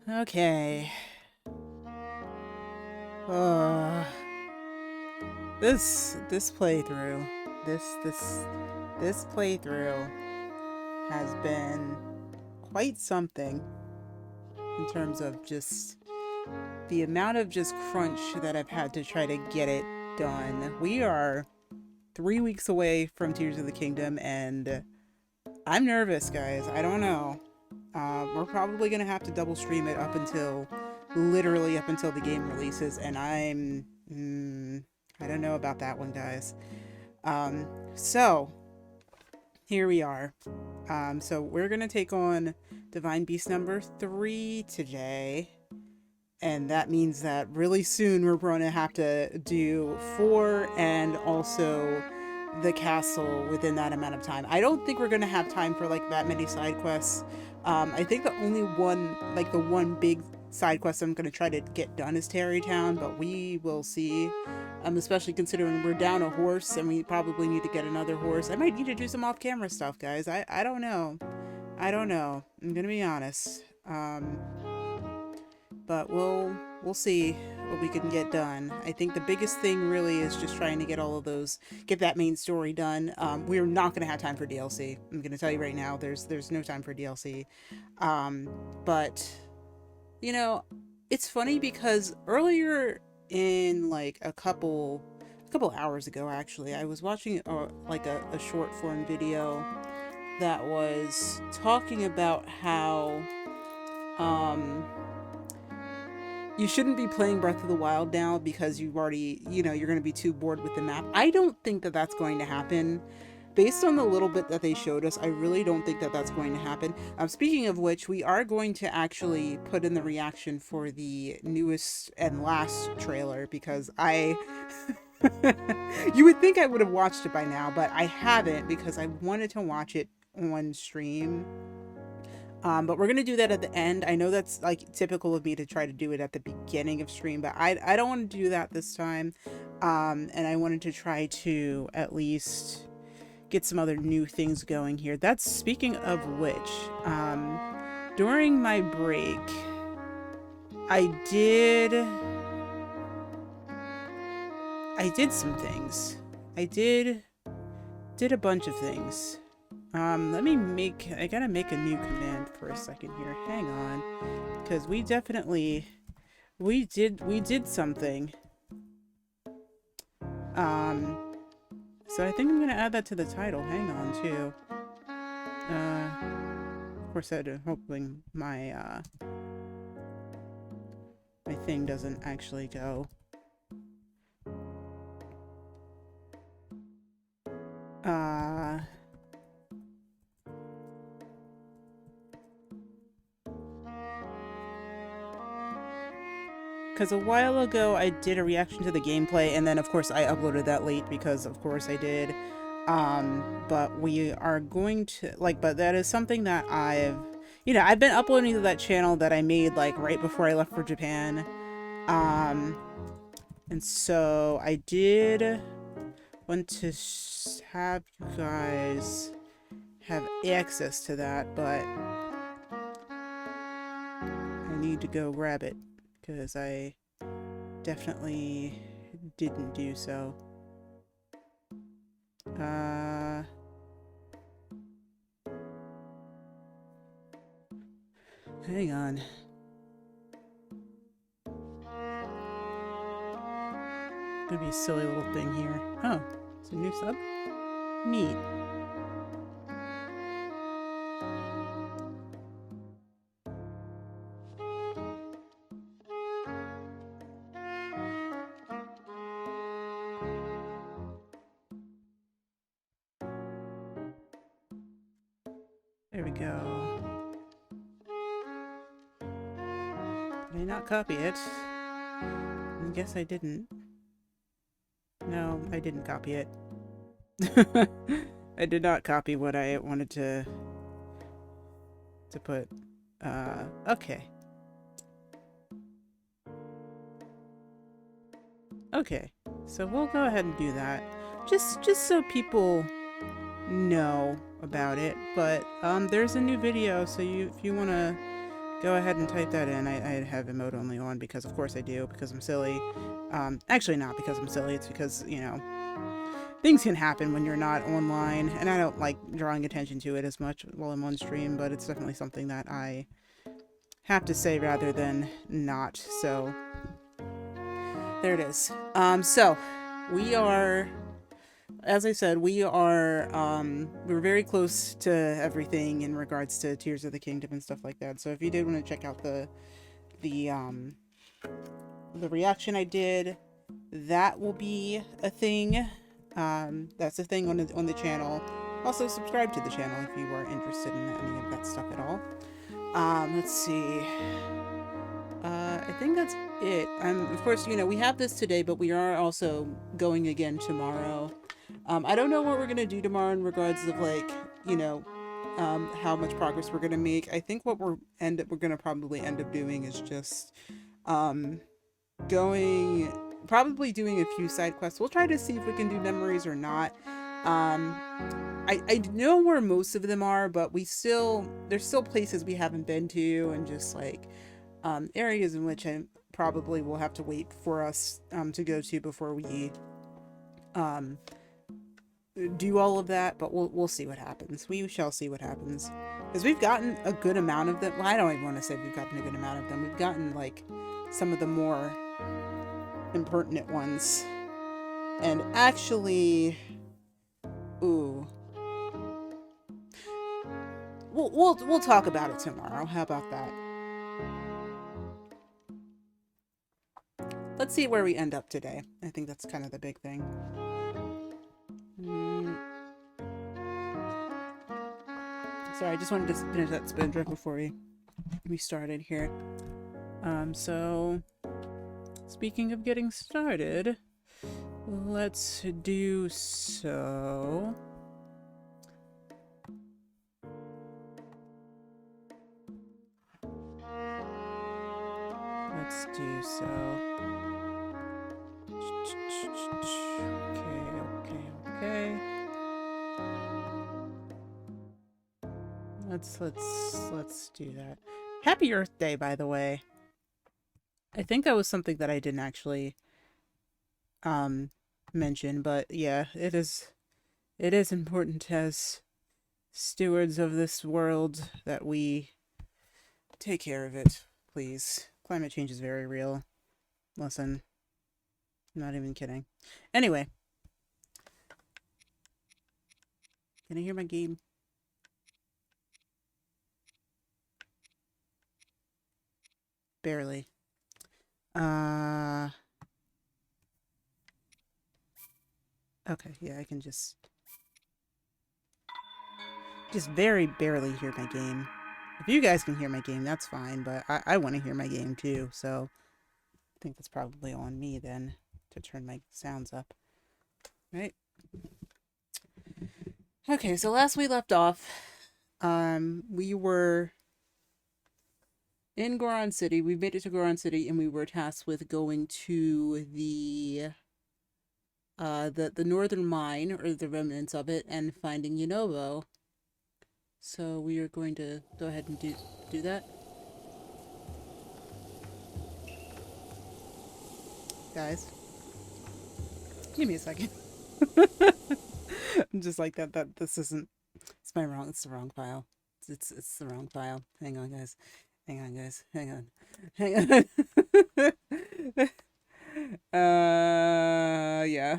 Okay. Uh, this playthrough, this this this playthrough has been quite something in terms of just the amount of just crunch that I've had to try to get it done. We are 3 weeks away from Tears of the Kingdom, and I'm nervous, guys. I don't know. We're probably gonna have to double stream it up until literally up until the game releases, and I don't know about that one, guys. So here we are. So we're gonna take on Divine Beast number 3 today, and that means that really soon we're gonna have to do 4 and also the castle within that amount of time. I don't think we're gonna have time for like that many side quests. I think the only one, like the one big side quest I'm gonna try to get done is Tarrytown, but we will see. Especially considering we're down a horse and we probably need to get another horse. I might need to do some off-camera stuff, guys. I don't know. I don't know. I'm gonna be honest. But we'll see what we can get done. I think the biggest thing really is just trying to get all of those, get that main story done. We're not gonna have time for DLC. I'm gonna tell you right now, there's no time for DLC. But you know, it's funny because earlier in like a couple hours ago, actually, I was watching a short form video that was talking about how you shouldn't be playing Breath of the Wild now because you've already, you're going to be too bored with the map. I don't think that that's going to happen. Based on the little bit that they showed us, I really don't think that that's going to happen. Speaking of which, we are going to actually put in the reaction for the newest and last trailer because you would think I would have watched it by now, but I haven't because I wanted to watch it on stream. But we're gonna do that at the end. I know that's like typical of me to try to do it at the beginning of stream, but I don't want to do that this time. And I wanted to try to at least get some other new things going here. That's speaking of which, during my break, I did some things. I did a bunch of things. I gotta make a new command for a second here. Hang on. Because we did something. So I think I'm gonna add that to the title. Hang on, too. Of course, I'm hoping my thing doesn't actually go. Because a while ago I did a reaction to the gameplay, and then of course I uploaded that late because of course I did. But we are going to, but that is something that I've been uploading to that channel that I made like right before I left for Japan. And so I did want to have you guys have access to that, but I need to go grab it because I definitely didn't do so. Hang on. Gonna be a silly little thing here. Oh, it's a new sub? Neat. There we go. Did I not copy it? I guess I didn't. No, I didn't copy it. I did not copy what I wanted to put. Okay. Okay, so we'll go ahead and do that. Just so people know about it. But there's a new video, so if you wanna go ahead and type that in. I have emote only on because of course I do, because I'm silly. Actually not because I'm silly, it's because, you know, things can happen when you're not online, and I don't like drawing attention to it as much while I'm on stream, but it's definitely something that I have to say rather than not. So there it is. So we are, as I said, we're very close to everything in regards to Tears of the Kingdom and stuff like that. So if you did want to check out the um the reaction I did, that will be a thing. That's a thing on the channel. Also subscribe to the channel if you are interested in any of that stuff at all. Let's see. I think that's it. Of course, you know, we have this today, but we are also going again tomorrow. I don't know what we're gonna do tomorrow in regards of, like, you know, how much progress we're gonna make. I think what we're gonna probably end up doing is just um going probably doing a few side quests. We'll try to see if we can do memories or not. Um, I know where most of them are, but there's still places we haven't been to, and just like areas in which I probably will have to wait for us to go to before we um, do all of that. But we'll see what happens. We shall see what happens, because we've gotten a good amount of them. Well, I don't even want to say we've gotten a good amount of them. We've gotten like some of the more impertinent ones, and actually, ooh, we'll talk about it tomorrow. How about that? Let's see where we end up today. I think that's kind of the big thing. Sorry, I just wanted to finish that spin drift before we started here. So speaking of getting started, let's do so. Let's do so. Okay. Let's do that. Happy Earth Day, by the way. I think that was something that I didn't actually mention, but yeah, it is important as stewards of this world that we take care of it, please. Climate change is very real. Listen, I'm not even kidding. Anyway, can I hear my game? Barely. Okay, yeah, I can just very barely hear my game. If you guys can hear my game, that's fine, but I want to hear my game too, so I think that's probably on me then to turn my sounds up. Right? Okay, so last we left off, we were in Goron City. We made it to Goron City, and we were tasked with going to the northern mine, or the remnants of it, and finding Yunobo. So we are going to go ahead and do that. Guys, give me a second. I'm just like that this isn't, it's the wrong file. It's the wrong file. Hang on, guys. Hang on. Yeah.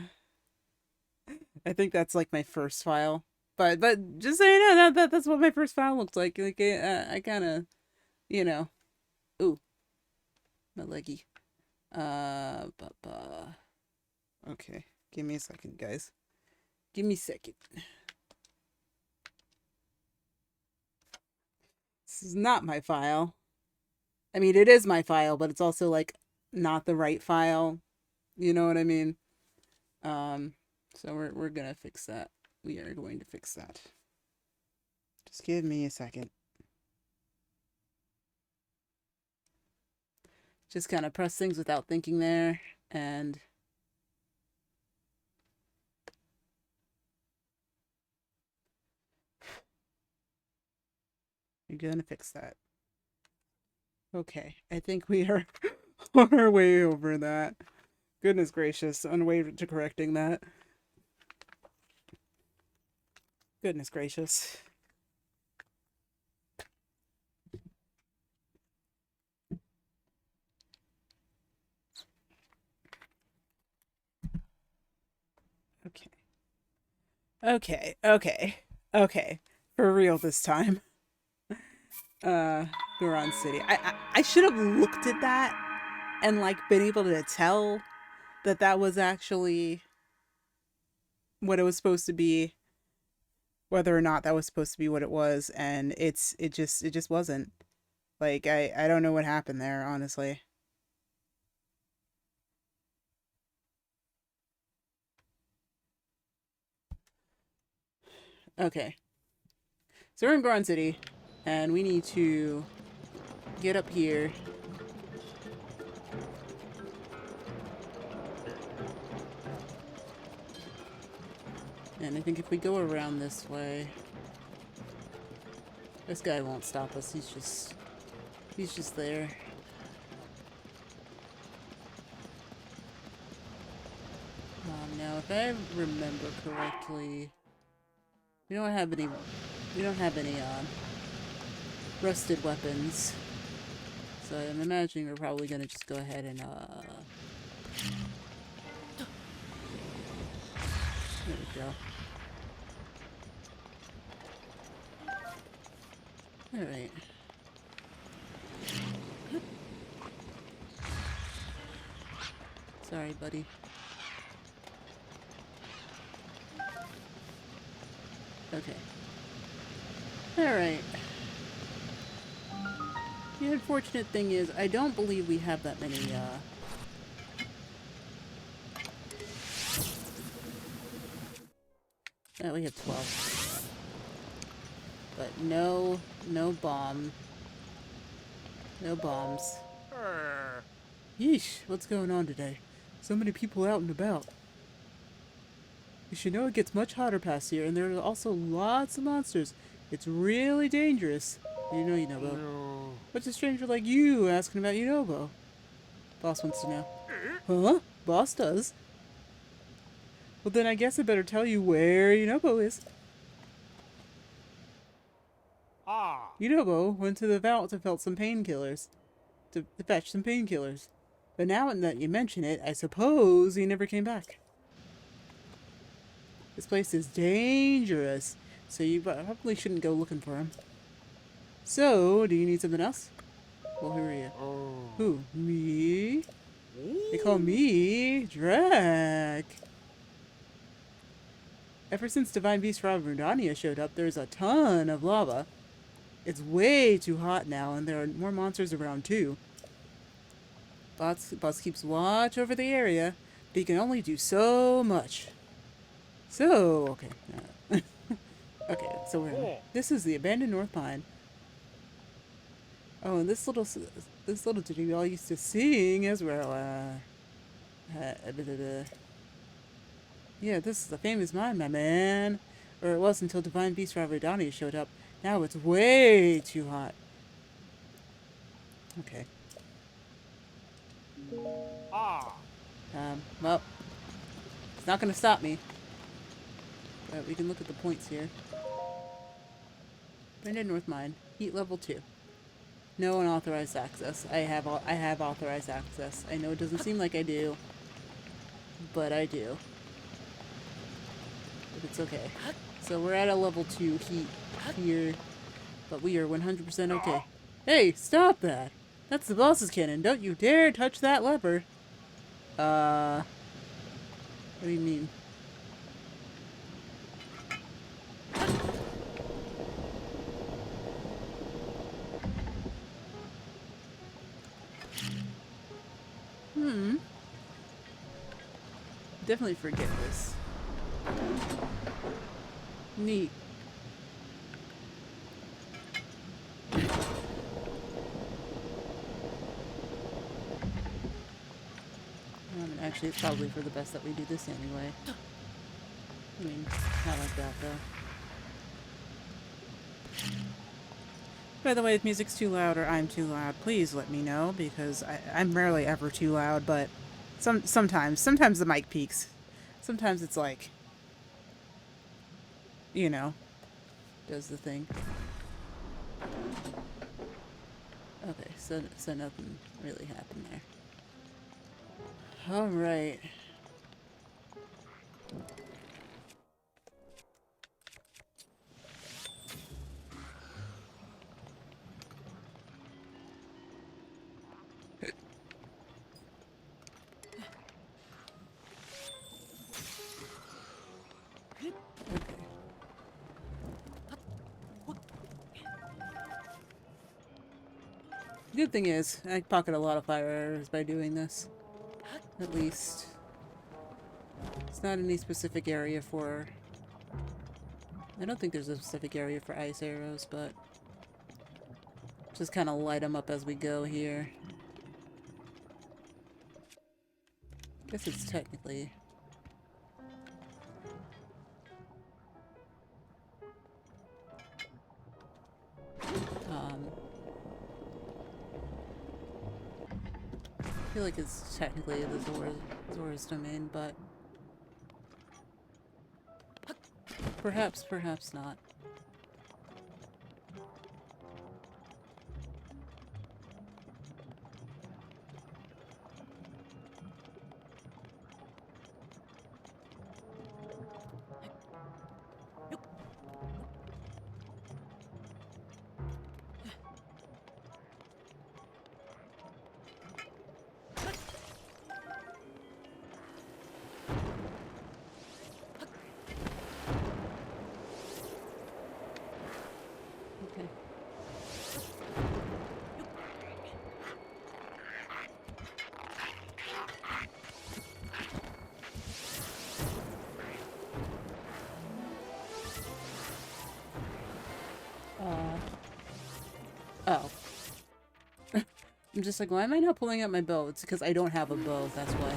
I think that's like my first file. But just so you know, that's what my first file looks like. Like I kind of, you know. Ooh, my leggy. Okay. Give me a second, guys. Give me a second. This is not my file. I mean, it is my file, but it's also like not the right file. You know what I mean? So we're gonna fix that. We are going to fix that. Just give me a second. Just kind of press things without thinking there, and you're gonna fix that. Okay, I think we are on our way over that. Goodness gracious, on the way to correcting that. Goodness gracious. Okay. Okay, okay, okay. For real this time. Uh, Goron City. I should have looked at that and like been able to tell that that was actually what it was supposed to be, whether or not that was supposed to be what it was, and it just wasn't. Like I don't know what happened there, honestly. Okay. So we're in Goron City and we need to get up here. And I think if we go around this way, this guy won't stop us. He's just there. Now if I remember correctly, we don't have any rusted weapons. So I'm imagining we're probably gonna just go ahead and there we go. Alright. Sorry, buddy. Okay. Alright. The unfortunate thing is, I don't believe we have that many, oh, we have 12. But no bombs. Yeesh, what's going on today? So many people out and about. You should know it gets much hotter past here, and there are also lots of monsters. It's really dangerous. You know Yunobo. No. What's a stranger like you asking about Yunobo? Boss wants to know. Huh? Boss does? Well then I guess I better tell you where Yunobo is. Yunobo went to the vault to fetch some painkillers. To fetch some painkillers. But now that you mention it, I suppose he never came back. This place is dangerous, so you probably shouldn't go looking for him. So, do you need something else? Well, who are you? Oh. Who? Me? They call me Drek. Ever since Divine Beast Ravardania showed up, there's a ton of lava. It's way too hot now, and there are more monsters around too. Boss keeps watch over the area, but he can only do so much. So, okay. Okay, so this is the abandoned North Pine. Oh, and this little ditty we all used to sing as well. Yeah, this is a famous mine, my man. Or it was until Divine Beast Ravardani showed up. Now it's way too hot. Okay. Well, it's not gonna stop me. But we can look at the points here. Abandoned North Mine, heat level 2. No unauthorized access. I have authorized access. I know it doesn't seem like I do, but I do. But it's okay. So we're at a level 2 heat here, but we are 100% okay. Hey, stop that! That's the boss's cannon. Don't you dare touch that lever. What do you mean? Definitely forget this. Neat. Actually, it's probably for the best that we do this anyway. I mean, not like that, though. By the way, if music's too loud or I'm too loud, please let me know because I'm rarely ever too loud, but sometimes the mic peaks. Sometimes it's like, you know, does the thing. Okay, so nothing really happened there. All right. Good thing is, I pocket a lot of fire arrows by doing this. At least. It's not any specific area for... I don't think there's a specific area for ice arrows, but... just kind of light them up as we go here. Guess it's technically... I feel like it's technically the Zora's domain, but... perhaps not. Okay. Oh. I'm just like, why am I not pulling out my bow? It's because I don't have a bow, that's why.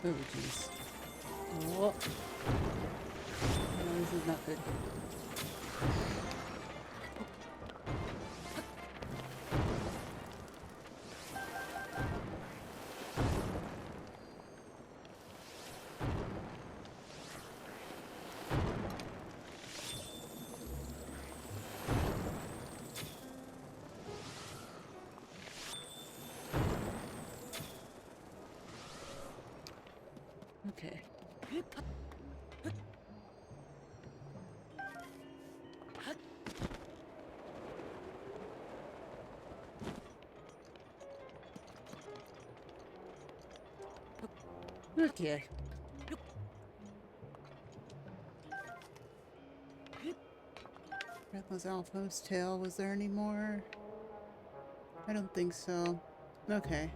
Oh, jeez. Oh. No, this is not good. Okay. Okay. That was Alpha's tail. Was there any more? I don't think so. Okay.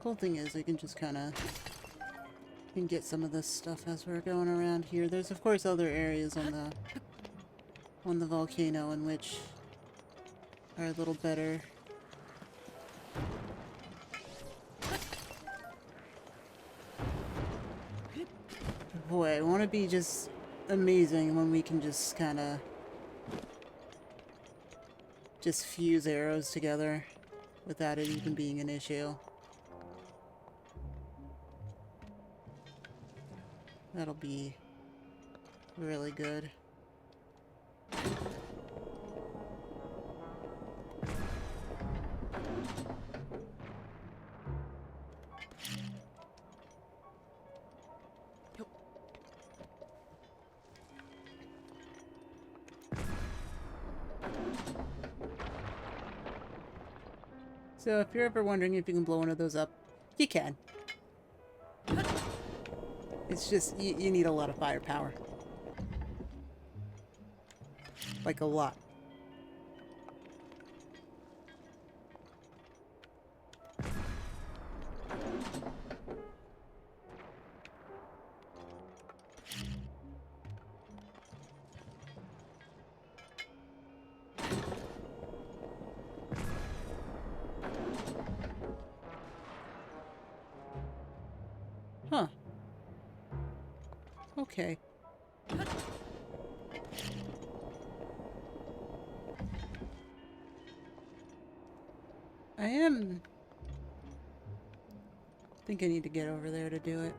Cool thing is, I can just kind of get some of this stuff as we're going around here. There's of course other areas on the volcano in which are a little better. Boy, I want to be just amazing when we can just kind of just fuse arrows together without it even being an issue. That'll be really good. So if you're ever wondering if you can blow one of those up, you can. It's just, you need a lot of firepower. Like a lot. Okay. I think I need to get over there to do it.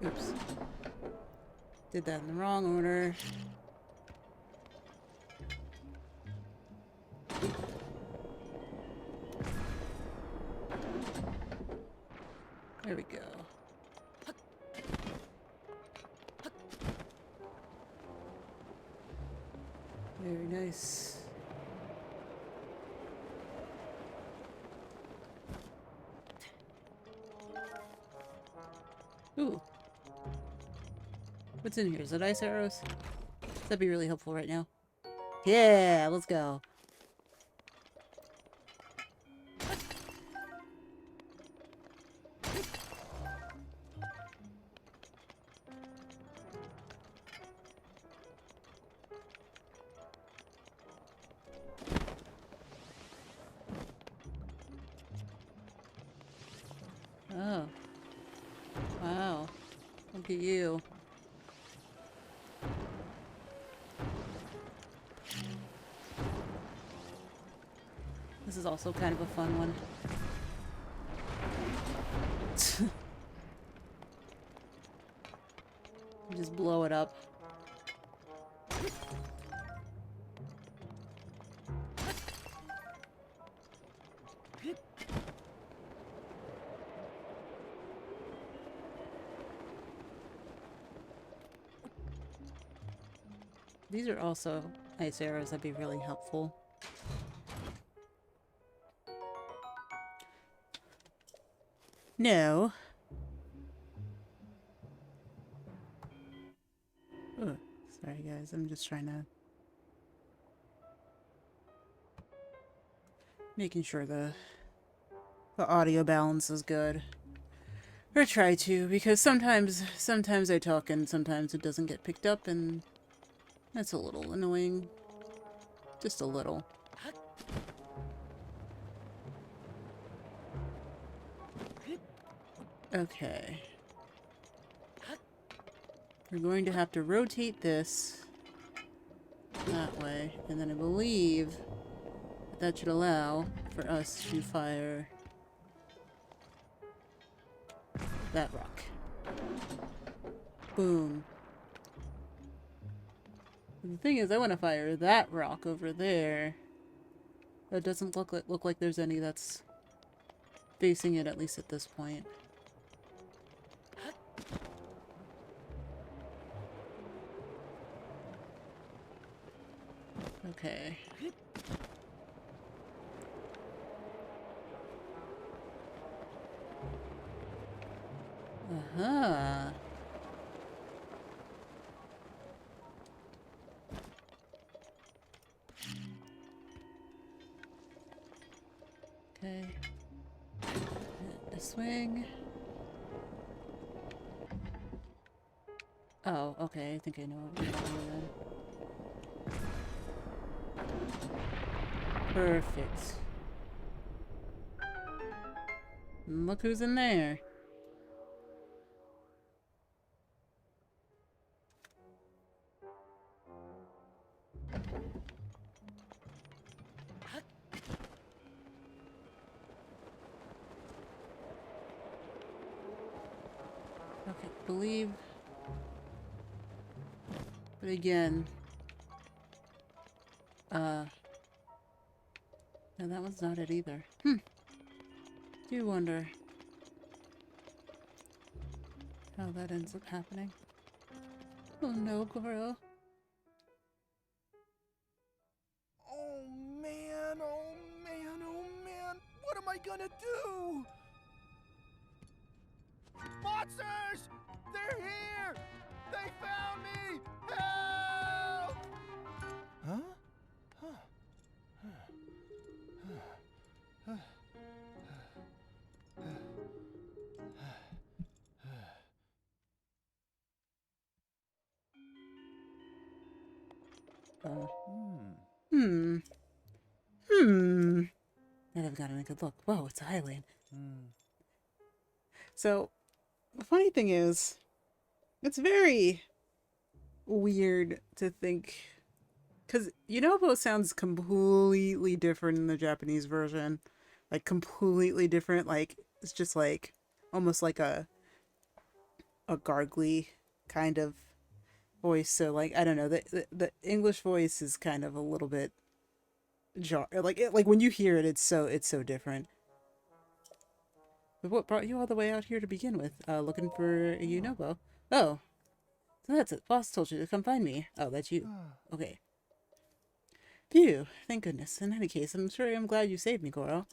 Oops. Did that in the wrong order. There we go. Very nice. Ooh. What's in here? Is it ice arrows? That'd be really helpful right now. Yeah, let's go. Oh. Wow. Look at you. This is also kind of a fun one. Just blow it up. These are also ice arrows. That'd be really helpful. No. Ugh. Sorry guys, I'm just trying to... making sure the audio balance is good. Or try to, because sometimes I talk and sometimes it doesn't get picked up, and that's a little annoying. Just a little. Okay. We're going to have to rotate this that way, and then I believe that should allow for us to fire that rock. Boom. And the thing is, I want to fire that rock over there. It doesn't look like there's any that's facing it, at least at this point. Okay. Uh-huh. Okay. A swing. Oh, okay. I think I know what we're doing then. Perfect. And look who's in there. Okay, believe. But again, no, that one's not it either. Do wonder how that ends up happening. Oh no, girl. Oh man, oh man, oh man. What am I gonna do? Monsters! They're here! They found me! Help! Huh? Now I've gotten a good look. Whoa, it's a highland. So, the funny thing is, It's very weird to think, because Yunobo sounds completely different in the Japanese version, like completely different. Like it's just like almost like a gargly kind of voice. So like I don't know, the English voice is kind of a little bit like when you hear it, it's so different. But what brought you all the way out here to begin with? Looking for a Yunobo? Oh, so that's it. Boss told you to come find me. Oh, that's you. Okay. Phew, thank goodness. In any case, I'm glad you saved me, Goro.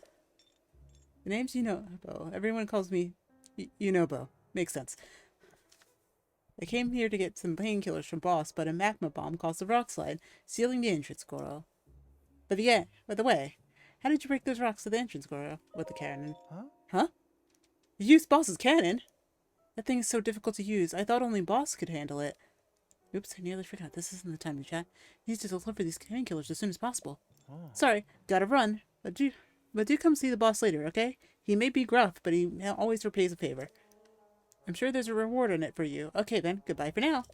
The name's Yunobo. Everyone calls me Yunobo. Makes sense. I came here to get some painkillers from Boss, but a magma bomb caused the rock slide, sealing the entrance, Goro. By the way, how did you break those rocks to the entrance, Goro? With the cannon. Huh? Huh? You used Boss's cannon? That thing is so difficult to use. I thought only Boss could handle it. Oops, I nearly forgot. This isn't the time to chat. He needs to deliver these painkillers as soon as possible. Oh. Sorry, gotta run. But do come see the boss later, okay? He may be gruff, but he always repays a favor. I'm sure there's a reward in it for you. Okay then, goodbye for now.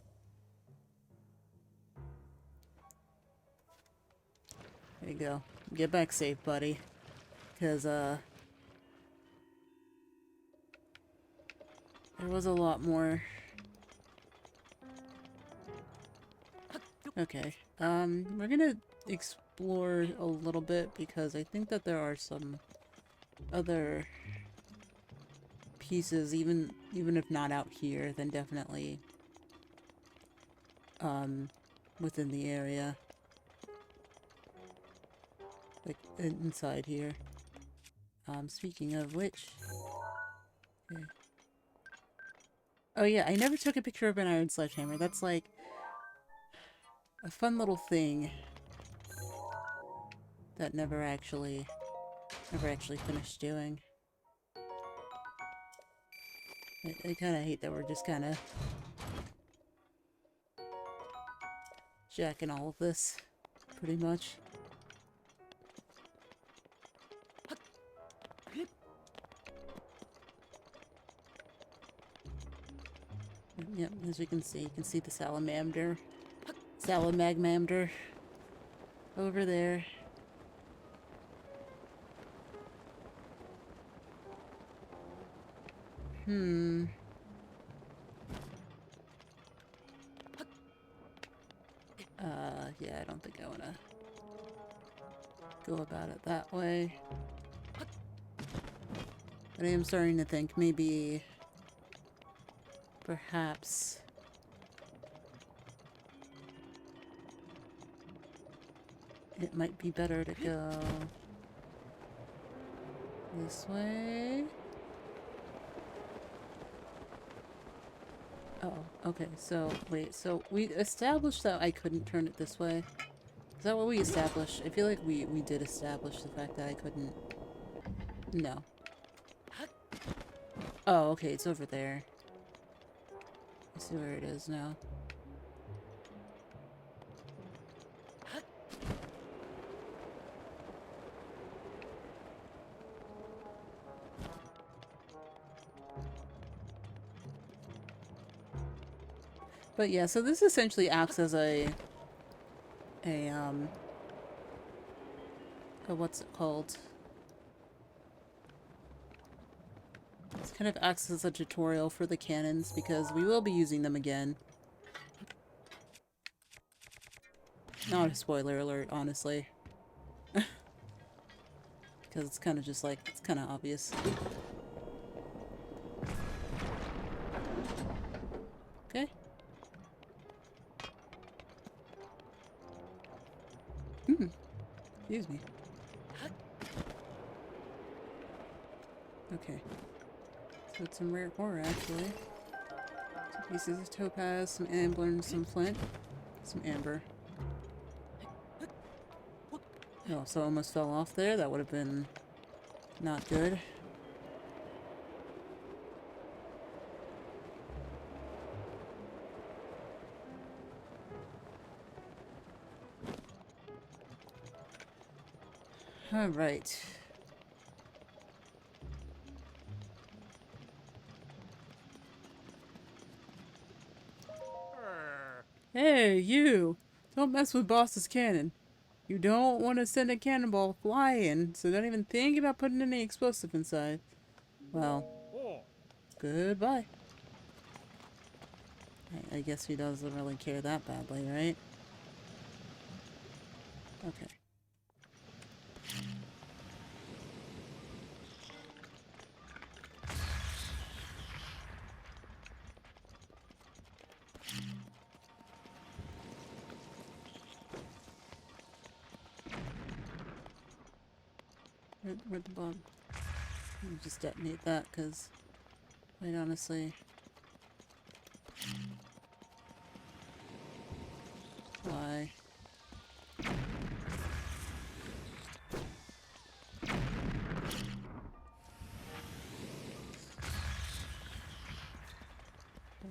There you go. Get back safe, buddy. Because, there was a lot more. Okay. We're gonna explore a little bit because I think that there are some other pieces, even if not out here, then definitely within the area. Like inside here. Speaking of which. Okay. Oh yeah, I never took a picture of an iron sledgehammer. That's like a fun little thing that never actually finished doing. I kind of hate that we're just kind of jacking all of this, pretty much. Yep, as you can see the Salamagmamder over there. Yeah, I don't think I want to go about it that way. But I am starting to think maybe, perhaps, it might be better to go this way. Oh, okay, so, wait, so we established that I couldn't turn it this way. Is that what we established? I feel like we did establish the fact that I couldn't... No. Oh, okay, it's over there. I see where it is now. But yeah, so this essentially acts as a what's it called? This kind of acts as a tutorial for the cannons because we will be using them again. Not a spoiler alert, honestly. Because it's kind of just like, it's kind of obvious. Okay. Excuse me. Okay. So it's some rare ore, actually. 2 pieces of topaz, some amber, and some flint. Some amber. Oh, so almost fell off there. That would have been not good. Alright. Hey, you! Don't mess with boss's cannon. You don't want to send a cannonball flying, so don't even think about putting any explosive inside. Well, goodbye. I guess he doesn't really care that badly, right? Okay. Where'd the bomb? Let me just detonate that, because, quite honestly... Why?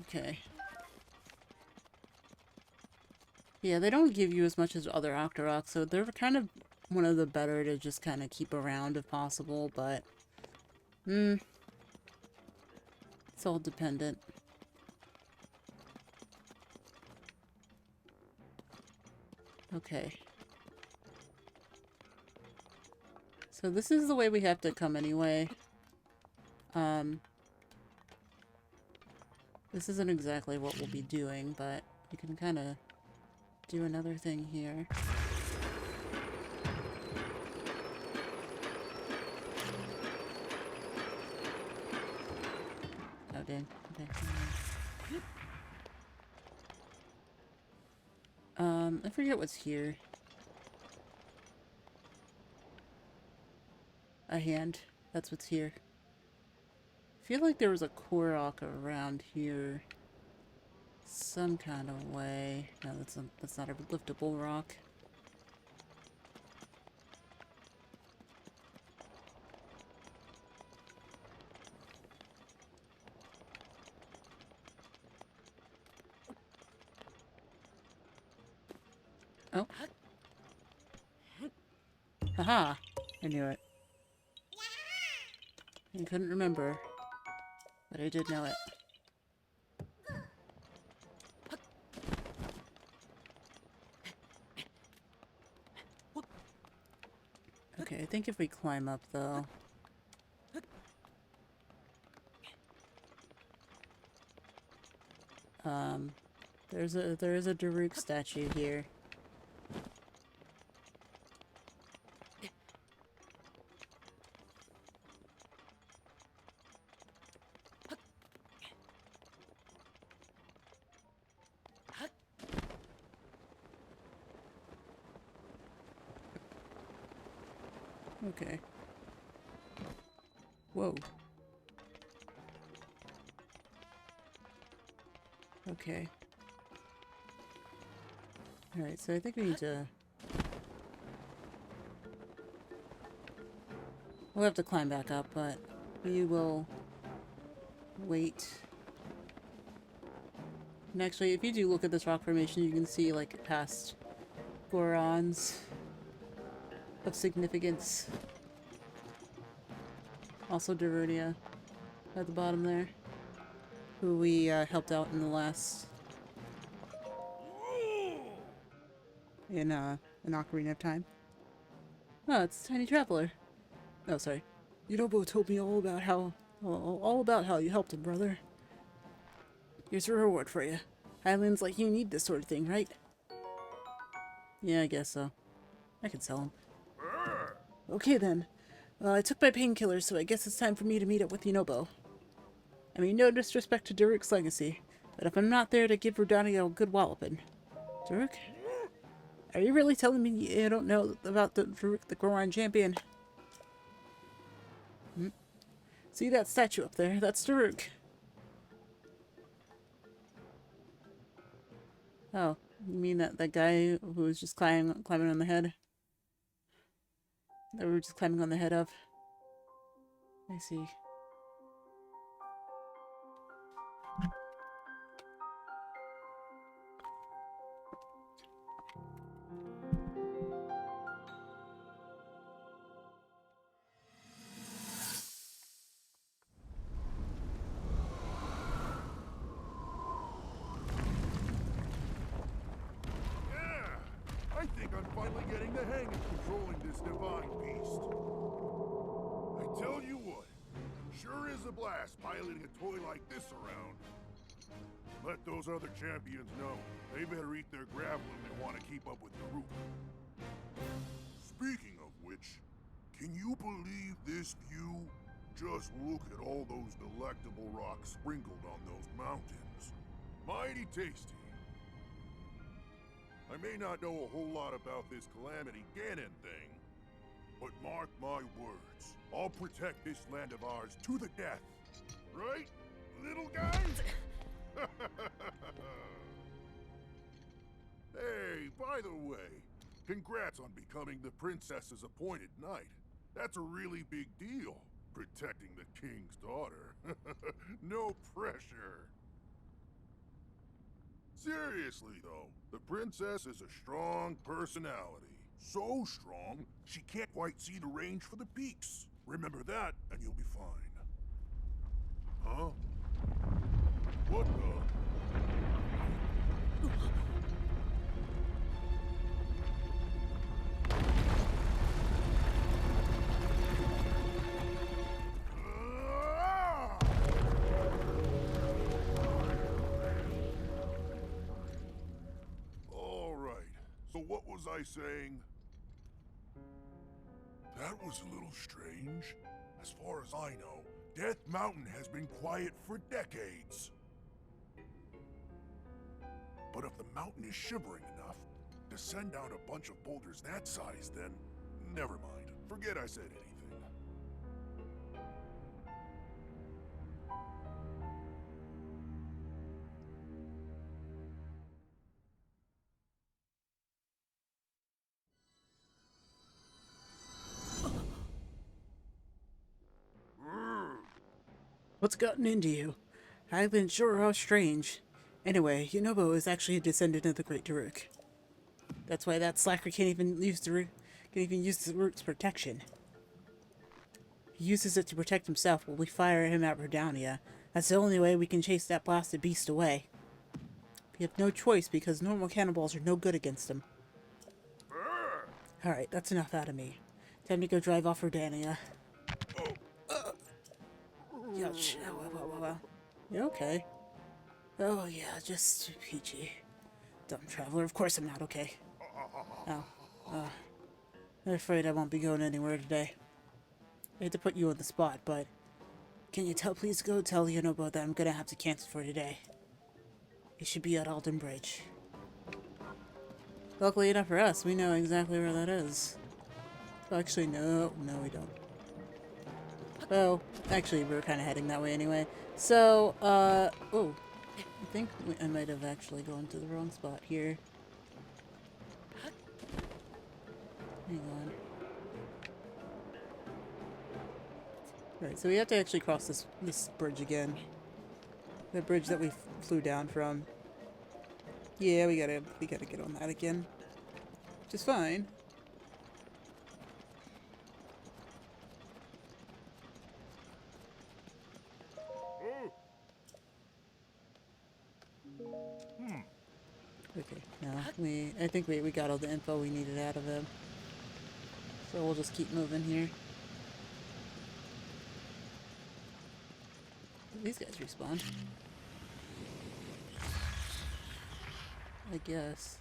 Okay. Yeah, they don't give you as much as other Octoroks, so they're kind of one of the better to just kind of keep around if possible, but... it's all dependent. Okay. So this is the way we have to come anyway. This isn't exactly what we'll be doing, but we can kind of do another thing here. Oh, dang. Okay. I forget what's here. A hand. That's what's here. I feel like there was a Korok around here. Some kind of way. No, that's not a liftable rock. Oh. Haha! I knew it. I couldn't remember, but I did know it. Okay, I think if we climb up, though... there is a Daruk statue here. Okay. Whoa. Okay. Alright, so I think we need to... We'll have to climb back up, but we will wait. And actually, if you do look at this rock formation, you can see, like, past Gorons of significance. Also Darunia at the bottom there, who we helped out in the last... in an Ocarina of Time. Oh, it's a tiny traveler. Oh, sorry. Yunobo told me all about how you helped him, brother. Here's a reward for you. Islands like you need this sort of thing, right? Yeah, I guess so. I can sell him. Okay then. Well, I took my painkillers, so I guess it's time for me to meet up with Yunobo. I mean, no disrespect to Daruk's legacy, but if I'm not there to give Rudania a good walloping... Daruk? Are you really telling me you don't know about the Daruk the Goron champion? See that statue up there? That's Daruk. Oh, you mean that guy who was just climbing on the head? That we were just climbing on the head of? I see. the hang of controlling this divine beast. I tell you what, sure is a blast piloting a toy like this around. Let those other champions know they better eat their gravel if they want to keep up with the group. Speaking of which, can you believe this view? Just look at all those delectable rocks sprinkled on those mountains. Mighty tasty. I may not know a whole lot about this Calamity Ganon thing, but mark my words, I'll protect this land of ours to the death. Right, little guys? Hey, by the way, congrats on becoming the princess's appointed knight. That's a really big deal, protecting the king's daughter. No pressure. Seriously, though, the princess is a strong personality. So strong, she can't quite see the range for the peaks. Remember that, and you'll be fine. Huh? What the? All right, so what was I saying? That was a little strange. As far as I know, Death Mountain has been quiet for decades. But if the mountain is shivering enough to send out a bunch of boulders that size, then never mind. Forget I said anything. What's gotten into you? I've been sure how strange. Anyway, Yunobo is actually a descendant of the Great Daruk. That's why that slacker can't even use the root's protection. He uses it to protect himself while we fire him at Redania. That's the only way we can chase that blasted beast away. We have no choice because normal cannonballs are no good against him. Alright, that's enough out of me. Time to go drive off Redania. Ouch. You okay? Oh yeah, just peachy. Dumb traveler, of course I'm not okay. Oh. I'm afraid I won't be going anywhere today. I hate to put you on the spot, but can you please go tell Yunobo that I'm gonna have to cancel for today. It should be at Alden Bridge. Luckily enough for us, we know exactly where that is. Actually, no, we don't. Well, actually, we're kind of heading that way anyway. So, oh, I think I might have actually gone to the wrong spot here. Hang on. Right, so we have to actually cross this bridge again. The bridge that we flew down from. Yeah, we gotta get on that again. Which is fine. Okay, no, I think we got all the info we needed out of him. So we'll just keep moving here. These guys respawn. I guess.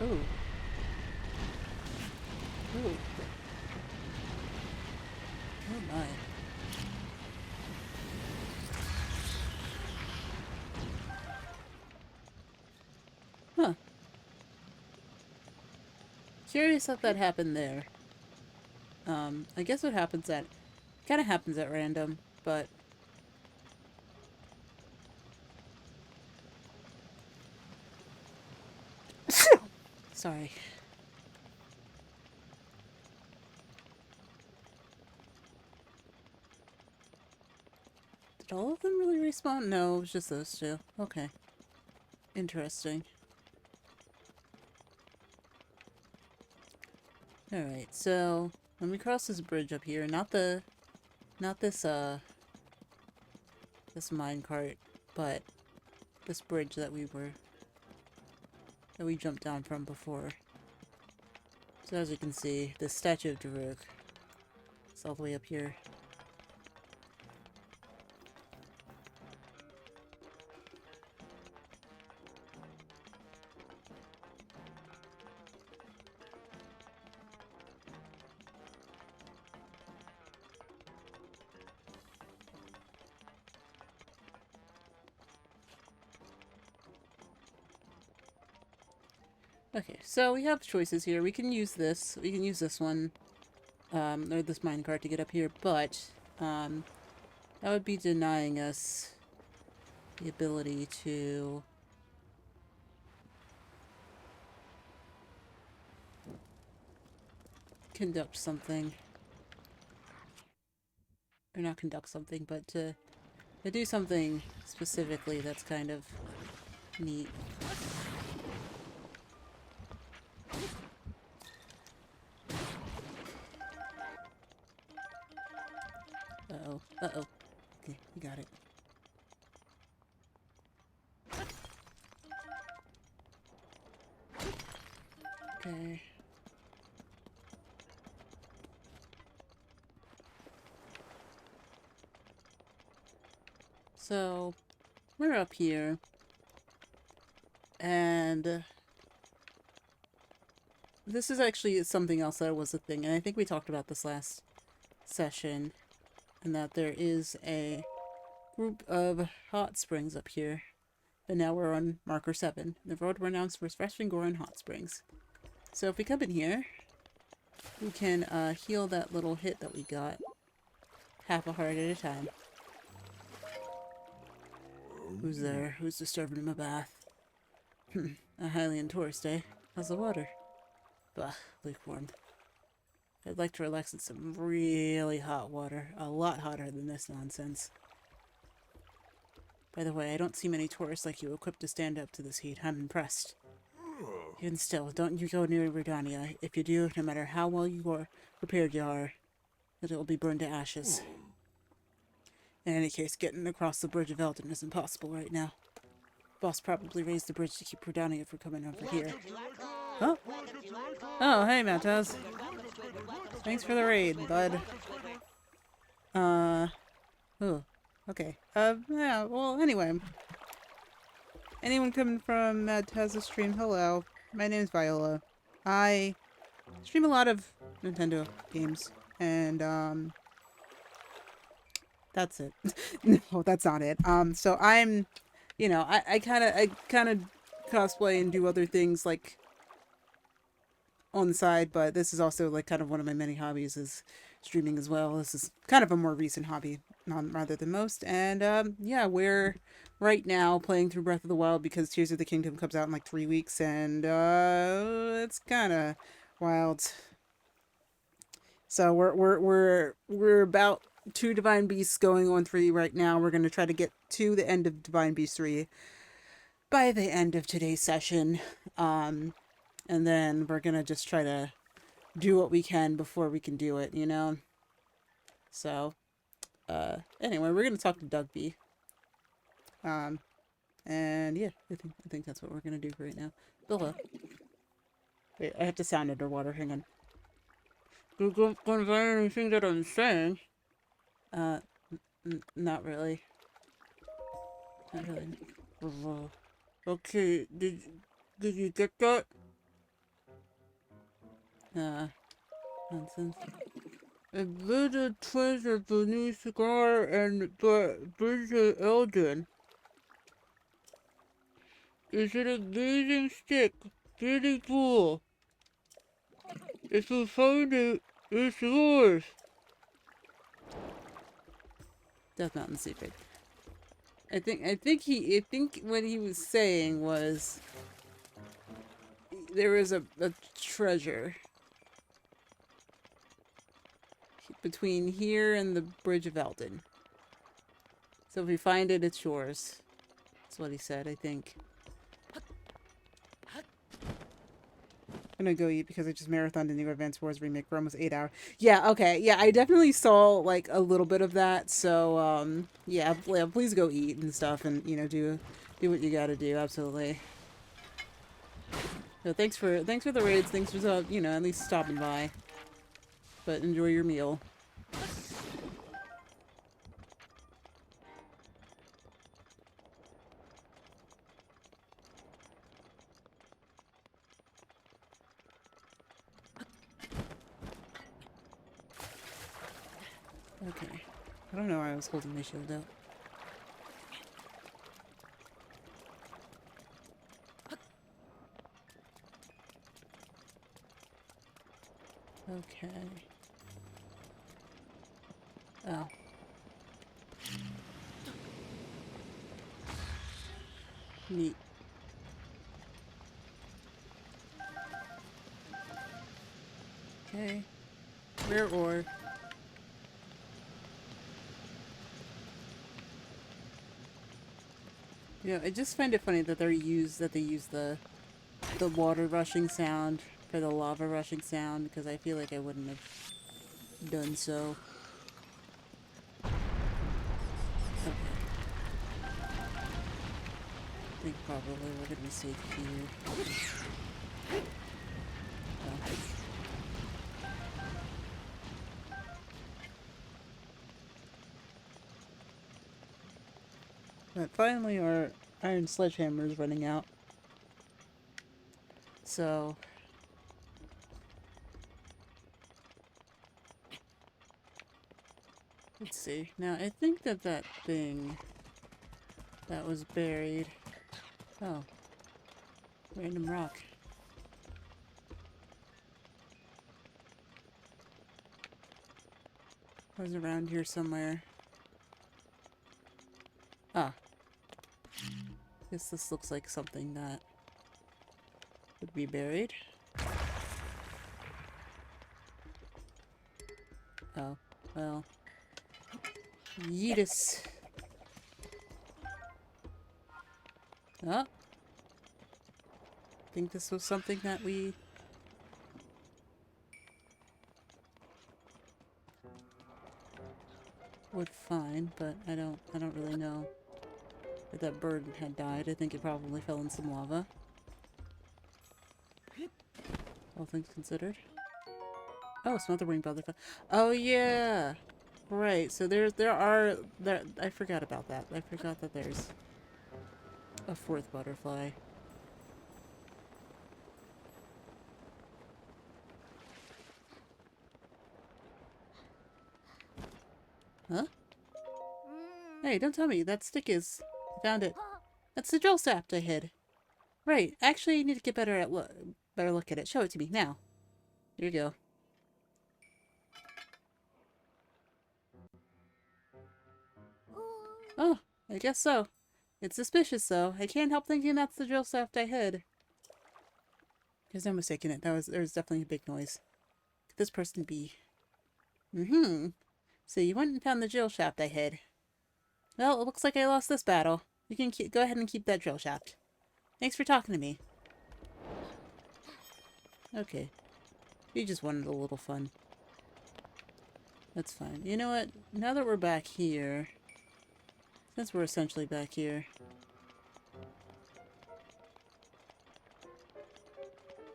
Oh. Oh. Oh my. Huh. Curious if that happened there. I guess what happens at... kind of happens at random, but... Sorry. Did all of them really respawn? No, it was just those two. Okay. Interesting. Alright, so when we cross this bridge up here, not this minecart, but this bridge that we were that we jumped down from before. So as you can see, the statue of Daruk is all the way up here. Okay, so we have choices here. We can use this. We can use this one, or this minecart to get up here, but that would be denying us the ability to conduct something. Or not conduct something, but to do something specifically that's kind of neat. Uh-oh. Uh-oh. Okay, you got it. Okay. So, we're up here. And this is actually something else that was a thing, and I think we talked about this last session, and that there is a group of hot springs up here. But now we're on marker 7. The road renowned for refreshing Goron hot springs. So if we come in here, we can heal that little hit that we got. Half a heart at a time. Who's there? Who's disturbing my bath? A Hylian tourist, eh? How's the water? Bah, lukewarm. I'd like to relax in some really hot water. A lot hotter than this nonsense. By the way, I don't see many tourists like you equipped to stand up to this heat. I'm impressed. Even still, don't you go near Redania. If you do, no matter how well you are prepared you are, that it will be burned to ashes. In any case, getting across the Bridge of Eldon is impossible right now. Boss probably raised the bridge to keep Redania from coming over here. Oh! Oh, hey, Mataz. Thanks for the raid, bud. Oh, okay. Yeah, well, anyway. Anyone coming from Mataz's stream, hello. My name's Viola. I stream a lot of Nintendo games, and, that's it. No, that's not it. So I'm, you know, I kind of cosplay and do other things, like, on the side, but this is also, like, kind of one of my many hobbies is streaming as well. This is kind of a more recent hobby, rather than most, and, yeah, we're right now playing through Breath of the Wild because Tears of the Kingdom comes out in, like, 3 weeks, and, it's kind of wild. So we're about 2 Divine Beasts going on 3 right now. We're going to try to get to the end of Divine Beast 3 by the end of today's session. And then we're going to just try to do what we can before we can do it, you know? So, anyway, we're going to talk to Doug B. And yeah, I think that's what we're going to do right now. Billa. Wait, I have to sound underwater. Hang on. Gonna find anything that I'm saying? Not really. Not really. Okay, did you get that? Nonsense. A bit of treasure beneath Scar and Bridge of Eldon. Is it a blazing stick? Really cool. If you find it, it's yours. Death Mountain Secret. I think what he was saying was there is a treasure between here and the Bridge of Eldon. So if we find it, it's yours. That's what he said, I think. I'm gonna go eat because I just marathoned the new Advance Wars remake for almost 8 hours. Yeah, okay. Yeah, I definitely saw, like, a little bit of that. So, yeah, please go eat and stuff and, you know, do what you gotta do. Absolutely. So thanks for the raids. Thanks for at least stopping by. But enjoy your meal. Okay. I don't know why I was holding my shield out. Okay. Oh. Neat. Okay. Rare ore. I just find it funny that they use the water rushing sound for the lava rushing sound, because I feel like I wouldn't have done so. Okay. I think probably we're gonna be safe here. Oh. But finally our iron sledgehammer is running out. So let's see. Now I think that thing that was buried. Oh. Random rock. Was around here somewhere. Ah. Guess this looks like something that would be buried. Oh, well. Yeetus. Oh. Think this was something that we would find, but I don't really know if that bird had died. I think it probably fell in some lava. All things considered. Oh, smotherwing butterfly. Oh yeah. Right. So there I forgot about that. I forgot that there's a fourth butterfly. Huh? Hey, don't tell me. That stick is... I found it. That's the drill sap I hid. Right. Actually, you need to get better look at it. Show it to me, now. Here you go. Oh, I guess so. It's suspicious, though. I can't help thinking that's the drill shaft I hid. There's no mistaking it. There was definitely a big noise. Could this person be? Mm-hmm. So you went and found the drill shaft I hid. Well, it looks like I lost this battle. You can go ahead and keep that drill shaft. Thanks for talking to me. Okay. You just wanted a little fun. That's fine. You know what? Now that we're back here... Since we're essentially back here...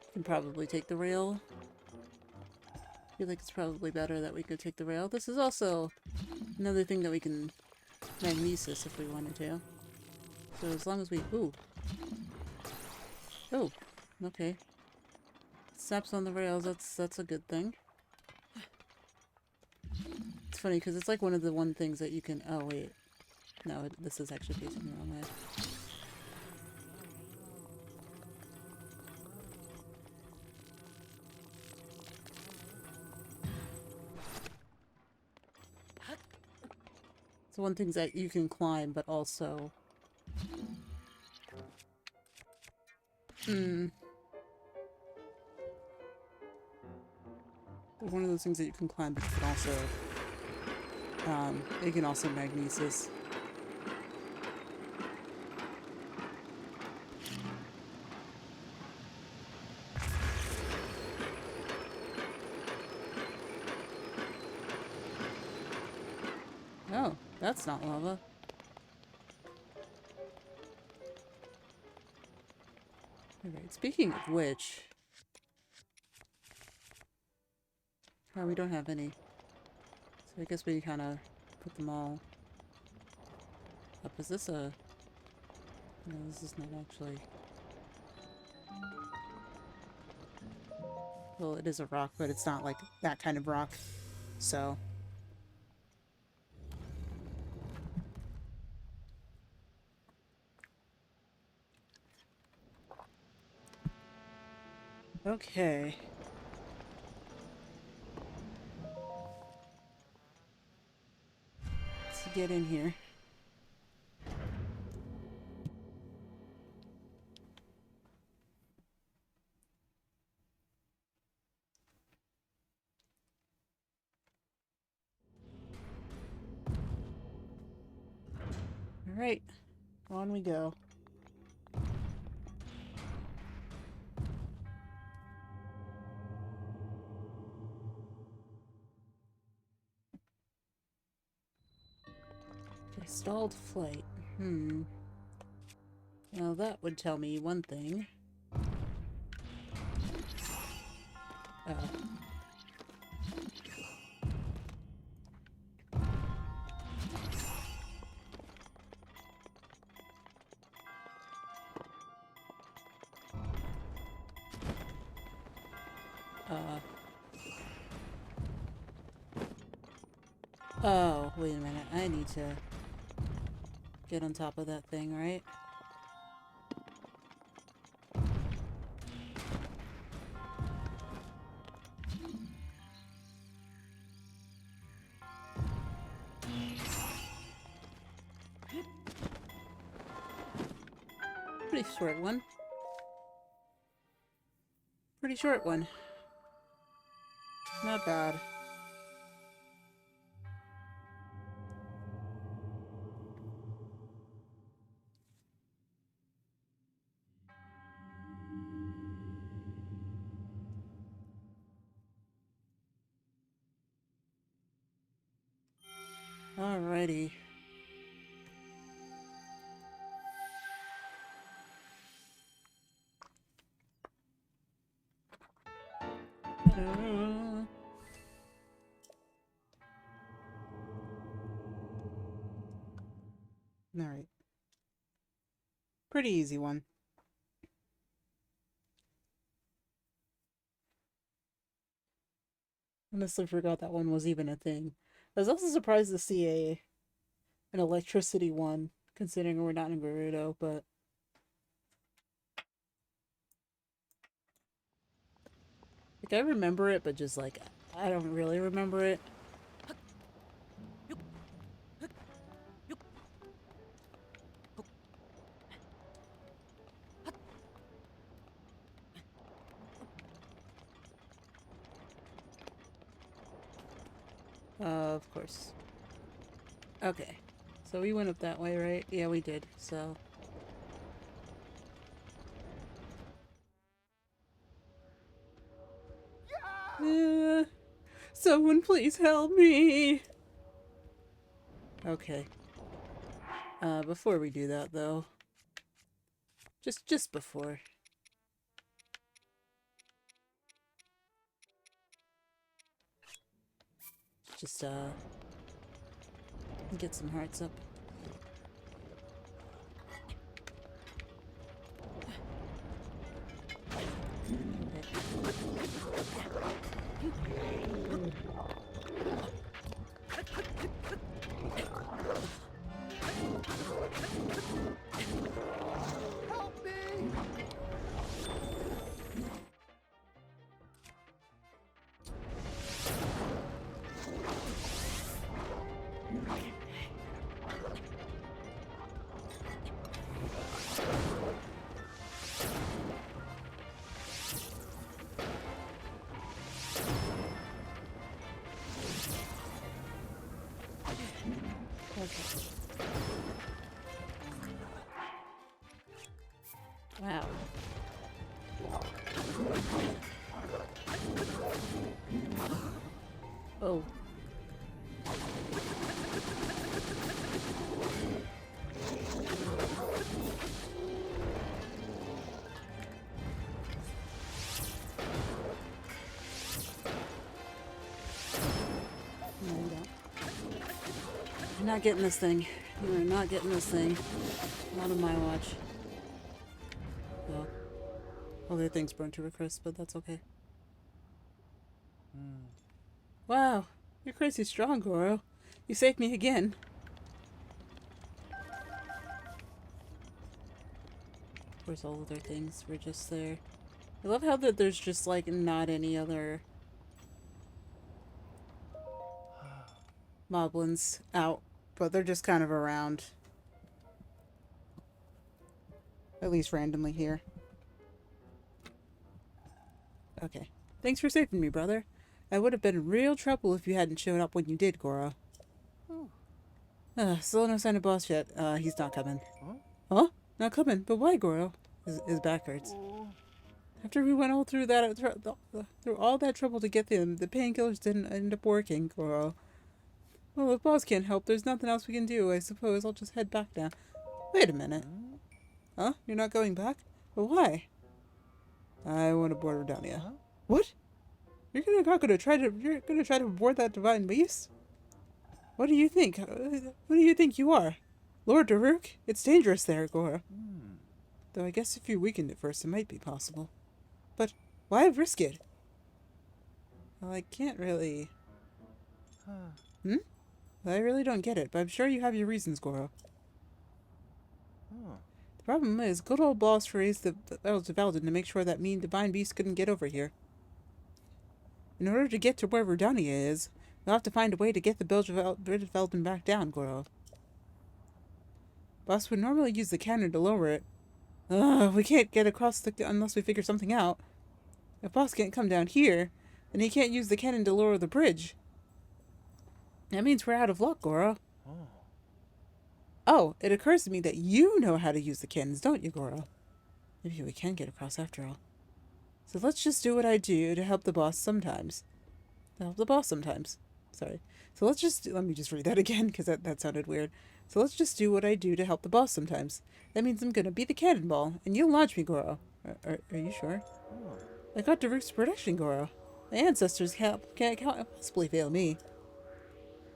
We can probably take the rail. I feel like it's probably better that we could take the rail. This is also another thing that we can magnesis if we wanted to. So as long as we... Ooh. Oh. Okay. Snaps on the rails, that's a good thing. It's funny because it's like one of the things that you can... Oh, wait. No, this is actually facing the wrong way. It's one thing that you can climb, but also... One of those things that you can climb, but you can also... it can also magnesis. Oh, that's not lava. Alright, speaking of which... Oh, we don't have any. So I guess we kind of put them all up. Is this a... No, this is not actually... Well, it is a rock, but it's not like that kind of rock. So... Okay. Let's get in here. Alright, on we go. Okay, stalled flight. Now that would tell me one thing. Oh, wait a minute. I need to get on top of that thing, right? Pretty short one. Pretty short one. Not bad. Alrighty. Alright. Pretty easy one. Honestly forgot that one was even a thing. I was also surprised to see an electricity one, considering we're not in Gerudo, but... Like, I remember it, but just, like, I don't really remember it. Of course. Okay. So we went up that way, right? Yeah, we did, so... Someone please help me! Okay. Before we do that, though... Just before... Just, get some hearts up. Help me! Okay. Wow. Oh. You're not getting this thing. You are not getting this thing. Not on my watch. Well, other things burned to a crisp, but that's okay. Wow, you're crazy strong, Goro. You saved me again. Of course, all other things were just there. I love how that there's just like not any other moblins out, but they're just kind of around. At least randomly here. Okay. Thanks for saving me, brother. I would have been in real trouble if you hadn't shown up when you did, Goro. Still no sign of boss yet. He's not coming. Huh? Not coming? But why, Goro? His back hurts. After we went all through that, through all that trouble to get them, the painkillers didn't end up working, Goro. Well, if boss can't help, there's nothing else we can do. I suppose I'll just head back now. Wait a minute. Huh? You're not going back? But why? I want to board Redania. Huh? What? You're gonna try to board that divine beast? What do you think? Who do you think you are? Lord Daruk? It's dangerous there, Goro. Though I guess if you weakened it first, it might be possible. But why risk it? Well, I can't really... I really don't get it, but I'm sure you have your reasons, Goro. The problem is, good old boss raised the Bells of Eldon to make sure that mean divine beast couldn't get over here. In order to get to where Verdania is, we'll have to find a way to get the Bells of Eldon back down, Goro. Boss would normally use the cannon to lower it. We can't get across unless we figure something out. If boss can't come down here, then he can't use the cannon to lower the bridge. That means we're out of luck, Goro. Oh, it occurs to me that you know how to use the cannons, don't you, Goro? Maybe we can get across after all. So let's just do what I do to help the boss sometimes. Sorry. So let me just read that again, because that sounded weird. So let's just do what I do to help the boss sometimes. That means I'm gonna be the cannonball, and you'll launch me, Goro. Are you sure? I got Daruk's protection, Goro. My ancestors can't possibly fail me.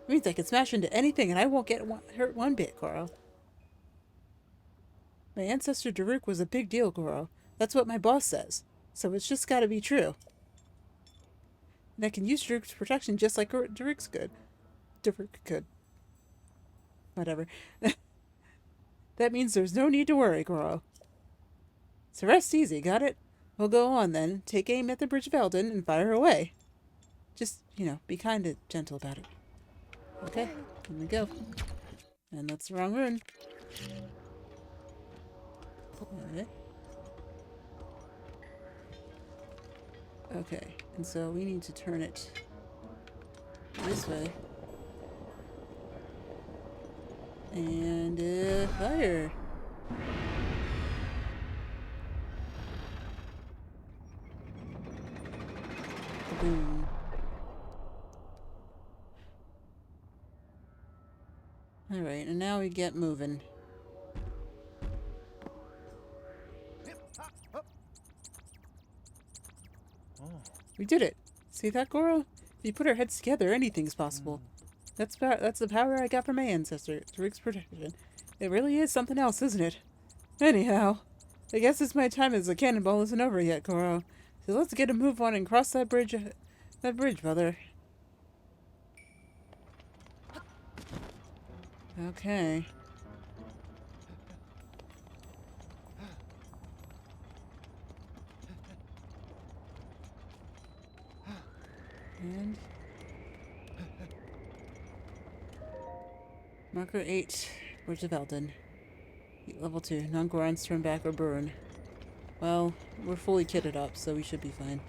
It means I can smash into anything and I won't get hurt one bit, Goro. My ancestor Daruk was a big deal, Goro. That's what my boss says. So it's just gotta be true. And I can use Daruk's protection just like Daruk could. Whatever. That means there's no need to worry, Goro. So rest easy, got it? We'll go on then. Take aim at the Bridge of Eldon and fire away. Just, be kind of gentle about it. Okay, here we go. And that's the wrong rune. Okay. Okay, and so we need to turn it this way. And, fire! Boom. Alright, and now we get moving. We did it! See that, Goro? If you put our heads together, anything's possible. That's the power I got from my ancestor, Daruk's protection. It really is something else, isn't it? Anyhow, I guess it's my time as a cannonball isn't over yet, Goro. So let's get a move on and cross that bridge, brother. Okay. And Marker 8, Bridge of Eldon. Level 2, non-grinds turn back or burn. Well, we're fully kitted up, so we should be fine.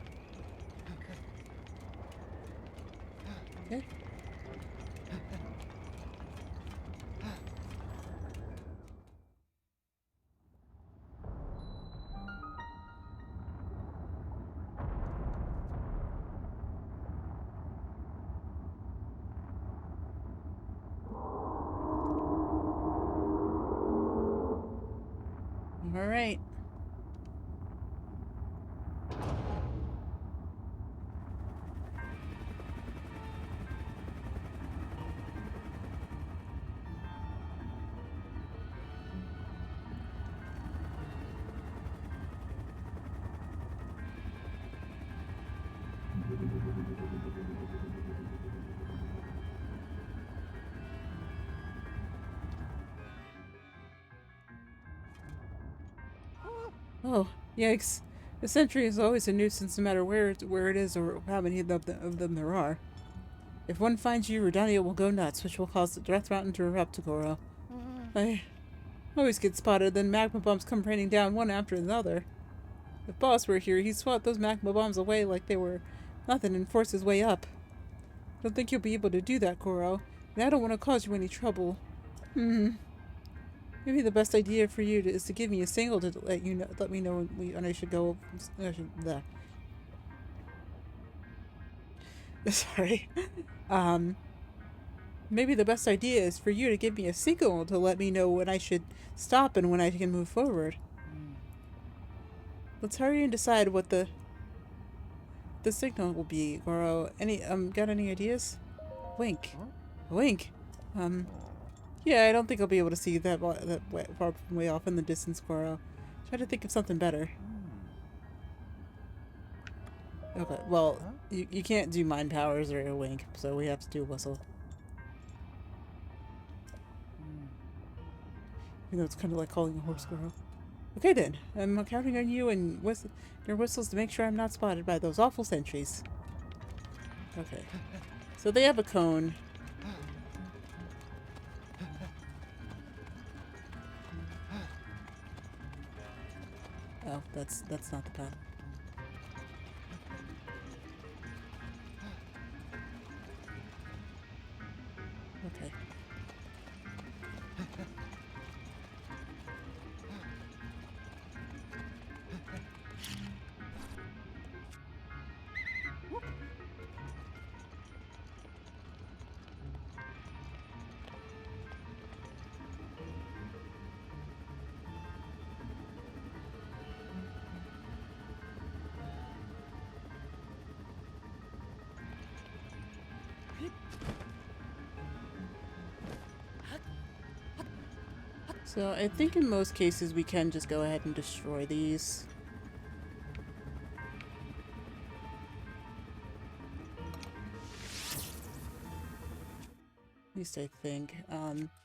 Okay. All right. Oh, yikes. The sentry is always a nuisance no matter where it is or how many of them there are. If one finds you, Redania will go nuts, which will cause the Death Mountain to erupt, Goro. I always get spotted, then magma bombs come raining down one after another. If Boss were here, he'd swat those magma bombs away like they were nothing and force his way up. Don't think you'll be able to do that, Goro, and I don't want to cause you any trouble. Maybe the best idea for you is to give me a signal to let me know when I should go. Sorry. Maybe the best idea is for you to give me a signal to let me know when I should stop and when I can move forward. Let's hurry and decide what the signal will be, Goro. Got any ideas? Wink. A wink. Yeah, I don't think I'll be able to see that far way off in the distance, Goro. Try to think of something better. Okay, well, you can't do mind powers or a wink, so we have to do a whistle. You know, it's kind of like calling a horse, Goro. Okay then, I'm counting on you and your whistles to make sure I'm not spotted by those awful sentries. Okay. So they have a cone. Oh, that's not the path. Okay. So I think in most cases we can just go ahead and destroy these. At least I think.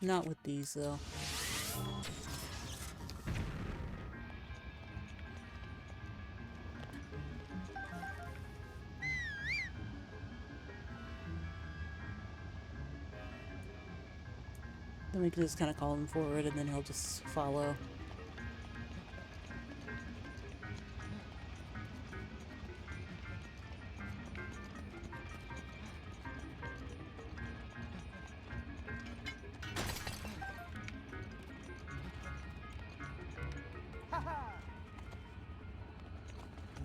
Not with these though. Then we can just kind of call him forward and then he'll just follow.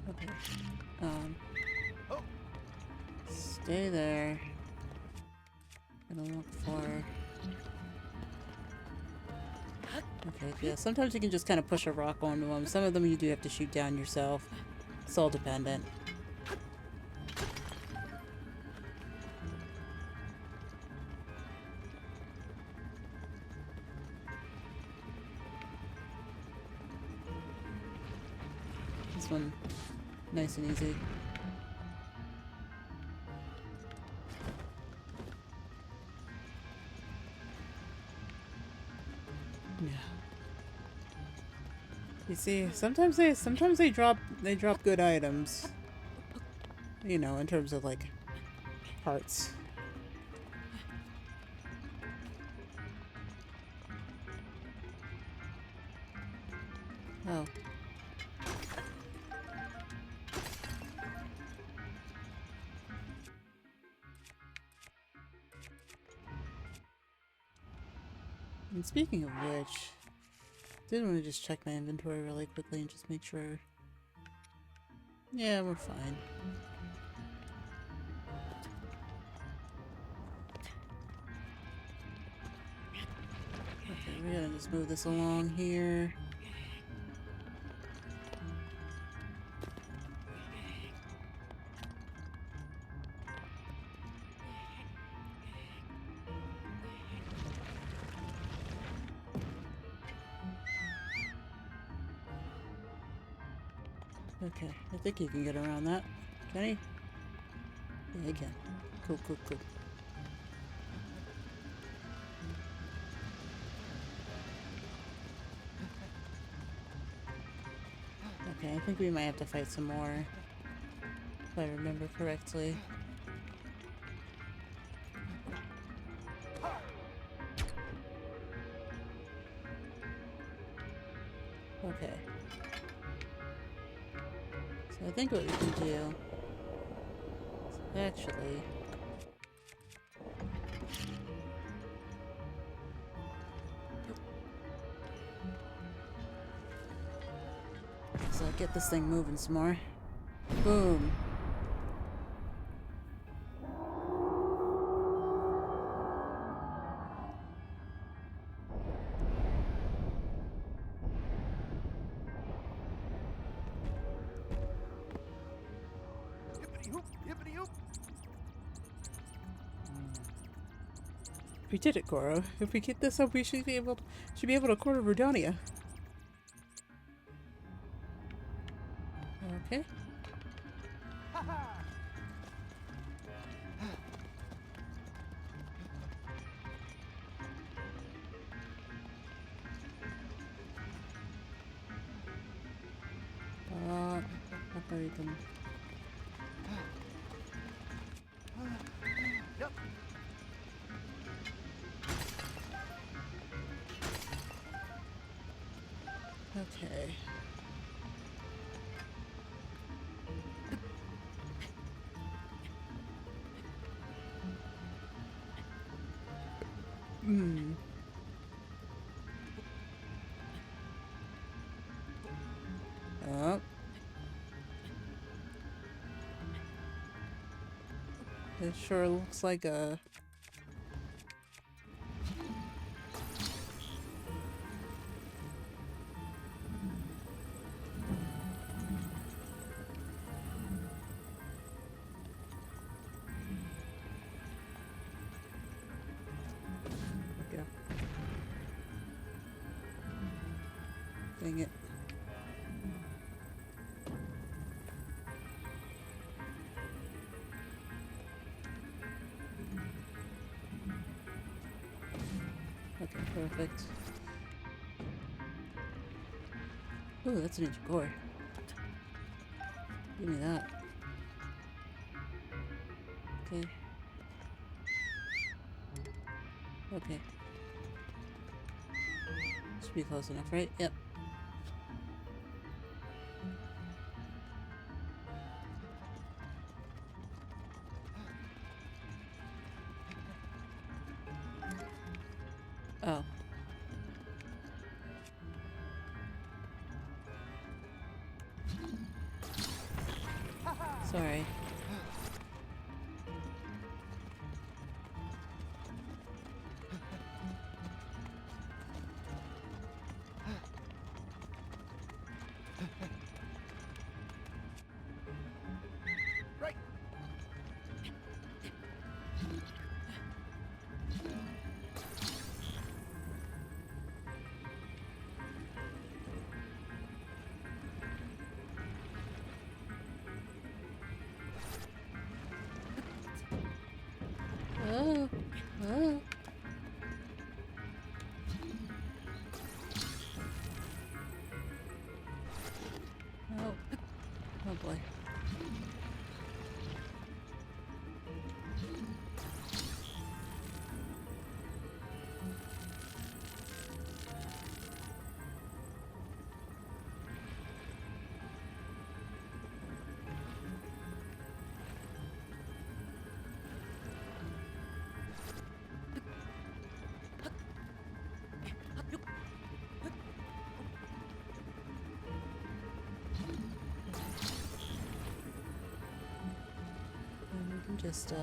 Okay. Stay there. Gonna look for... Okay, yeah, sometimes you can just kind of push a rock onto them. Some of them you do have to shoot down yourself. It's all dependent. This one, nice and easy. Yeah. You see, sometimes they drop good items. You know, in terms of like parts. Oh. And speaking of which, I did want to just check my inventory really quickly and just make sure. Yeah, we're fine. Okay, we're gonna just move this along here. Okay, I think you can get around that. Can he? Yeah, he can. Cool, cool, cool. Okay, I think we might have to fight some more, if I remember correctly. Okay. So I think what we can do is actually get this thing moving some more. Boom. Hippity hoop, hippity hoop. We did it, Goro. If we get this up, we should be able to corner Verdonia. Okay. Ha ha! I'll bury them. Yep. Okay. Hmm. Oh. It sure looks like a... Yeah. Dang it. Okay, perfect. Ooh, that's an ancient core. Give me that. Okay. Okay. Should be close enough, right? Yep. Oh. Sorry. Right. Oh. Oh. Oh. Oh boy. And we can just,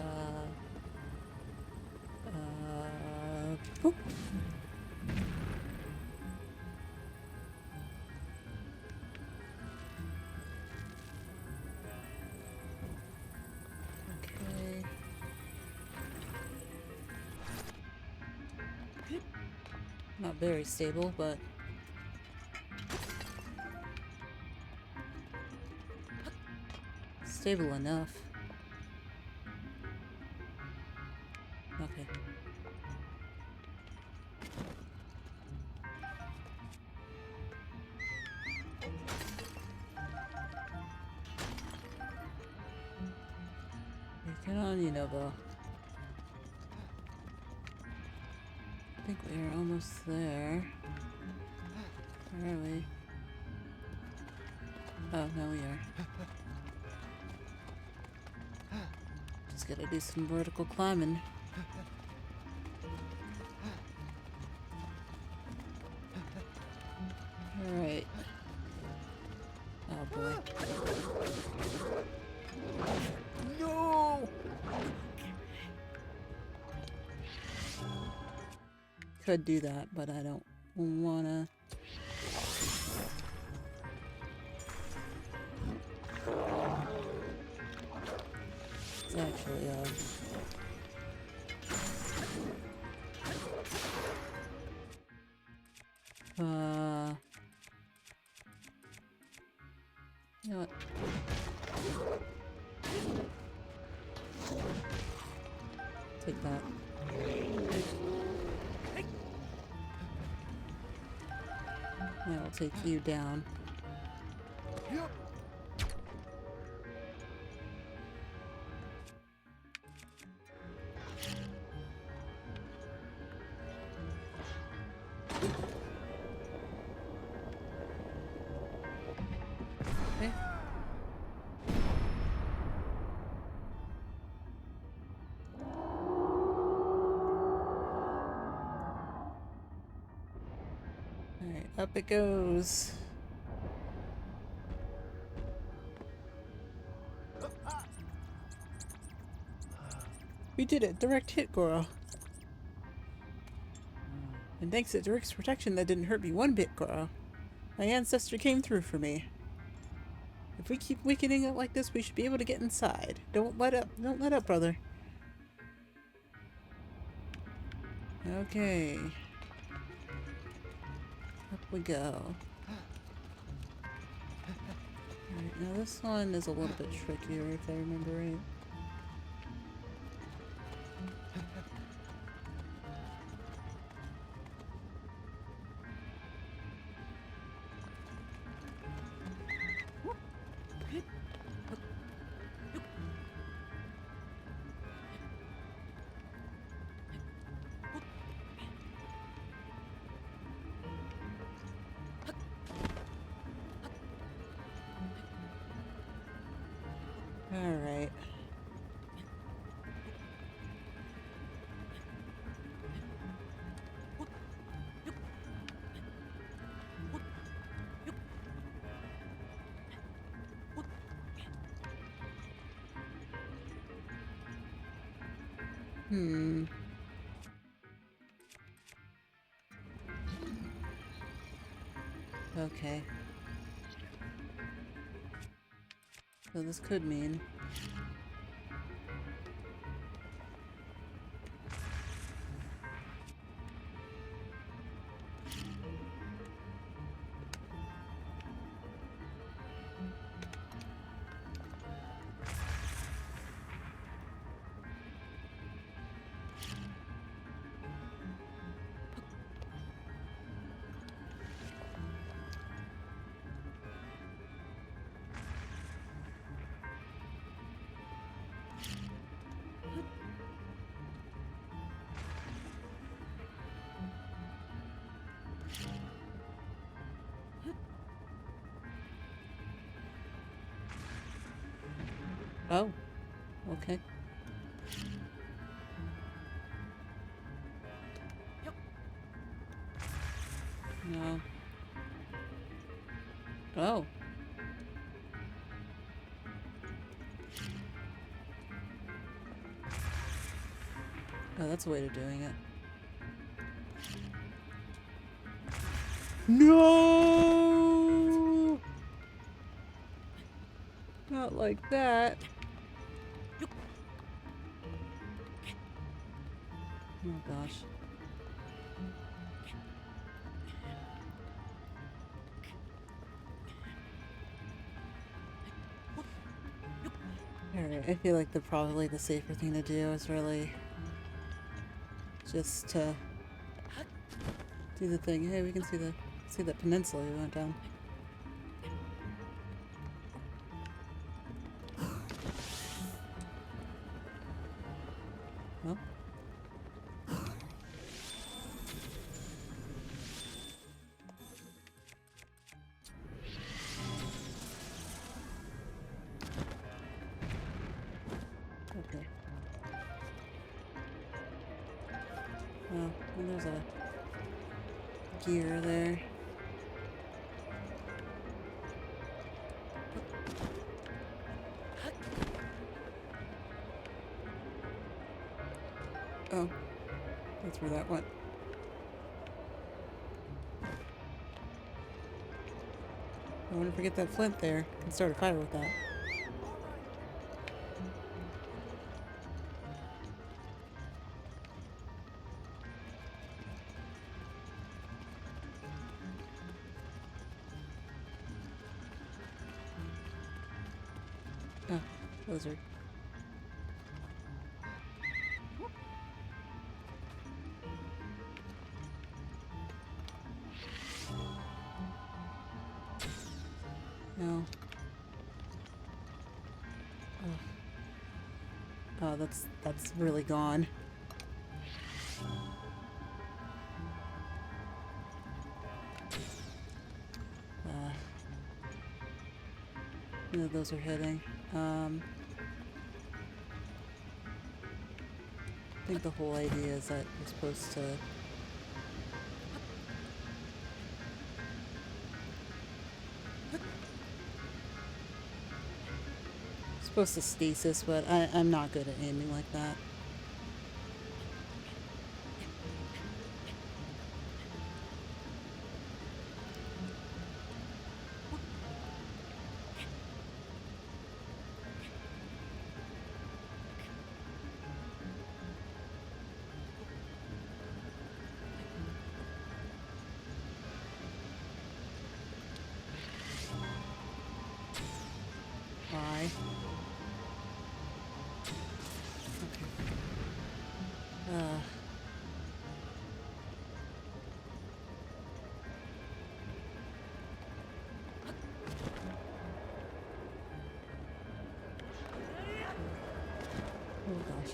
boop. Okay. Not very stable, but stable enough. Okay. Get on, you Noble. I think we're almost there. Where are we? Oh, no, we are. Just gotta do some vertical climbing. Alright. Oh boy. No! Could do that, but I don't wanna. It's actually, you know what? Take that. I will take you down. Yep. Okay. Alright, up it goes. We did it! Direct hit, Goro. And thanks to Dirk's protection, that didn't hurt me one bit, Goro. My ancestor came through for me. If we keep weakening it like this, we should be able to get inside. Don't let up. Don't let up, brother. Okay. Up we go. Alright, now this one is a little bit trickier if I remember right. Alright. Okay. So this could mean... Oh. Okay. No. Oh. Oh, that's a way of doing it. No! Not like that. Oh gosh. Alright, I feel like probably the safer thing to do is really just to do the thing. Hey, we can see the peninsula we went down. there's a gear there. Oh, that's where that went. I want to forget that flint there and start a fire with that. Oh, lizard. No. Oh, that's really gone. No, those are hitting. I think the whole idea is that you're supposed to stasis, but I'm not good at aiming like that. Why? Okay. Oh gosh.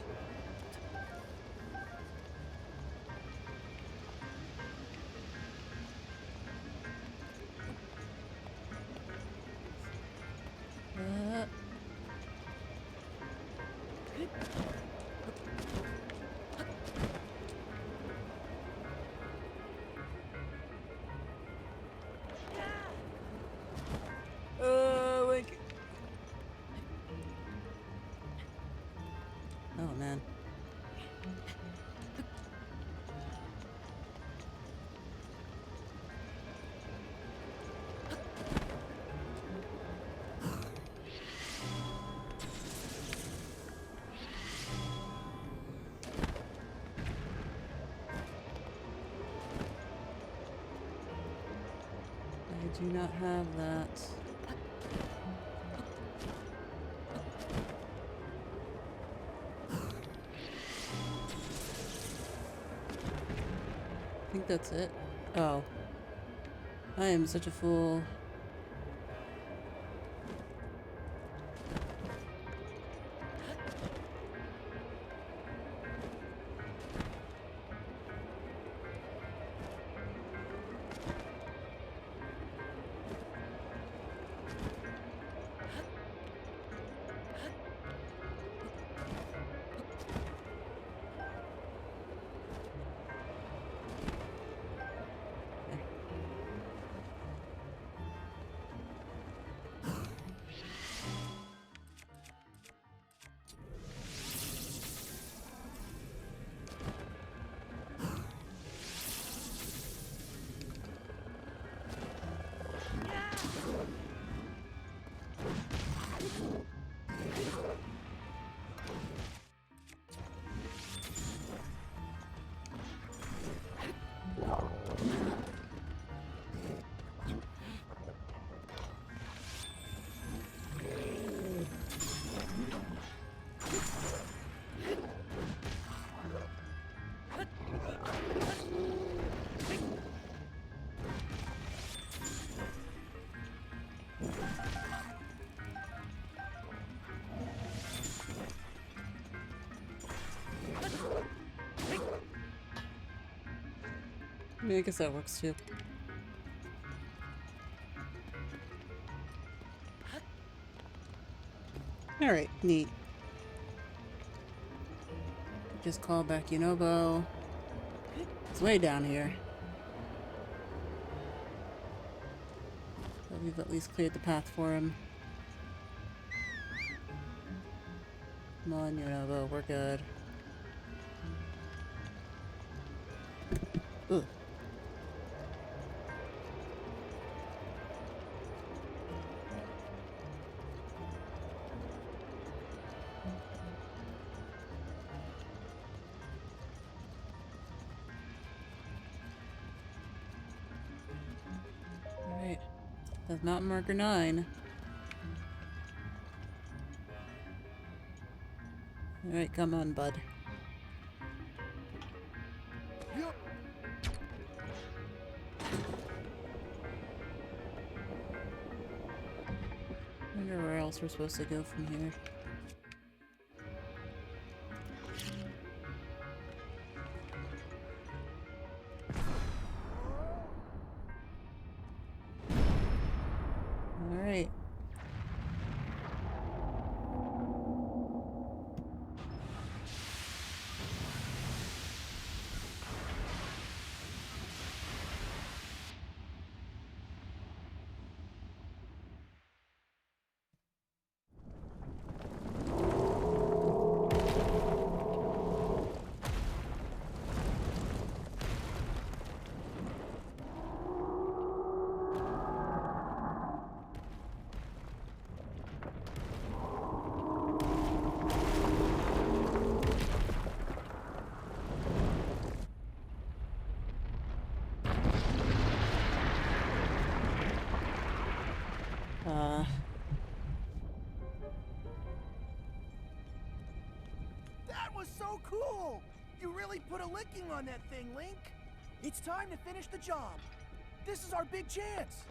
Uh, like. Oh man. I do not have that. I think that's it. Oh. I am such a fool. I mean, I guess that works too. Alright, neat. Just call back Yunobo. It's way down here. But we've at least cleared the path for him. Come on, Yonobo, we're good. Ugh. Alright. That's mountain marker 9. Alright, come on, bud. Yep. Wonder where else we're supposed to go from here. Alright. That was so cool! You really put a licking on that thing, Link. It's time to finish the job. This is our big chance.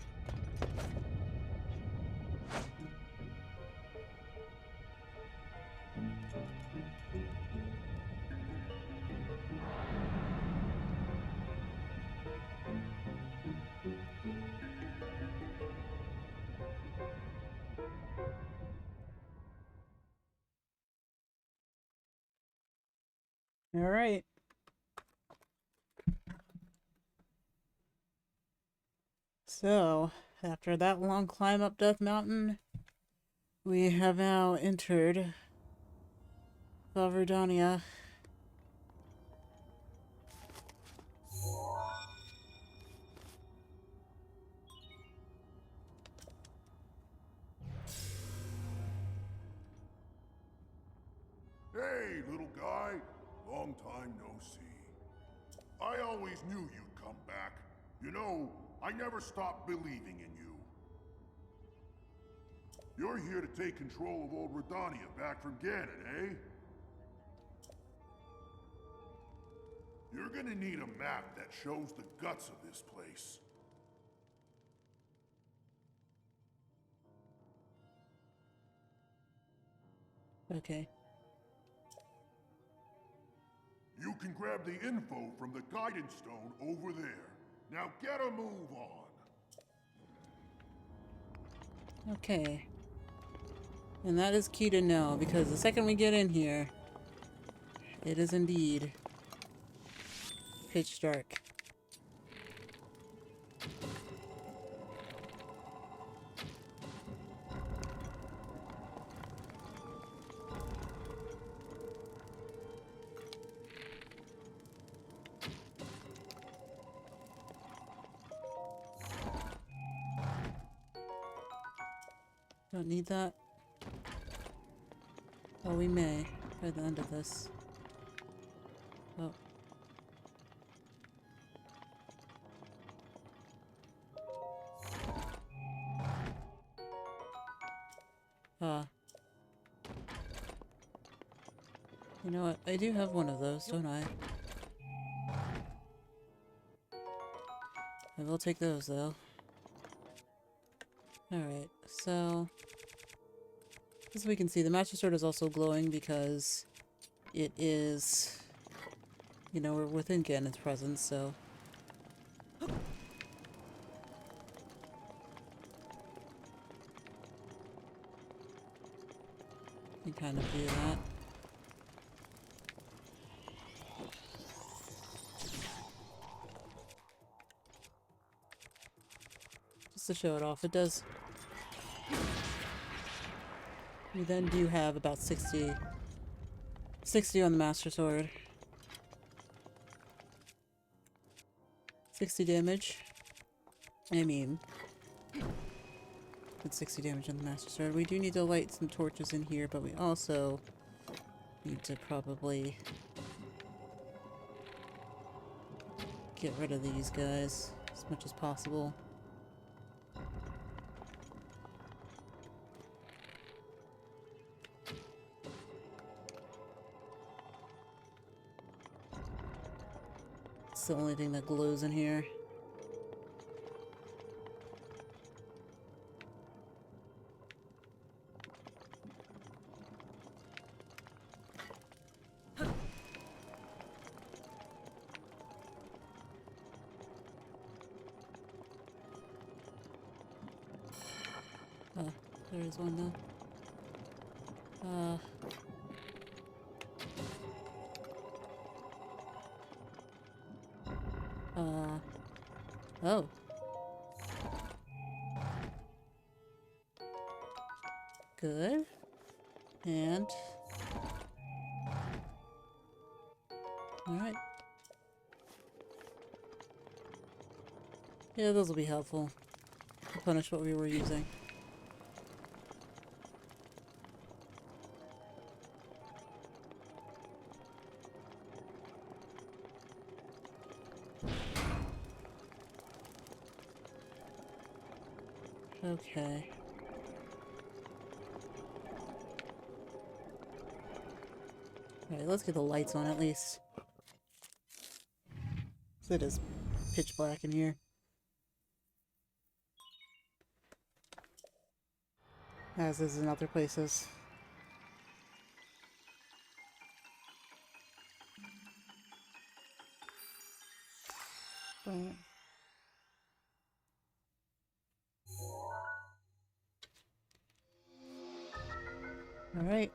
Alright. So, after that long climb up Death Mountain, we have now entered Valverdania. Hey, little guy. Long time no see. I always knew you'd come back. You know, I never stopped believing in you. You're here to take control of old Redania back from Ganon, eh? You're gonna need a map that shows the guts of this place. Okay. You can grab the info from the guidance stone over there. Now get a move on. Okay. And that is key to know, because the second we get in here, it is indeed pitch dark. Don't need that. Oh, we may by the end of this. Oh. You know what? I do have one of those, don't I? I will take those, though. Alright, so... as we can see, the Master Sword is also glowing because it is... you know, we're within Ganon's presence, so... you kind of do that. to show it off. It does. We then do have about 60 on the Master Sword. 60 damage. I mean, it's 60 damage on the Master Sword. We do need to light some torches in here, but we also need to probably get rid of these guys as much as possible. It's the only thing that glows in here. Oh, there is one though. Oh. Good. And... Alright. Yeah, those will be helpful to punish what we were using. Okay. Alright, let's get the lights on at least. So it is pitch black in here. As is in other places. But... Alright.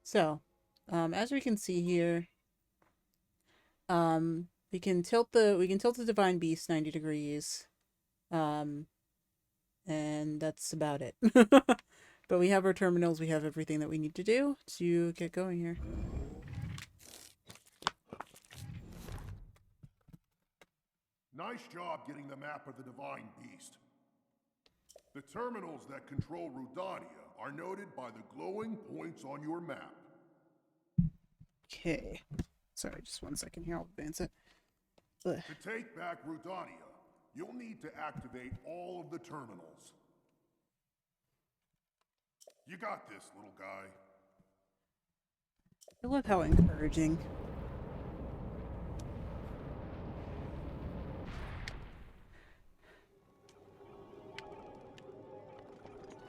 So, as we can see here, we can tilt the Divine Beast 90 degrees. And that's about it. But we have our terminals, we have everything that we need to do to get going here. Nice job getting the map of the Divine Beast. The terminals that control Rudania are noted by the glowing points on your map. Okay. Sorry, just 1 second here. I'll advance it. Ugh. To take back Rudania, you'll need to activate all of the terminals. You got this, little guy. I love how encouraging.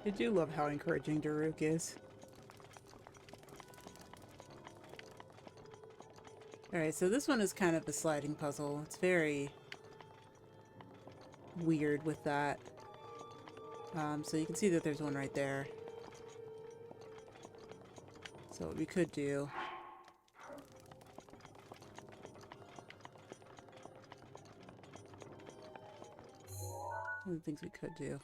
I do love how encouraging Daruk is. Alright, so this one is kind of a sliding puzzle. It's very weird with that. So you can see that there's one right there. So what we could do... One of the things we could do...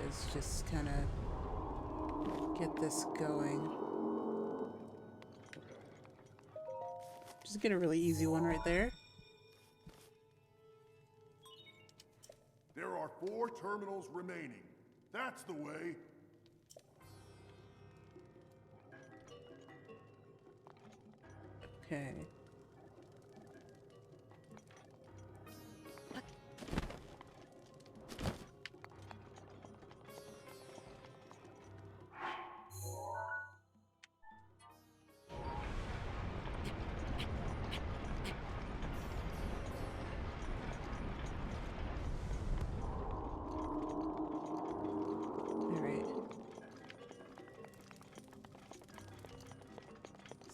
is just kind of get this going. Just get a really easy one right there. There are 4 terminals remaining. That's the way. Okay.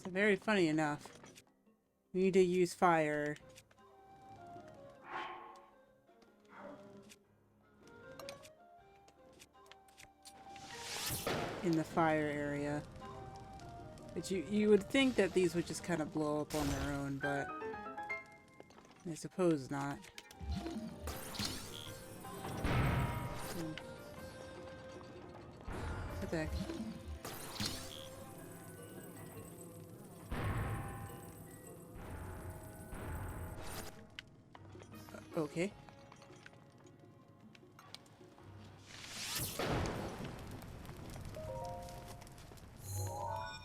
So very funny enough, we need to use fire in the fire area. But you would think that these would just kind of blow up on their own, but I suppose not. What the heck? Okay.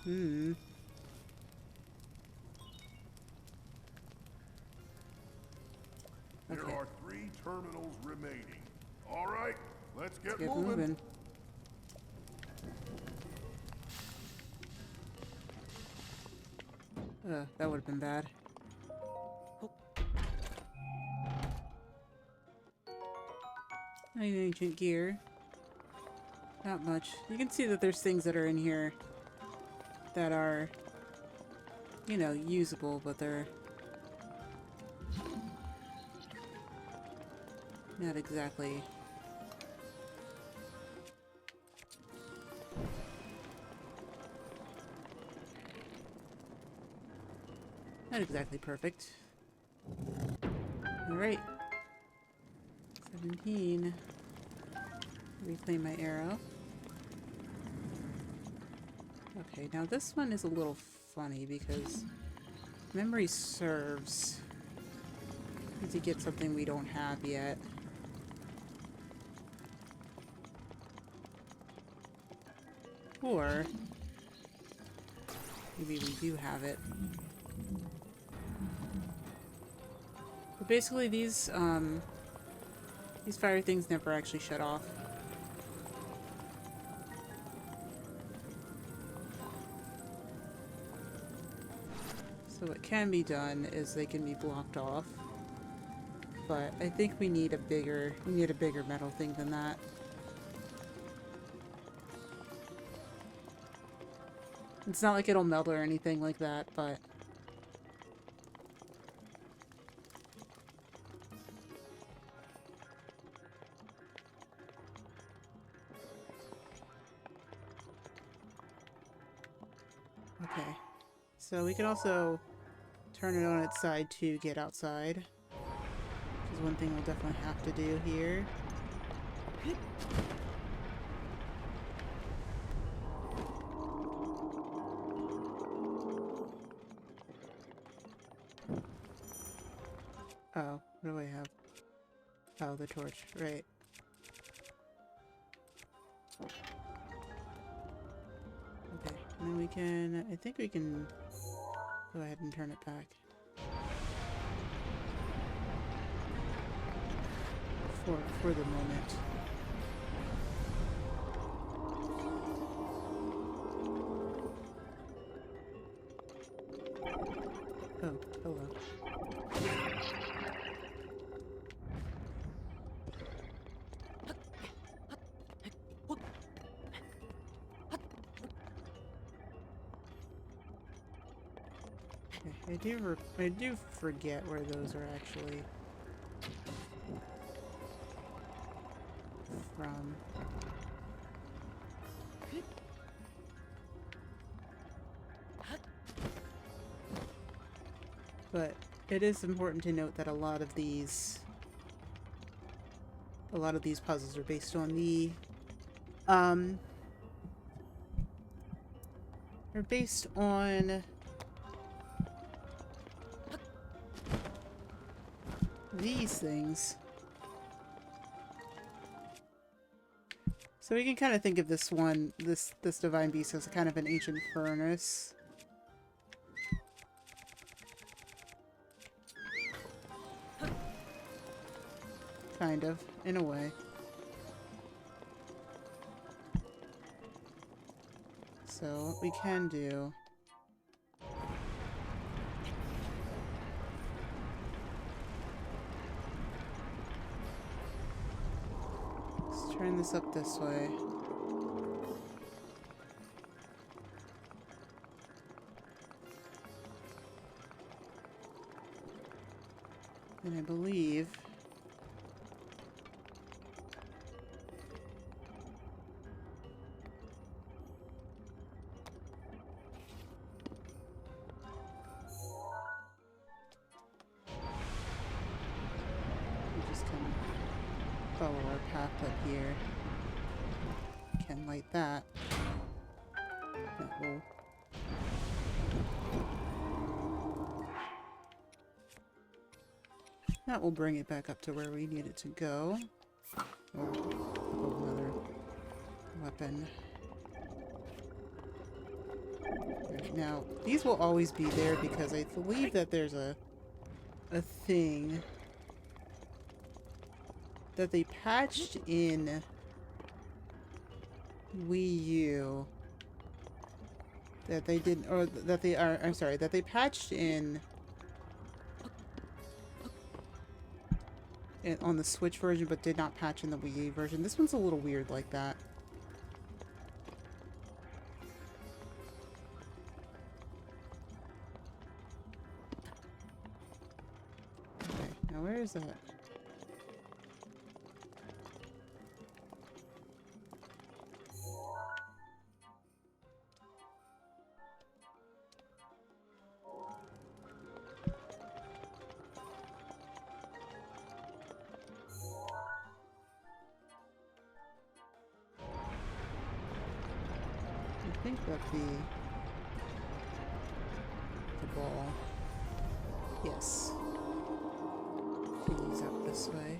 Hmm. There Okay. are 3 terminals remaining. All right, let's get Get moving. moving. That would have been bad. Any ancient gear. Not much. You can see that there's things that are in here that are, you know, usable, but they're not exactly. Not exactly perfect. Alright. 17. Reclaim my arrow. Okay, now this one is a little funny because memory serves. Need to get something we don't have yet. Or maybe we do have it. But basically these fire things never actually shut off. So what can be done is they can be blocked off. But I think we need a bigger metal thing than that. It's not like it'll melt or anything like that, but okay. So we can also turn it on its side to get outside, which is one thing we'll definitely have to do here. Oh, what do I have? Oh, the torch, right. Okay, and then we can, I think we can go ahead and turn it back. For the moment. Oh, hello. Okay, I do forget where those are actually from. But it is important to note that a lot of these puzzles are based on the are based on these things. So we can kind of think of this one, this divine beast, as kind of an ancient furnace. Kind of, in a way. So what we can do is turn this up this way. And I believe follow our path up here. Can light that. That will bring it back up to where we need it to go. Oh, another weapon. Right, now, these will always be there because I believe that there's a thing that they patched in Wii U that they didn't, or that they are, I'm sorry, that they patched in on the Switch version but did not patch in the Wii U version. This one's a little weird like that. Okay, now where is that? I think that the ball. Yes. Thingy's up this way.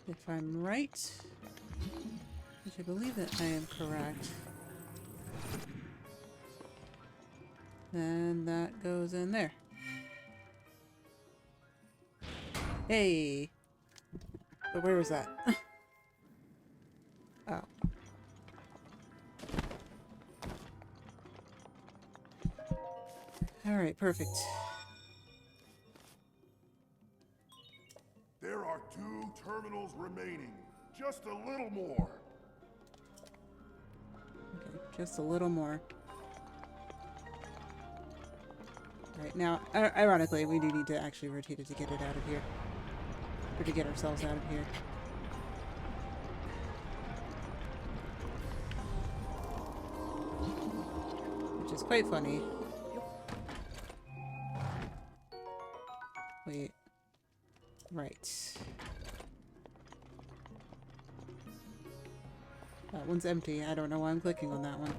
If I'm right, which I believe that I am correct, then that goes in there. Hey! But where was that? Oh. Alright, perfect. There are 2 terminals remaining. Just a little more. Okay, just a little more. Right, now, ironically, we do need to actually rotate it to get it out of here. Or to get ourselves out of here. Which is quite funny. Wait. Right. That one's empty. I don't know why I'm clicking on that one.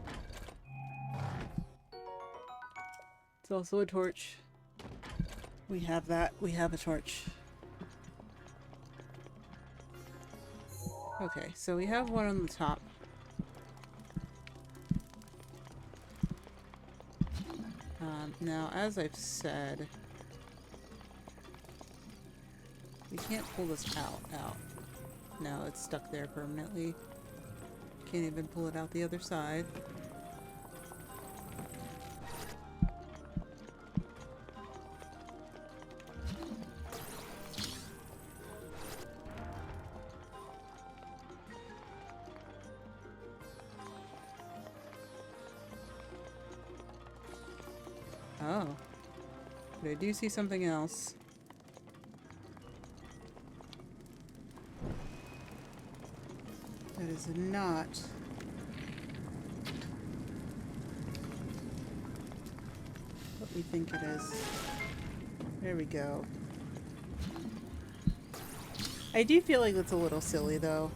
It's also a torch. We have that. We have a torch. Okay, so we have one on the top. Now, as I've said, we can't pull this out. No, it's stuck there permanently. Can't even pull it out the other side. Oh. But I do see something else. That is not what we think it is. There we go. I do feel like that's a little silly, though.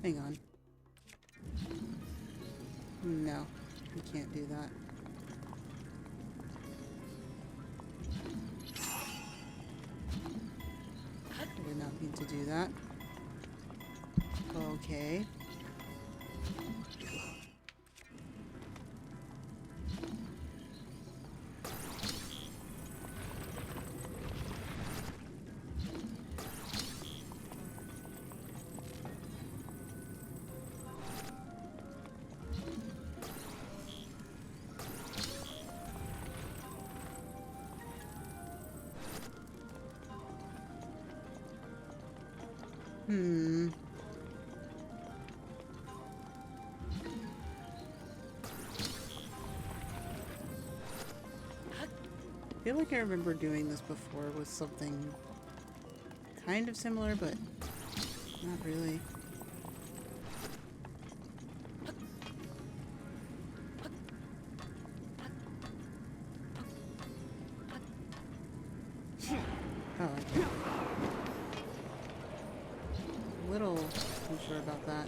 Hang on. No, we can't do that. I did not mean to do that. Okay. Hmm. I feel like I remember doing this before with something kind of similar, but not really. Oh, okay. A little unsure about that.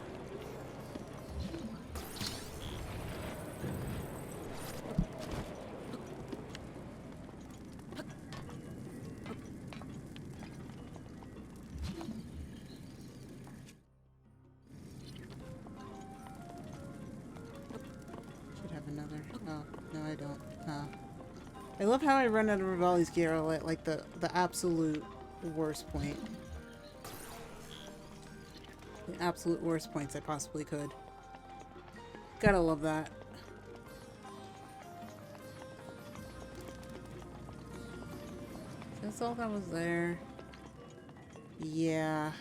Should have another. Oh, no I don't. Oh. I love how I run out of Rivali's gear at like the absolute worst point. The absolute worst points I possibly could. Gotta love that. That's all that was there. Yeah.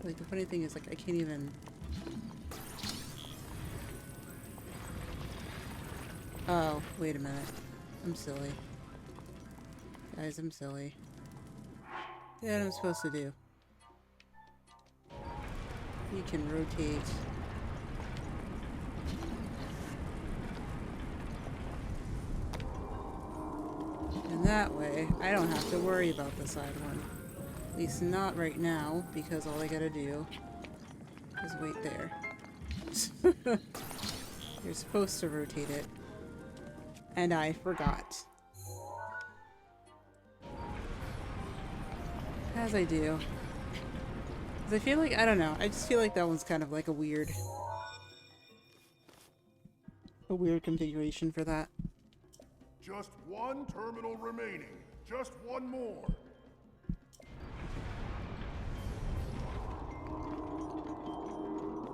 Like, the funny thing is, like, I can't even... Oh, wait a minute. I'm silly. Guys, I'm silly. Yeah, what I'm supposed to do. You can rotate. And that way, I don't have to worry about the side one. At least not right now, because all I gotta do is wait there. You're supposed to rotate it. And I forgot. As I do. 'Cause I feel like, I don't know, I just feel like that one's kind of like a weird configuration for that. Just one terminal remaining. Just one more.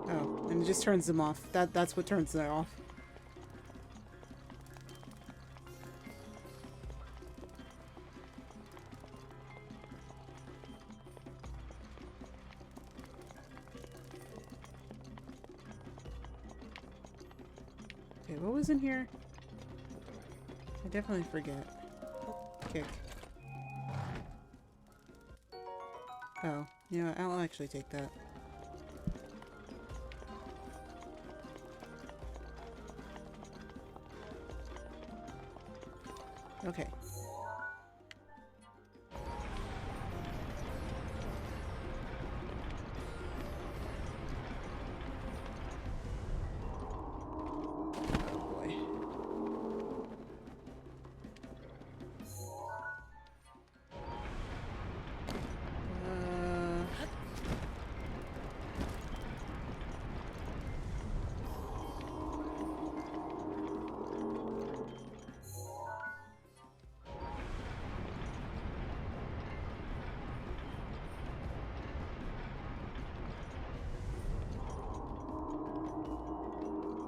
Oh, and it just turns them off. That's what turns them off. Okay, what was in here? I definitely forget. Kick. Oh, you know what? I'll actually take that. Okay. Oh boy.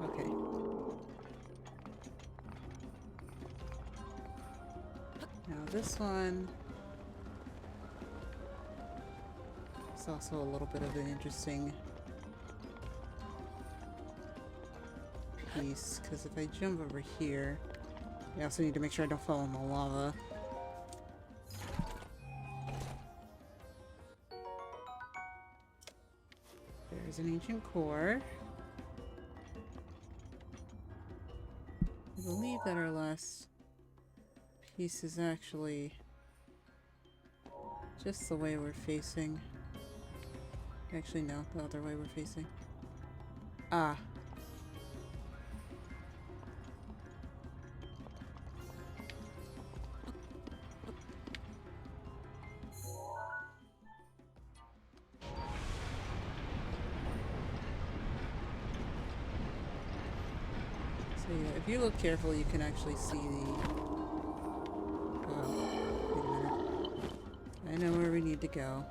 Okay. Now this one is also a little bit of an interesting piece, because if I jump over here, I also need to make sure I don't fall in the lava. There's an ancient core. I believe that our last piece is actually just the way we're facing. Actually, no, the other way we're facing. Ah. So yeah, if you look carefully, you can actually see the... Oh, wait a minute. I know where we need to go.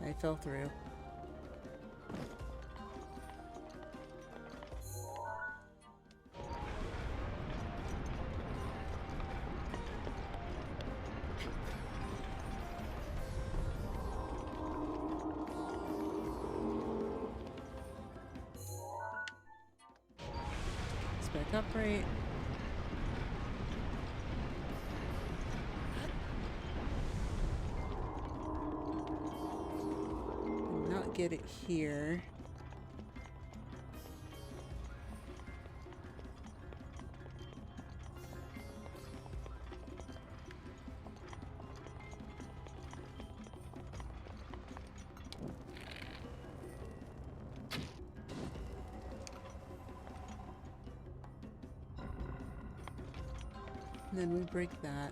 I fell through. back up right. And not get it here. And then we break that.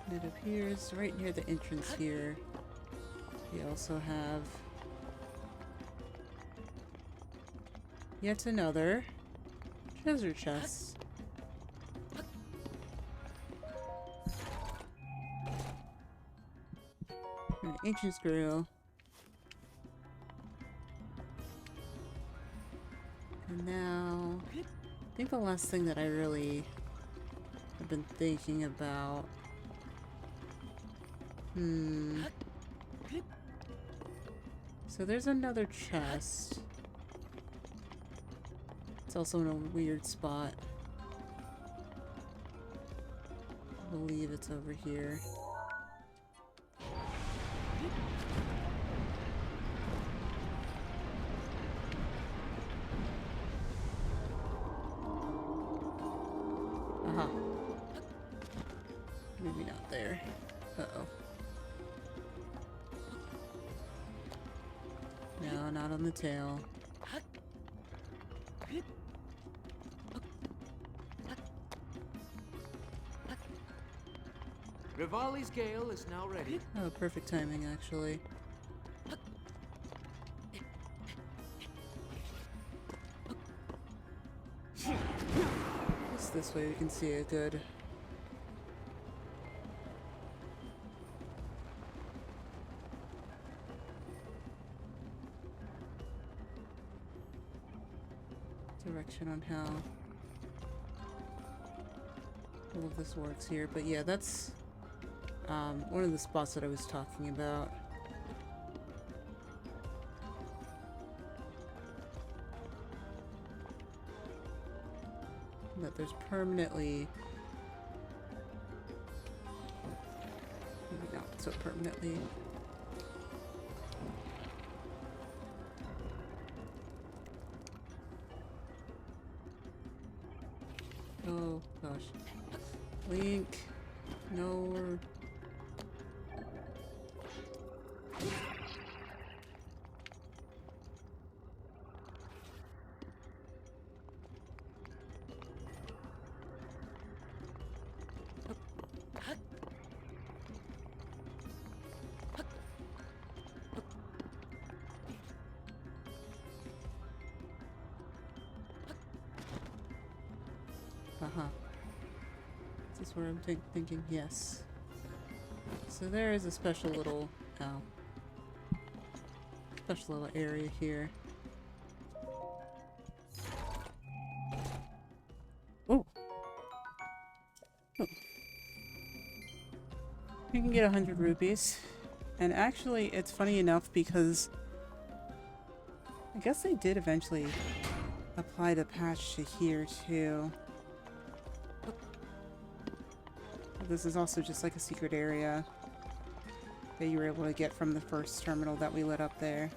And it appears right near the entrance here. We also have yet another treasure chest. An ancient scroll. And now, I think the last thing that I really have been thinking about. So there's another chest. It's also in a weird spot. I believe it's over here. Aha. Maybe not there. Uh-oh. No, not on the tail. Rivali's gale is now ready. Oh, perfect timing, actually. Just this way we can see it good. Direction on how all of this works here, but yeah, that's one of the spots that I was talking about. That there's permanently, maybe not so permanently, oh gosh, Link, no. Uh-huh. Is this where I'm thinking? Yes. So there is a special little, special little area here. Oh! Oh. You can get 100 rupees. And actually, it's funny enough because I guess they did eventually apply the patch to here too. This is also just like a secret area that you were able to get from the first terminal that we lit up there.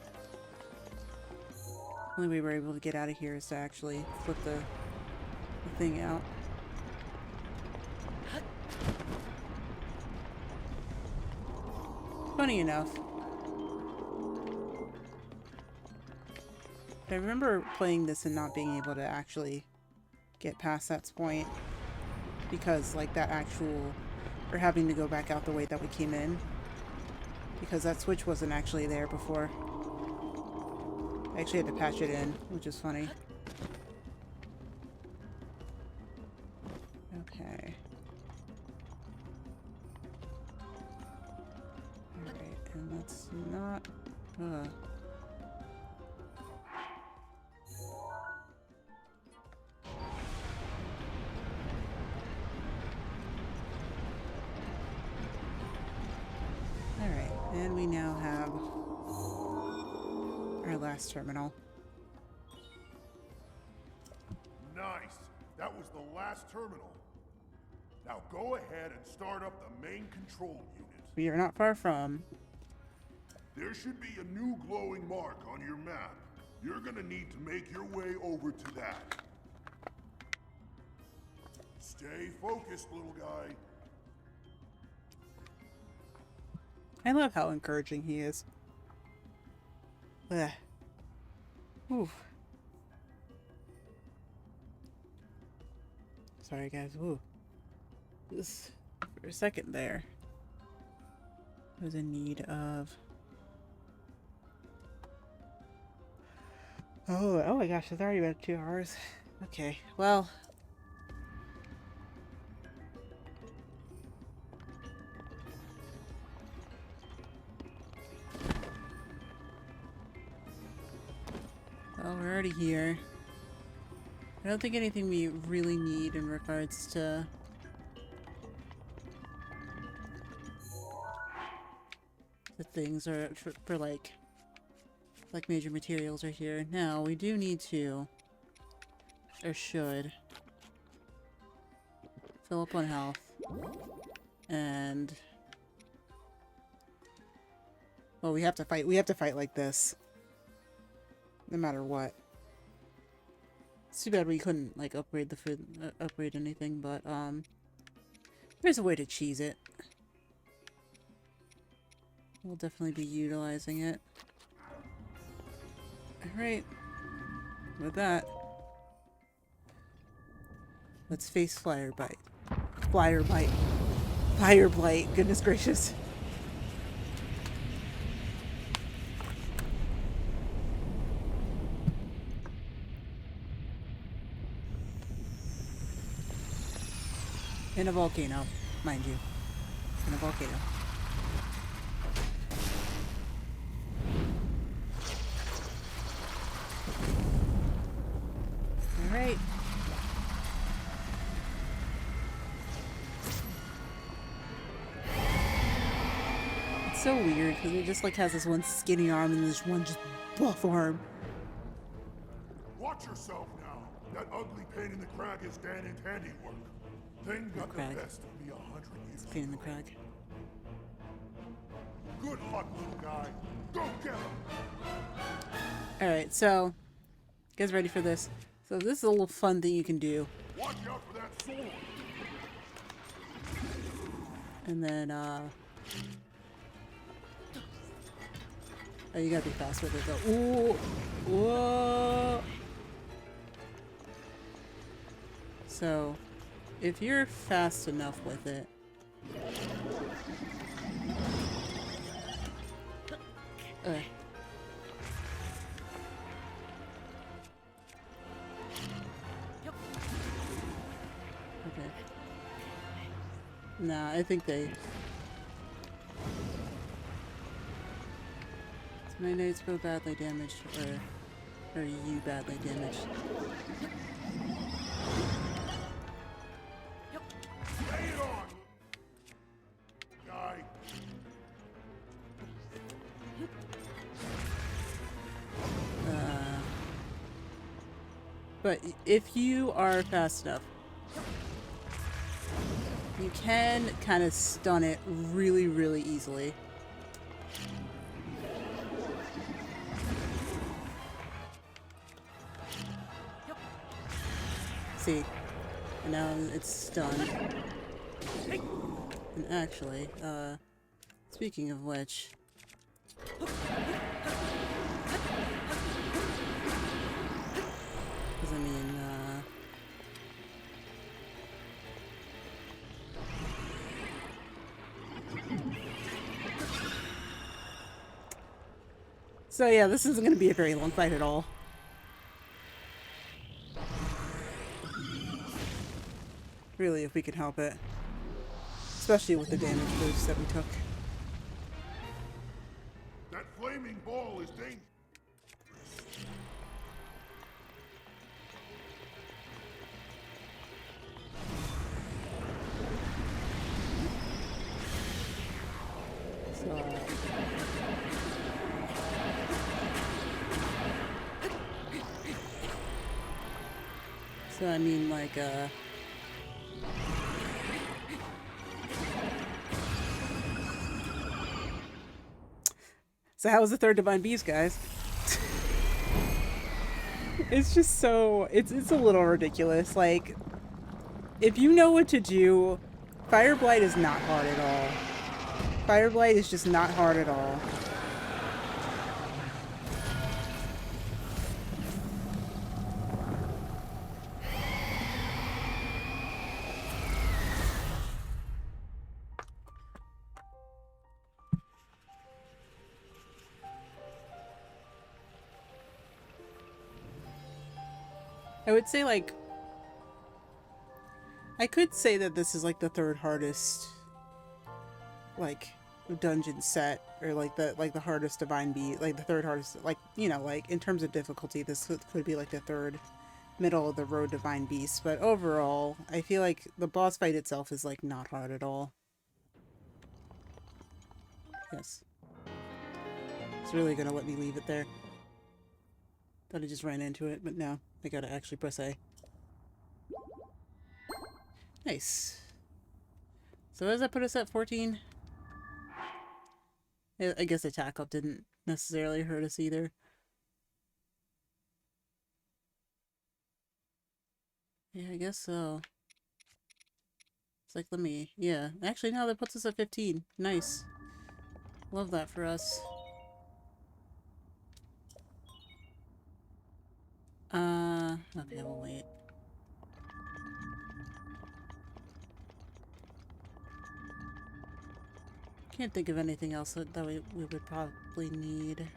The only way we're able to get out of here is to actually flip the thing out. Funny enough. I remember playing this and not being able to actually get past that point. Because, like, that actual... or having to go back out the way that we came in. Because that switch wasn't actually there before. I actually had to patch it in, which is funny. Okay. Alright, and let's not... And we now have our last terminal. Nice. That was the last terminal. Now go ahead and start up the main control unit. We are not far from. There should be a new glowing mark on your map. You're gonna need to make your way over to that. Stay focused, little guy. I love how encouraging he is. Ugh. Oof. Sorry, guys. Ooh. This, for a second there, I was in need of... Oh my gosh, it's already been 2 hours. Okay, well... Well, we're already here. I don't think anything we really need in regards to... the things are for like major materials are here. Now, we do need to, or should, fill up on health. And... well, we have to fight like this. No matter what. It's too bad we couldn't, like, upgrade the food, upgrade anything, but, there's a way to cheese it. We'll definitely be utilizing it. Alright. With that, let's face Fire Bite. Fire Bite. Fire Blight. Goodness gracious. In a volcano, mind you. In a volcano. Alright. It's so weird because it just like has this one skinny arm and this one just buff arm. Watch yourself now. That ugly pain in the crag is Ganon's handiwork. Thing got the crag. best of me 100 years Pain in the ago. crag. Good luck, little guy. Go get him. Alright, so, you guys ready for this? So this is a little fun thing you can do. Watch out for that sword. And then, oh, you gotta be fast with it though. Ooh! Whoa! So, if you're fast enough with it... Okay. Nah, I think they... My knights go badly damaged, or you badly damaged. Lay it on, guy. But if you are fast enough, you can kind of stun it really, really easily. See, and now it's stunned. And actually, speaking of which, because I mean, so yeah, this isn't going to be a very long fight at all. Really, if we can help it. Especially with the damage boost that we took. That flaming ball is dangerous. So I mean, like, so how was the third Divine Beast, guys? It's just so, it's a little ridiculous. Like, if you know what to do, Fire Blight is not hard at all. Fire Blight is just not hard at all. I would say, like, I could say that this is like the third hardest, like, dungeon set, or like the hardest Divine Beast, like the third hardest, like, you know, like in terms of difficulty, this could be like the third middle of the road Divine Beast. But overall, I feel like the boss fight itself is like not hard at all. Yes, it's really gonna let me leave it there. Thought I just ran into it, but no, I gotta actually press A. Nice. So does that put us at 14? I guess attack up didn't necessarily hurt us either. Yeah, I guess so. It's like, let me... Yeah. Actually, no, that puts us at 15. Nice. Love that for us. Okay, we'll wait. Can't think of anything else that we would probably need.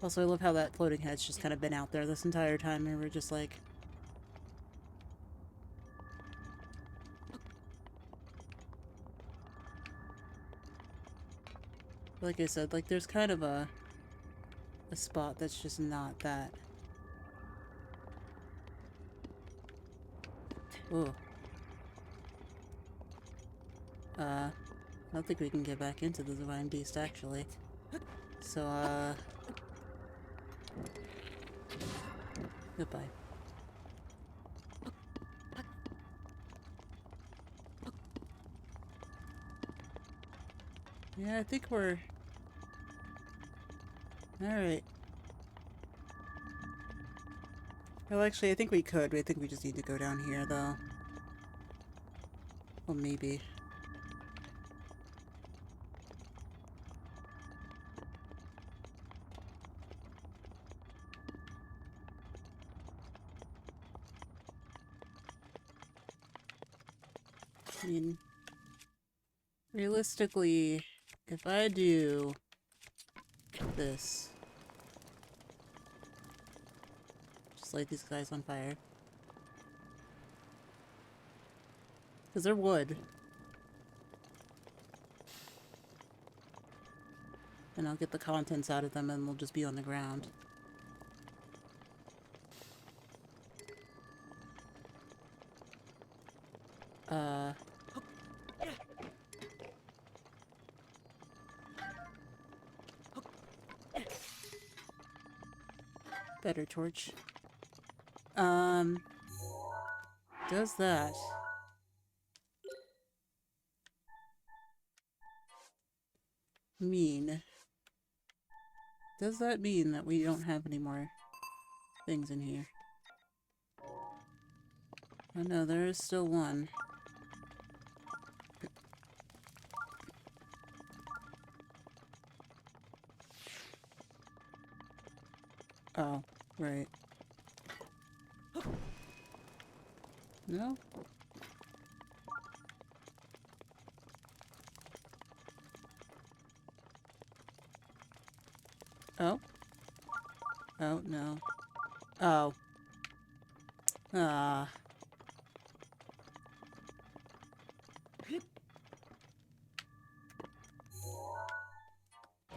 Also, I love how that floating head's just kind of been out there this entire time, and we're just like... Like I said, like, there's kind of a spot that's just not that. Ooh. I don't think we can get back into the Divine Beast, actually. So, goodbye. Yeah, I think we're... Alright. Well, actually, I think we could. I think we just need to go down here, though. Well, maybe. I mean, realistically, if I do this, just light these guys on fire, because they're wood, and I'll get the contents out of them and they'll just be on the ground. Better torch. Does that mean... Does that mean that we don't have any more things in here? Oh no, there is still one. Oh, right. No? Oh? Oh, no. Oh. Ah.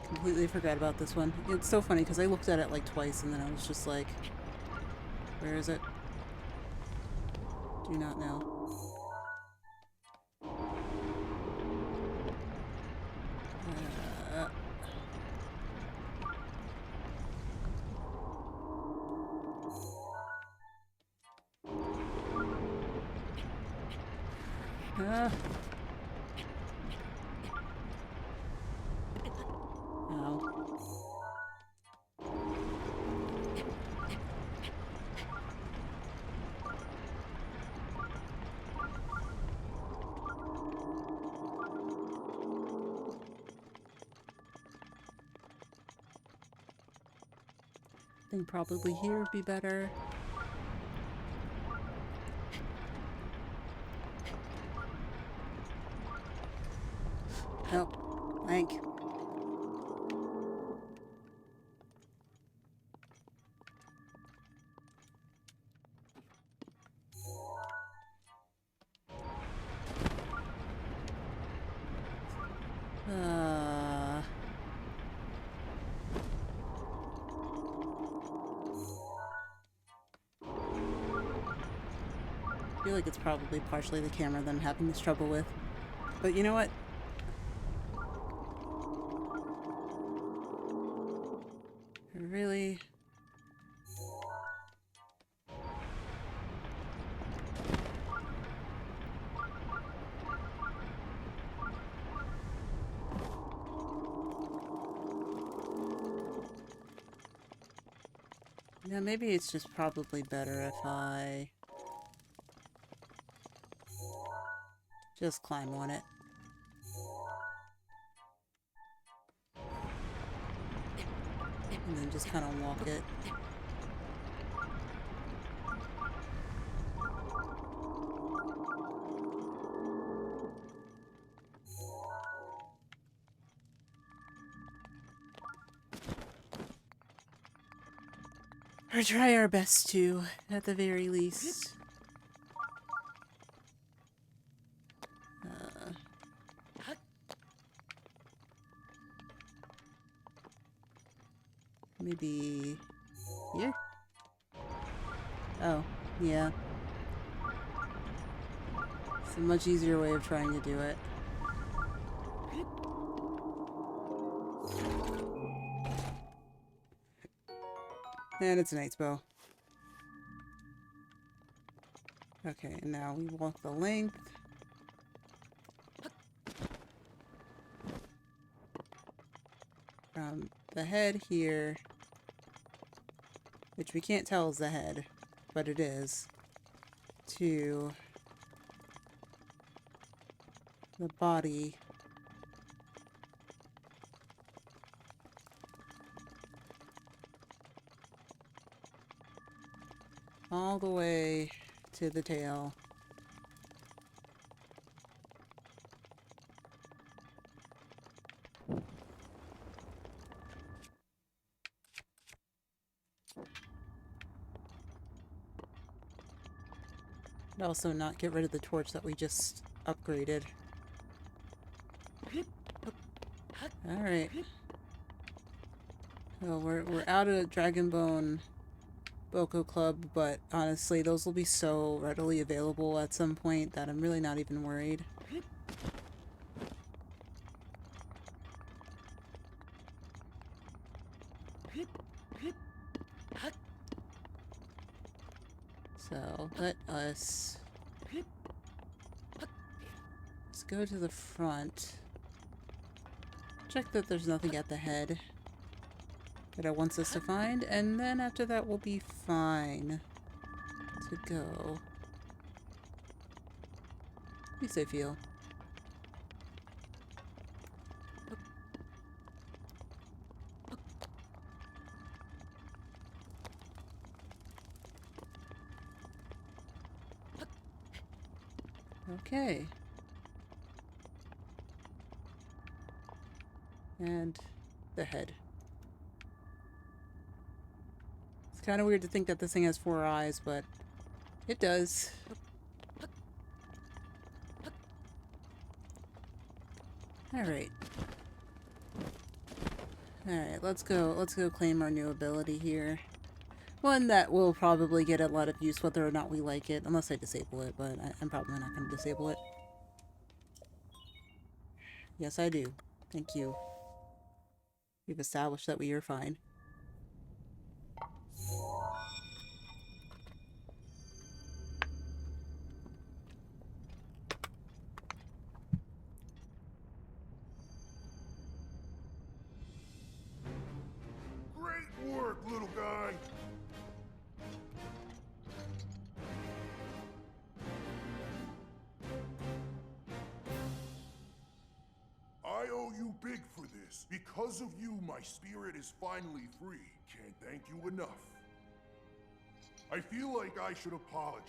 Completely forgot about this one. It's so funny because I looked at it like twice and then I was just like, where is it? Do not know. Ah. Oh. I think probably here would be better. Nope. Link. I feel like it's probably partially the camera that I'm having this trouble with. But you know what? Really? Yeah, maybe it's just probably better if I just climb on it. And then just kind of walk it. Or try our best to, at the very least. Maybe here? Oh, yeah. It's a much easier way of trying to do it. And it's a knight's bow. Okay, and now we walk the length. From the head here, which we can't tell is the head, but it is, to the body. All the way to the tail. And also not get rid of the torch that we just upgraded. Alright. Well, we're out of Dragonbone Boko Club, but honestly, those will be so readily available at some point that I'm really not even worried. So, let's go to the front. Check that there's nothing at the head that it wants us to find, and then after that we'll be fine to go. At least I feel. Okay. And the head. It's kind of weird to think that this thing has 4 eyes, but it does. Alright. Alright, let's go claim our new ability here. One that will probably get a lot of use whether or not we like it, unless I disable it, but I'm probably not going to disable it. Yes, I do. Thank you. We've established that we are fine. I owe you big for this. Because of you, my spirit is finally free. Can't thank you enough. I feel like I should apologize.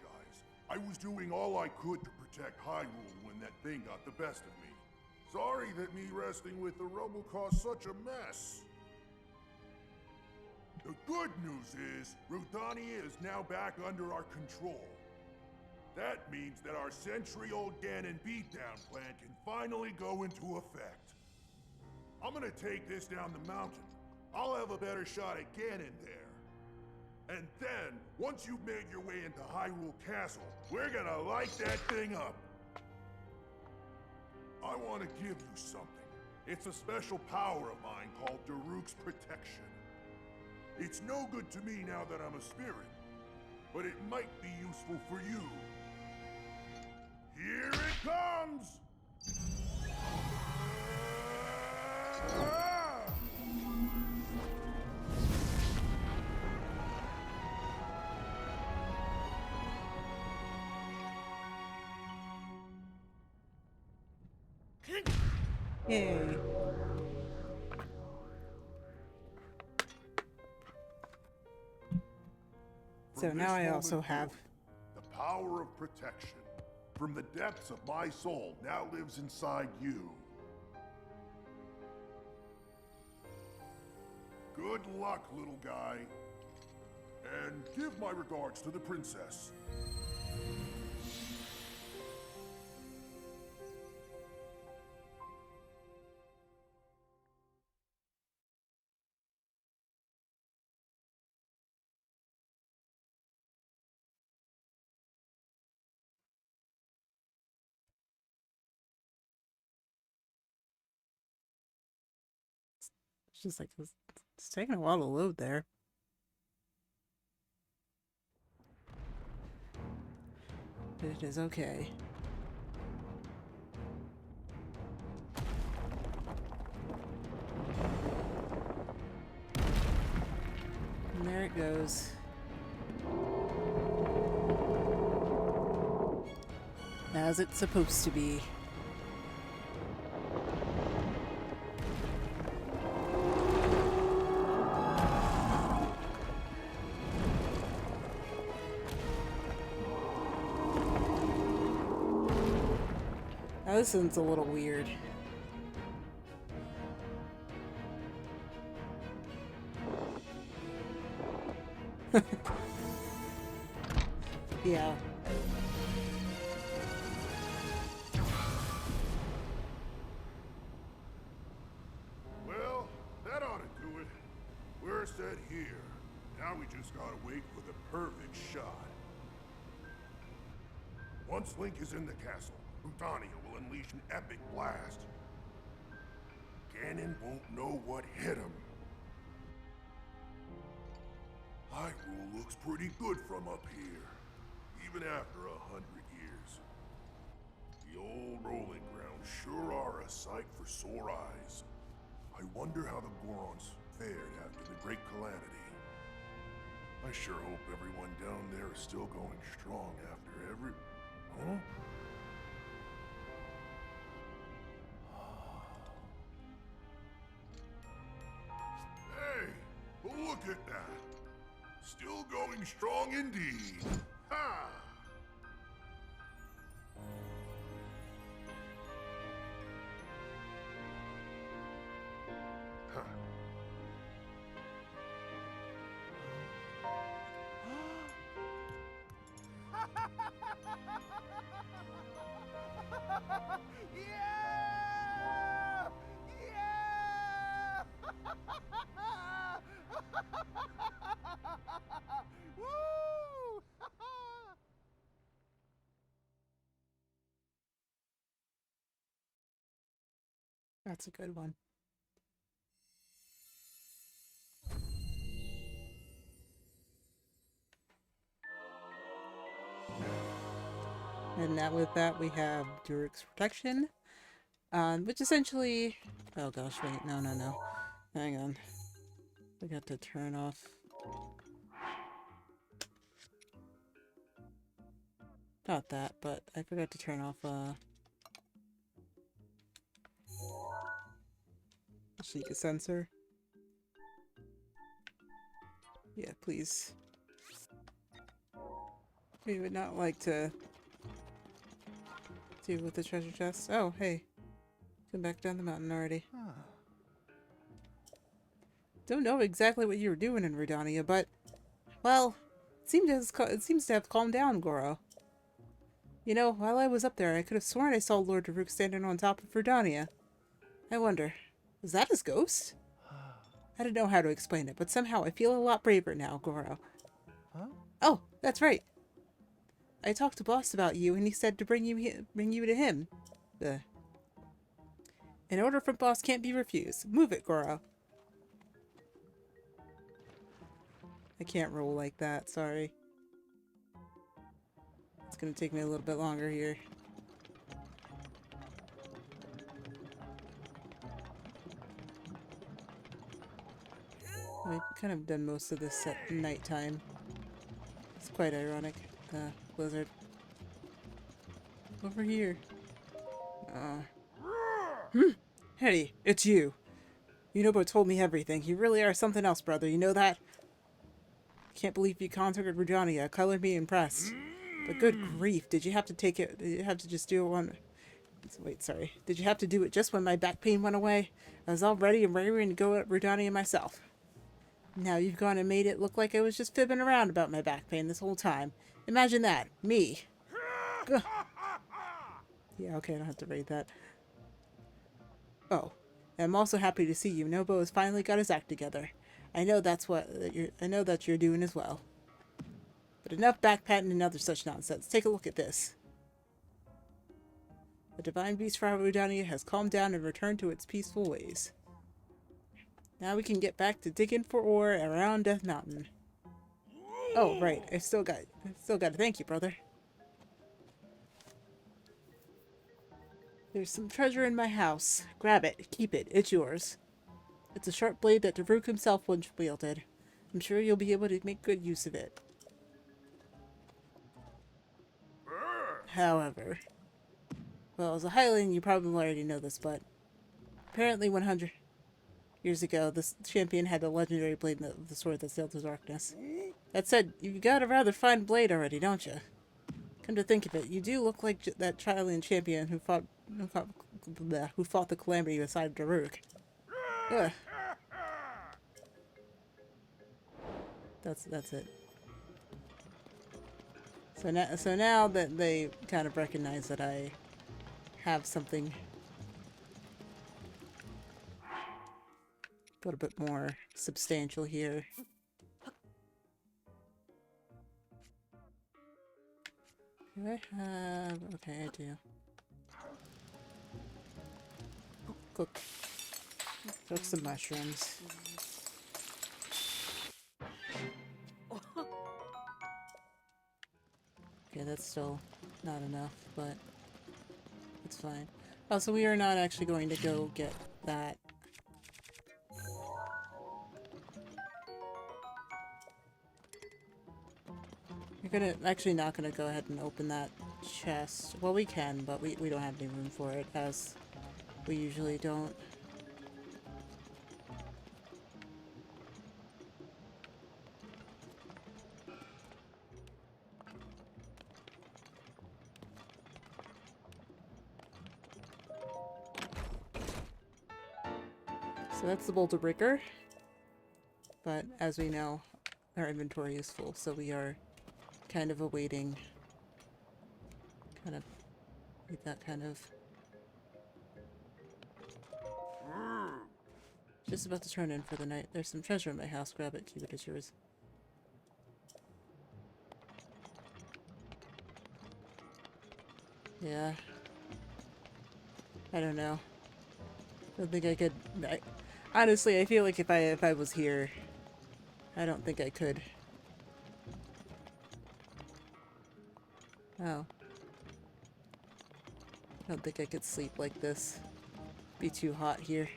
I was doing all I could to protect Hyrule when that thing got the best of me. Sorry that me resting with the rubble caused such a mess. The good news is, Rudania is now back under our control. That means that our century-old Ganon beatdown plan can finally go into effect. I'm gonna take this down the mountain. I'll have a better shot at Ganon there. And then, once you've made your way into Hyrule Castle, we're gonna light that thing up. I want to give you something. It's a special power of mine called Daruk's Protection. It's no good to me now that I'm a spirit, but it might be useful for you. Here it comes! Yay. So now I also have the power of protection from the depths of my soul now lives inside you. Good luck, little guy. And give my regards to the princess. it's just like it's taking a while to load there. But it is okay. And there it goes. As it's supposed to be. Now this one's a little weird. Yeah. Well, that ought to do it. We're set here. Now we just gotta wait for the perfect shot. Once Link is in the castle, Rudania will unleash an epic blast. Ganon won't know what hit him. Hyrule looks pretty good from up here, even after 100 years. The old rolling grounds sure are a sight for sore eyes. I wonder how the Gorons fared after the Great Calamity. I sure hope everyone down there is still going strong after every... Huh? Hey, look at that. Still going strong indeed. Ha! Huh. Yeah! Yeah! Woo! That's a good one. And now with that we have Daruk's Protection, which essentially... Oh gosh, wait, no. Hang on. I got to turn off... Not that, but I forgot to turn off, Sheikah sensor. Yeah, please. We would not like to deal with the treasure chest. Oh, hey. Come back down the mountain already. Don't know exactly what you were doing in Rudania, but, well, it seems to have calmed down, Goro. You know, while I was up there, I could have sworn I saw Lord Daruk standing on top of Rudania. I wonder, was that his ghost? I don't know how to explain it, but somehow I feel a lot braver now, Goro. Huh? Oh, that's right. I talked to Boss about you, and he said to bring you to him. An order from Boss can't be refused. Move it, Goro. I can't roll like that, sorry. It's gonna take me a little bit longer here. I've kind of done most of this at nighttime. It's quite ironic. Blizzard. Over here. Hetty, it's you. Yunobo told me everything. You really are something else, brother. You know that? Can't believe you conquered Rudania. Color me impressed. But good grief, did you have to take it? Did you have to just do it one? Wait, sorry. Did you have to do it just when my back pain went away? I was all ready and raring to go at Rudania myself. Now you've gone and made it look like I was just fibbing around about my back pain this whole time. Imagine that. Me. Ugh. Yeah, okay, I don't have to read that. Oh, I'm also happy to see Yunobo has finally got his act together. I know that's that you're doing as well. But enough backpatting and other such nonsense. Take a look at this. The divine beast for Rudania has calmed down and returned to its peaceful ways. Now we can get back to digging for ore around Death Mountain. Oh, right. I still got to thank you, brother. There's some treasure in my house. Grab it. Keep it. It's yours. It's a sharp blade that Daruk himself once wielded. I'm sure you'll be able to make good use of it. However, well, as a Highland, you probably already know this, but apparently 100 years ago, this champion had a legendary blade of the sword that sailed through darkness. That said, you've got a rather fine blade already, don't you? Come to think of it, you do look like that Chilean champion who fought the calamity beside Daruk. Ugh. That's it. So now that they kind of recognize that I have something a little bit more substantial here. Do I have... Okay, I do. Cook some mushrooms. Okay, that's still not enough, but it's fine. Oh, so we are not actually going to go get that. We're actually not gonna go ahead and open that chest. Well, we can, but we don't have any room for it, as we usually don't. So that's the boulder breaker. But as we know, our inventory is full, so we are kind of awaiting that kind of just about to turn in for the night. There's some treasure in my house. Grab it, keep it, it's yours. Yeah. I don't know. I don't think I could. Honestly, I feel like if I was here, I don't think I could. Oh. I don't think I could sleep like this. Be too hot here.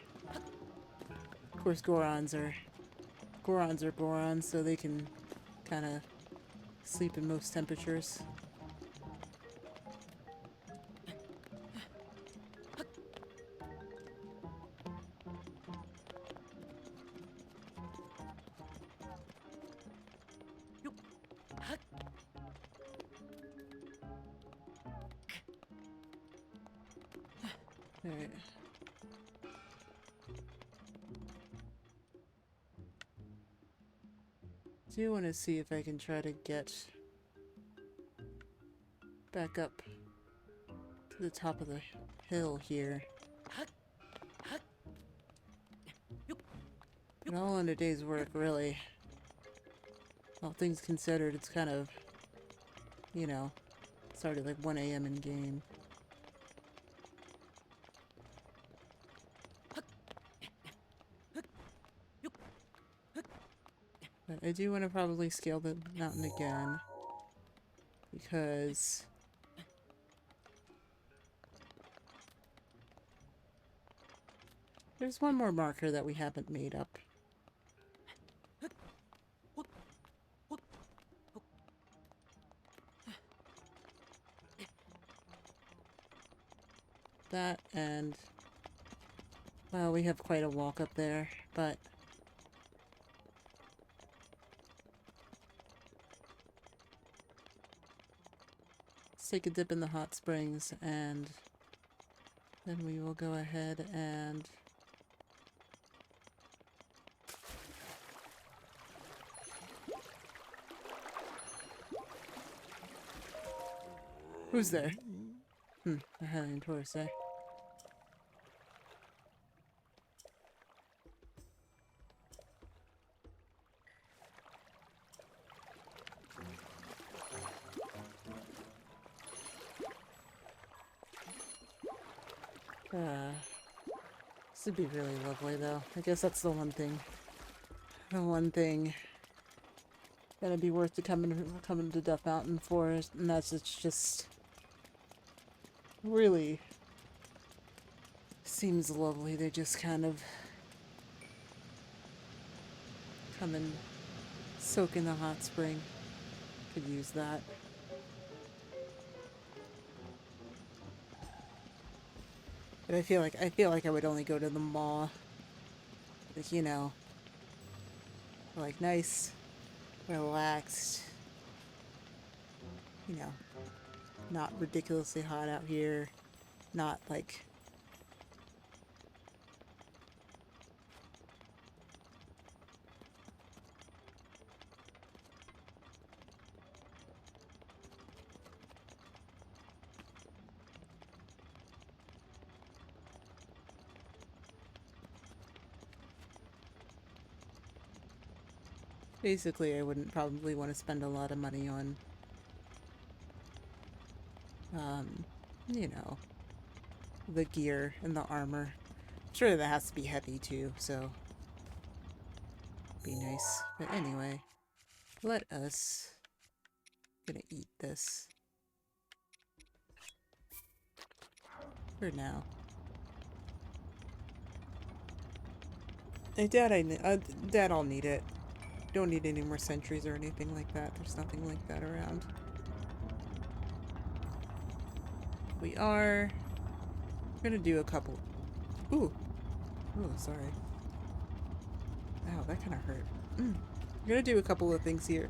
Of course, Gorons are Gorons, so they can kind of sleep in most temperatures. Alright. Do want to see if I can try to get back up to the top of the hill here. But all in a day's work, really. All things considered, it's kind of, you know, started like 1 a.m. in game. But I do want to probably scale the mountain again, because there's one more marker that we haven't made up. That and, well, we have quite a walk up there, but let's take a dip in the hot springs and then we will go ahead and who's there? A Hylian tourist, eh? This would be really lovely, though. I guess that's the one thing. The one thing that'd be worth to coming to Death Mountain for, and that's it's just really seems lovely. They just kind of come and soak in the hot spring. Could use that. But I feel like I would only go to the mall. Like, you know, like nice, relaxed, you know, not ridiculously hot out here, not like basically I wouldn't probably want to spend a lot of money on you know, the gear and the armor. I'm sure that has to be heavy too, so be nice. But anyway, let us gonna eat this for now. I doubt I'll need it. Don't need any more sentries or anything like that. There's nothing like that around. We are gonna do a couple. Ooh. Oh, sorry. Ow, that kind of hurt. We're gonna do a couple of things here.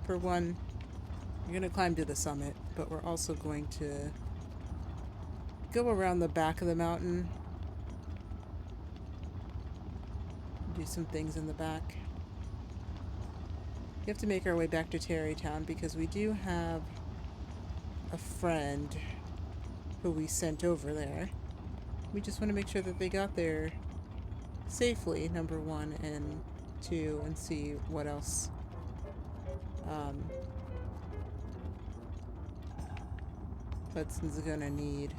For one, we're gonna climb to the summit, but we're also going to go around the back of the mountain. Do some things in the back. We have to make our way back to Terrytown because we do have a friend who we sent over there. We just want to make sure that they got there safely, number one, and two, and see what else Hudson's gonna need.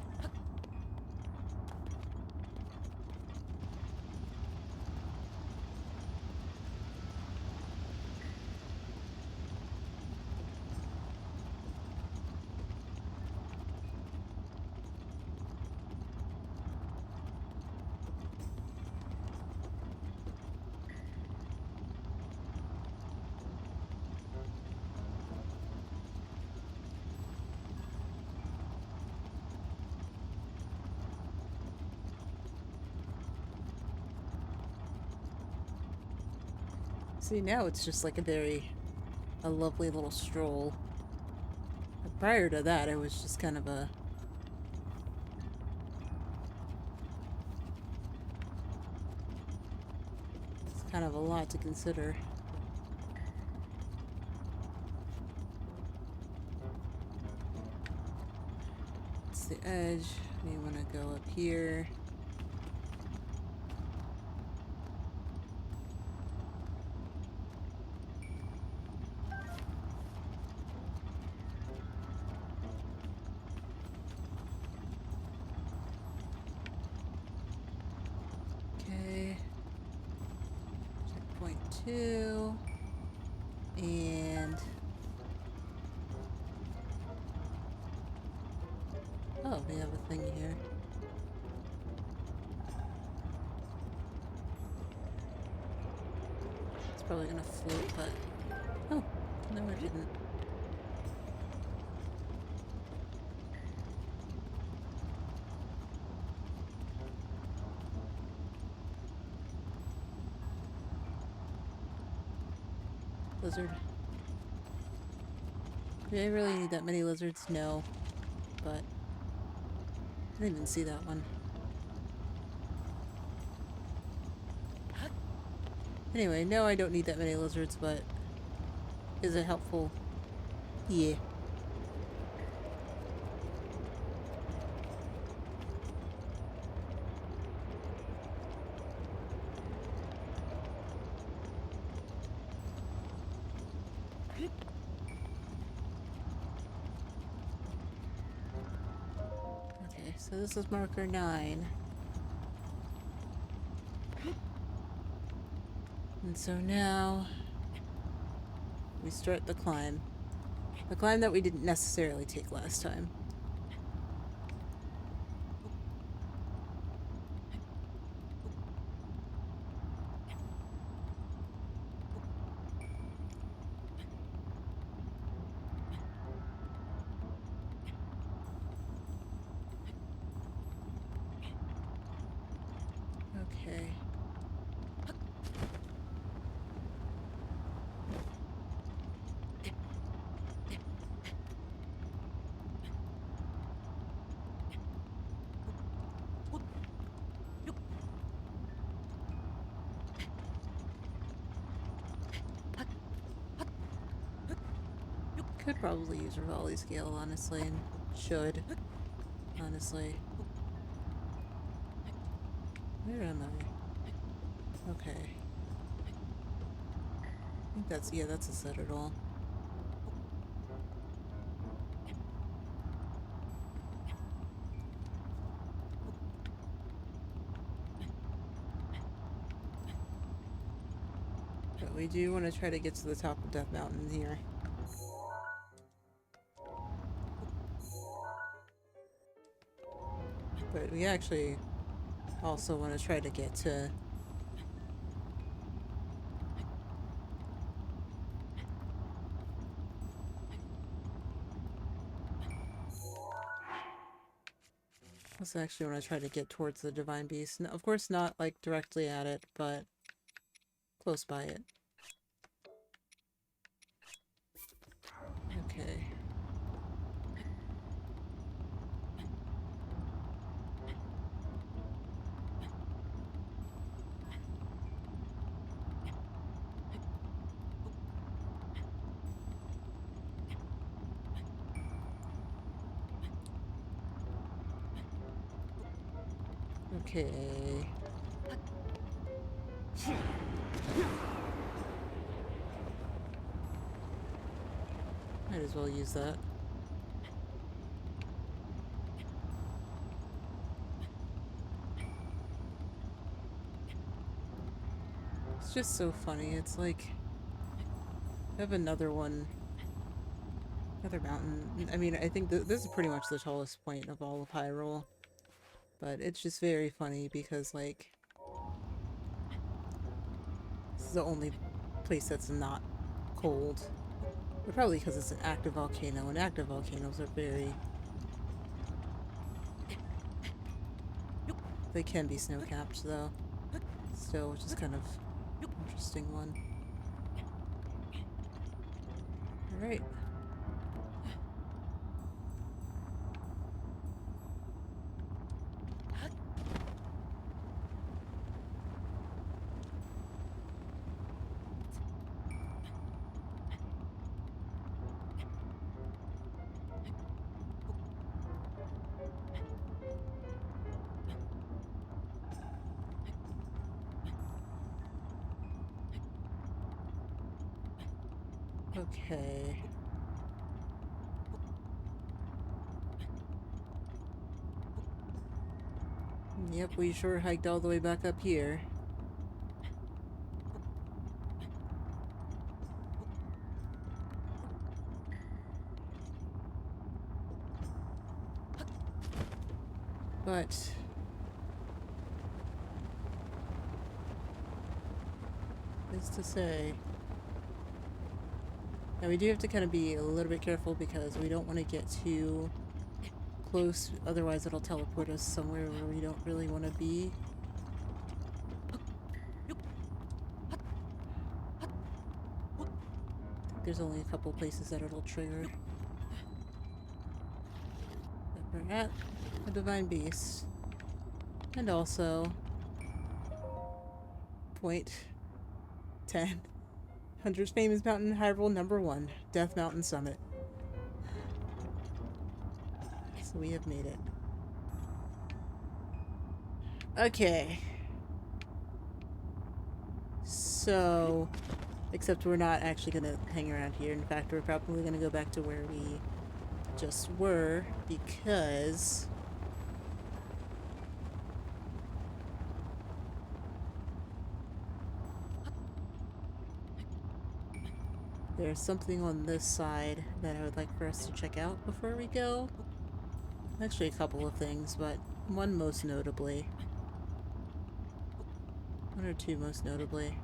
See, now it's just like a lovely little stroll. Prior to that, it was just kind of a kind of a lot to consider. It's the edge. We want to go up here. Okay. Checkpoint 2. And... oh, we have a thing here. It's probably gonna float, but... oh, no it didn't. Lizard. Do I really need that many lizards? No. But... I didn't even see that one. Anyway, no, I don't need that many lizards, but... is it helpful? Yeah. Okay, so this is marker 9. And so now... we start the climb. The climb that we didn't necessarily take last time. Okay. Could probably use Rivali scale, honestly, and should. Honestly. Where am I? Okay. I think that's, yeah, that's a Citadel. But we do want to try to get to the top of Death Mountain here. But we actually also want to try to get to... let's actually want to try to get towards the Divine Beast. No, of course not, like, directly at it, but close by it. Okay. Okay. Might as well use that. It's just so funny. It's like... I have another one. Another mountain. I mean, I think this is pretty much the tallest point of all of Hyrule. But it's just very funny because, like... this is the only place that's not cold. But probably because it's an active volcano, and active volcanoes are very... they can be snow-capped, though. Still, which is kind of an interesting one. Alright. Okay. Yep, we sure hiked all the way back up here. But is to say, now we do have to kind of be a little bit careful because we don't want to get too close, otherwise it'll teleport us somewhere where we don't really want to be. There's only a couple places that it'll trigger. But we're at a Divine Beast. And also, point 10. Hunter's Famous Mountain Hyrule #1, Death Mountain Summit. So we have made it. Okay. So, except we're not actually going to hang around here. In fact, we're probably going to go back to where we just were because there's something on this side that I would like for us to check out before we go. Actually, a couple of things, but one most notably. One or two most notably.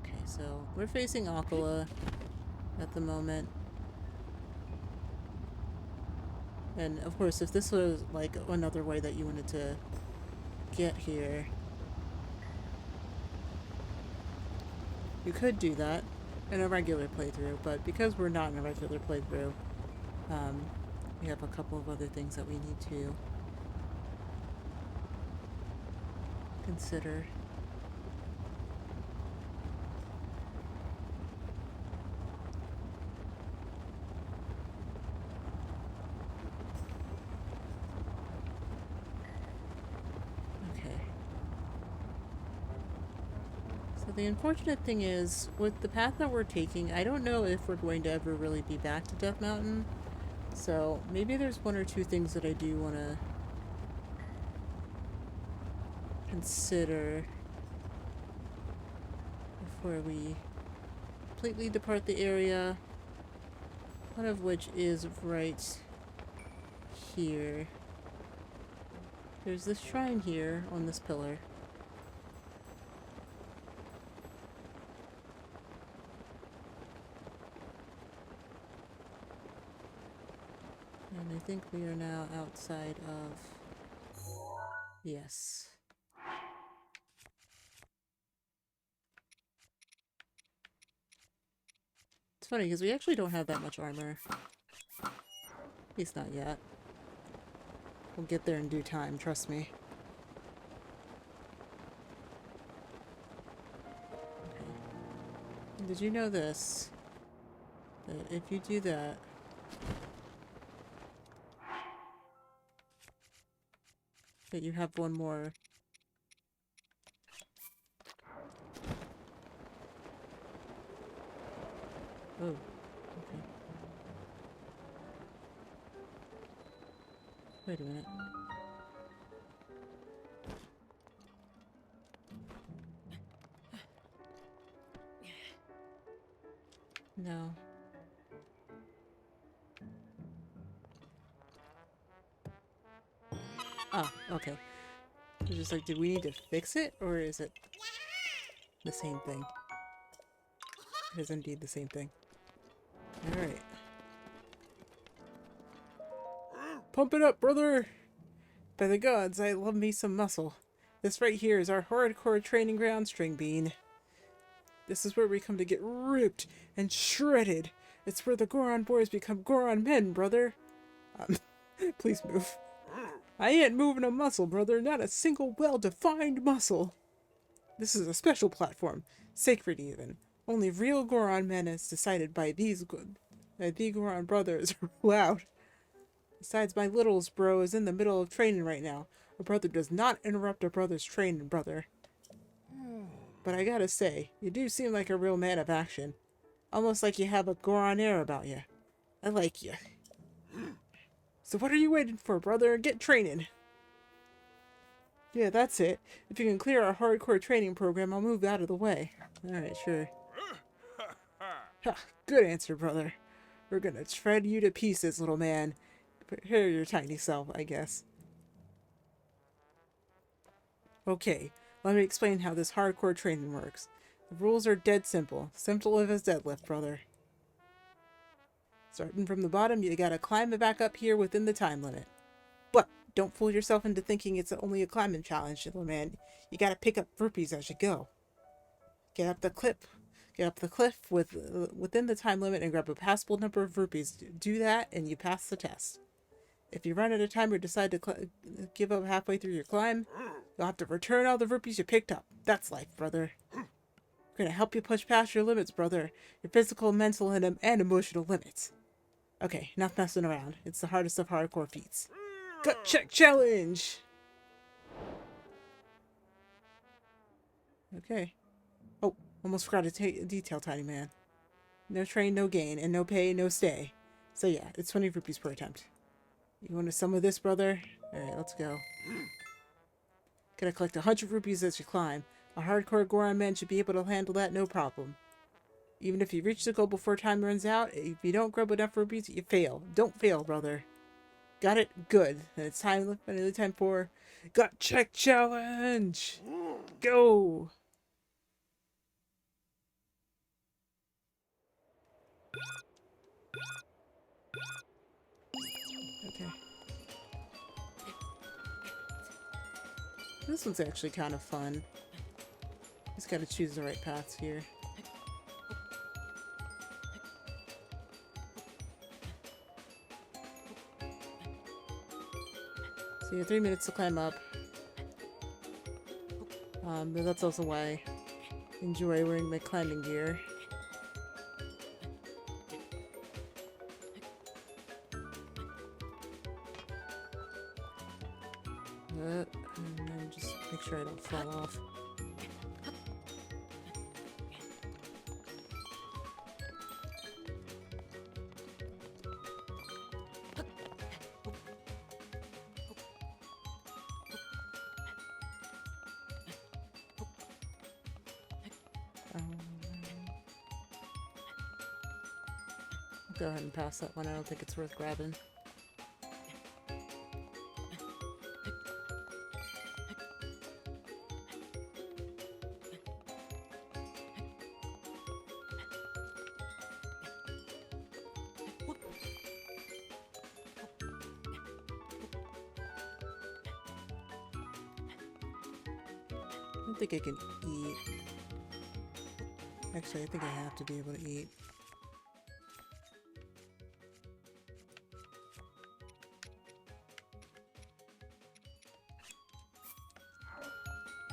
Okay, so we're facing Akala at the moment. And of course, if this was like another way that you wanted to get here, you could do that in a regular playthrough, but because we're not in a regular playthrough, we have a couple of other things that we need to consider. The unfortunate thing is, with the path that we're taking, I don't know if we're going to ever really be back to Death Mountain. So maybe there's one or two things that I do want to consider before we completely depart the area. One of which is right here. There's this shrine here on this pillar. And I think we are now outside of... Yes. It's funny because we actually don't have that much armor. At least not yet. We'll get there in due time, trust me. Okay. Did you know this? That if you do that... that you have one more... Oh, okay. Wait a minute. No. Oh, okay. I was just like, did we need to fix it, or is it the same thing? It is indeed the same thing. Alright. Pump it up, brother! By the gods, I love me some muscle. This right here is our hardcore training ground, String Bean. This is where we come to get ripped and shredded. It's where the Goron boys become Goron men, brother. Please move. I ain't moving a muscle, brother. Not a single well-defined muscle. This is a special platform. Sacred, even. Only real Goron men as decided by the Goron brothers are allowed. Besides, my littlest bro is in the middle of training right now. A brother does not interrupt a brother's training, brother. But I gotta say, you do seem like a real man of action. Almost like you have a Goron air about you. I like you. So what are you waiting for, brother? Get training. Yeah, that's it. If you can clear our hardcore training program, I'll move out of the way. Alright, sure. Ha, good answer, brother. We're gonna shred you to pieces, little man. Prepare your tiny self, I guess. Okay, let me explain how this hardcore training works. The rules are dead simple. Simple as deadlift, brother. Starting from the bottom, you gotta climb it back up here within the time limit. But don't fool yourself into thinking it's only a climbing challenge, little man. You gotta pick up rupees as you go. Get up the cliff within the time limit and grab a passable number of rupees. Do that and you pass the test. If you run out of time or decide to give up halfway through your climb, you'll have to return all the rupees you picked up. That's life, brother. We're gonna help you push past your limits, brother. Your physical, mental, and emotional limits. Okay, enough messing around. It's the hardest of hardcore feats. Gut check challenge! Okay. Oh, almost forgot to detail, tiny man. No train, no gain, and no pay, no stay. So yeah, it's 20 rupees per attempt. You want some of this, brother? Alright, let's go. Gotta collect 100 rupees as you climb. A hardcore Goron man should be able to handle that no problem. Even if you reach the goal before time runs out, if you don't grab enough rupees, you fail. Don't fail, brother. Got it? Good. Then it's time for Gut Check Challenge! Go! Okay. This one's actually kind of fun. Just gotta choose the right paths here. So you have 3 minutes to climb up. But that's also why I enjoy wearing my climbing gear. And then just make sure I don't fall off. I'll go ahead and pass that one. I don't think it's worth grabbing. I don't think I can eat. Actually, I think I have to be able to eat.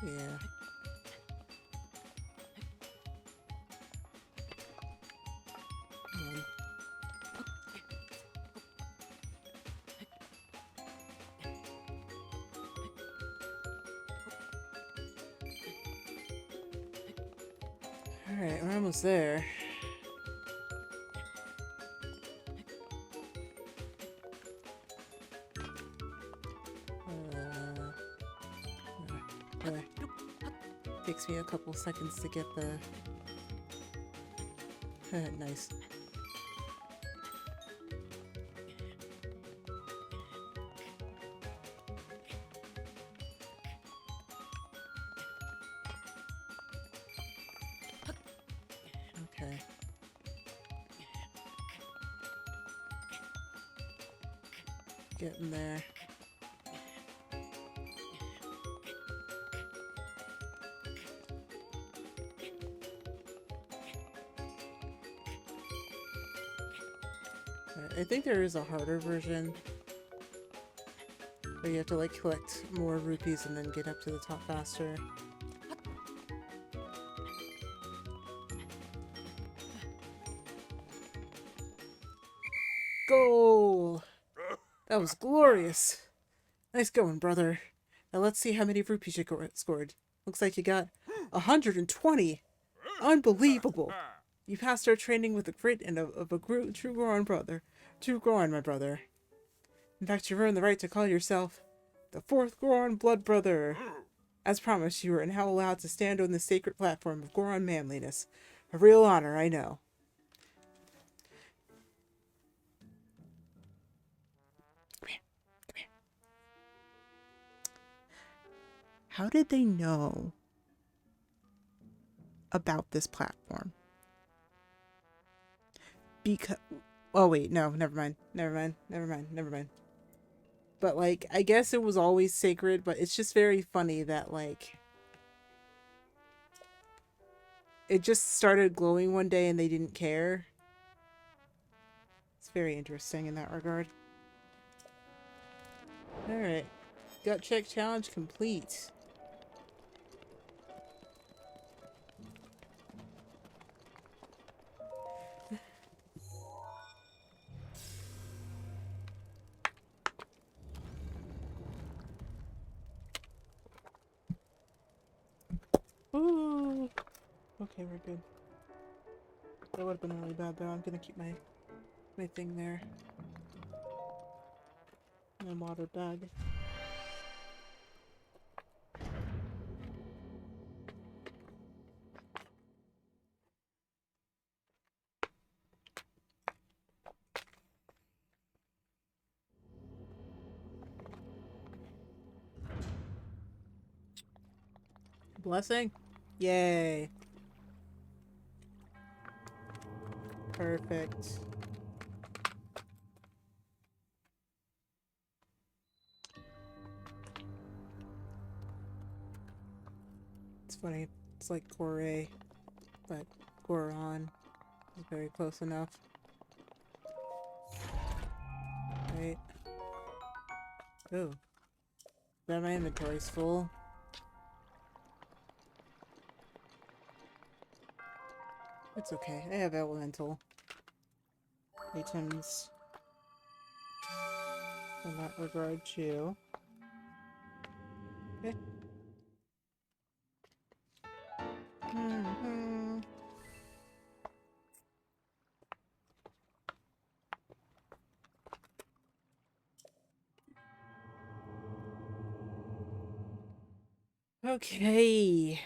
Yeah. Alright, we're almost there. Takes me a couple seconds to get the... nice. Okay. Getting there. I think there is a harder version where you have to like collect more rupees and then get up to the top faster. Goal! That was glorious. Nice going, brother. Now let's see how many rupees you scored. Looks like you got 120. Unbelievable. You passed our training with the grit and of a true Goron brother. True Goron, my brother. In fact, you earned the right to call yourself the fourth Goron blood brother. As promised, you are now allowed to stand on the sacred platform of Goron manliness. A real honor, I know. Come here. Come here. How did they know about this platform? Because... Oh, wait. No, never mind. Never mind. Never mind. Never mind. But, like, I guess it was always sacred, but it's just very funny that, like... It just started glowing one day and they didn't care. It's very interesting in that regard. Alright. Gut check challenge complete. Ooh. Okay, we're good. That would have been really bad though. I'm gonna keep my thing there. My water bag. Blessing? Yay. Perfect. It's funny. It's like Gore, but Goron is very close enough. Right. Oh. Now my inventory's full. It's okay. I have elemental items in that regard too. Okay. Okay.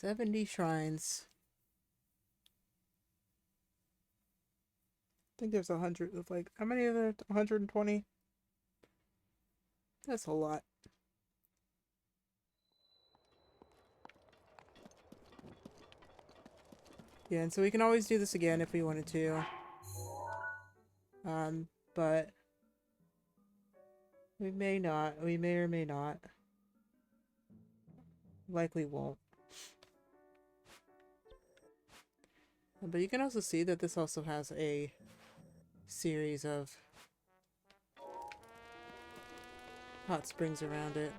$70 shrines. I think there's 100 of like, how many are there? 120? That's a lot. Yeah, and so we can always do this again if we wanted to. But we may not. We may or may not. Likely won't. But you can also see that this also has a series of hot springs around it.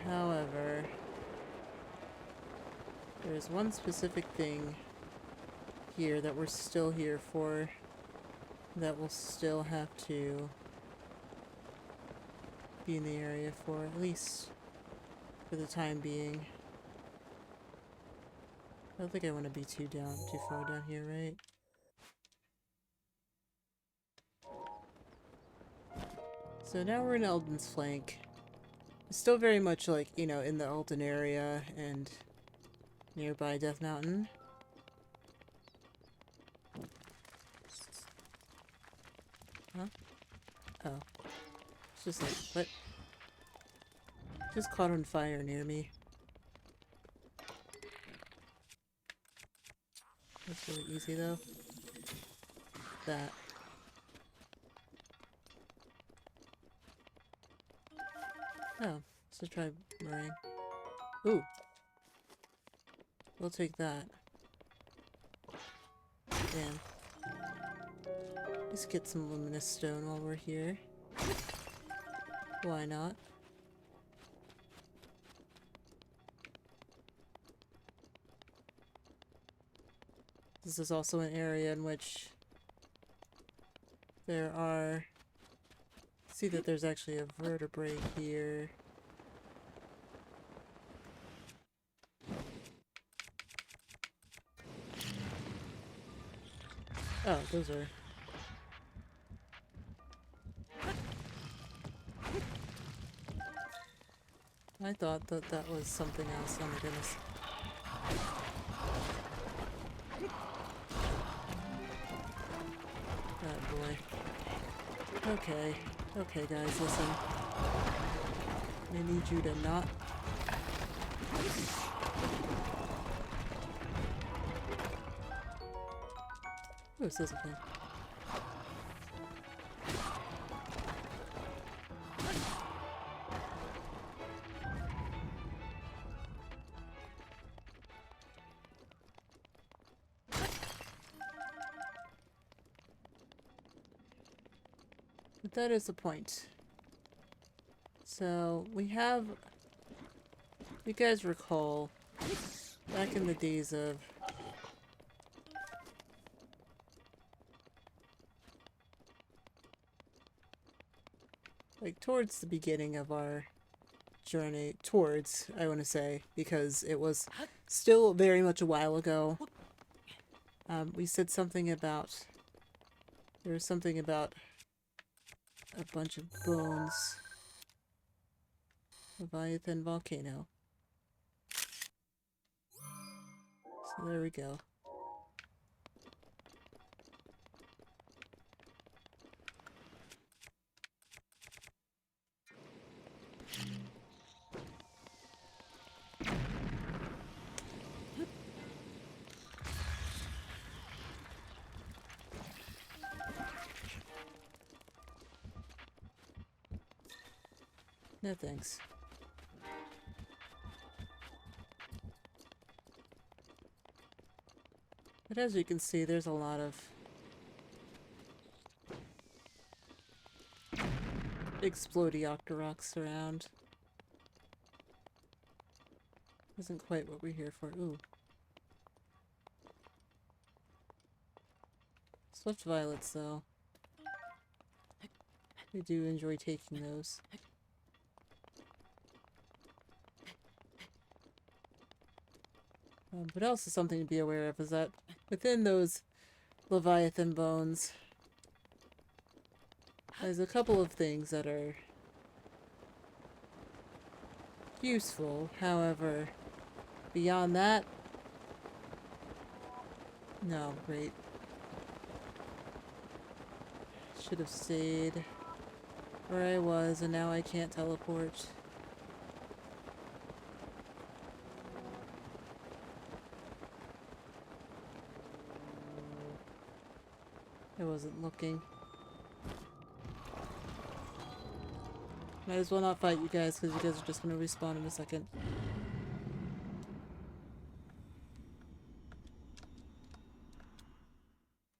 However, there's one specific thing here that we're still here for that we'll still have to be in the area for, at least for the time being. I don't think I want to be too far down here, right? So now we're in Elden's Flank. It's still very much like, you know, in the Alden area and nearby Death Mountain. Huh? Oh. It's just like, what? Just caught on fire near me. That's really easy though. That. Oh, so try Marine. Ooh. We'll take that. And let's get some luminous stone while we're here. Why not? This is also an area in which there are... See that there's actually a vertebrae here. Oh, those are... I thought that that was something else. Oh my goodness. Oh boy. Okay. Okay guys, listen. I need you to not... Oh, it says a thing. But that is the point. So, we have... You guys recall, back in the days of... Like, towards the beginning of our journey, towards, I want to say, because it was still very much a while ago. We said something about... There was something about a bunch of bones. Leviathan volcano. So there we go. No thanks. But as you can see, there's a lot of explodey octoroks around. Isn't quite what we're here for. Ooh. Swift violets, though. We do enjoy taking those. What else is something to be aware of is that within those Leviathan bones, there's a couple of things that are useful. However, beyond that, no, great. Should have stayed where I was, and now I can't teleport. I wasn't looking. Might as well not fight you guys, because you guys are just going to respawn in a second.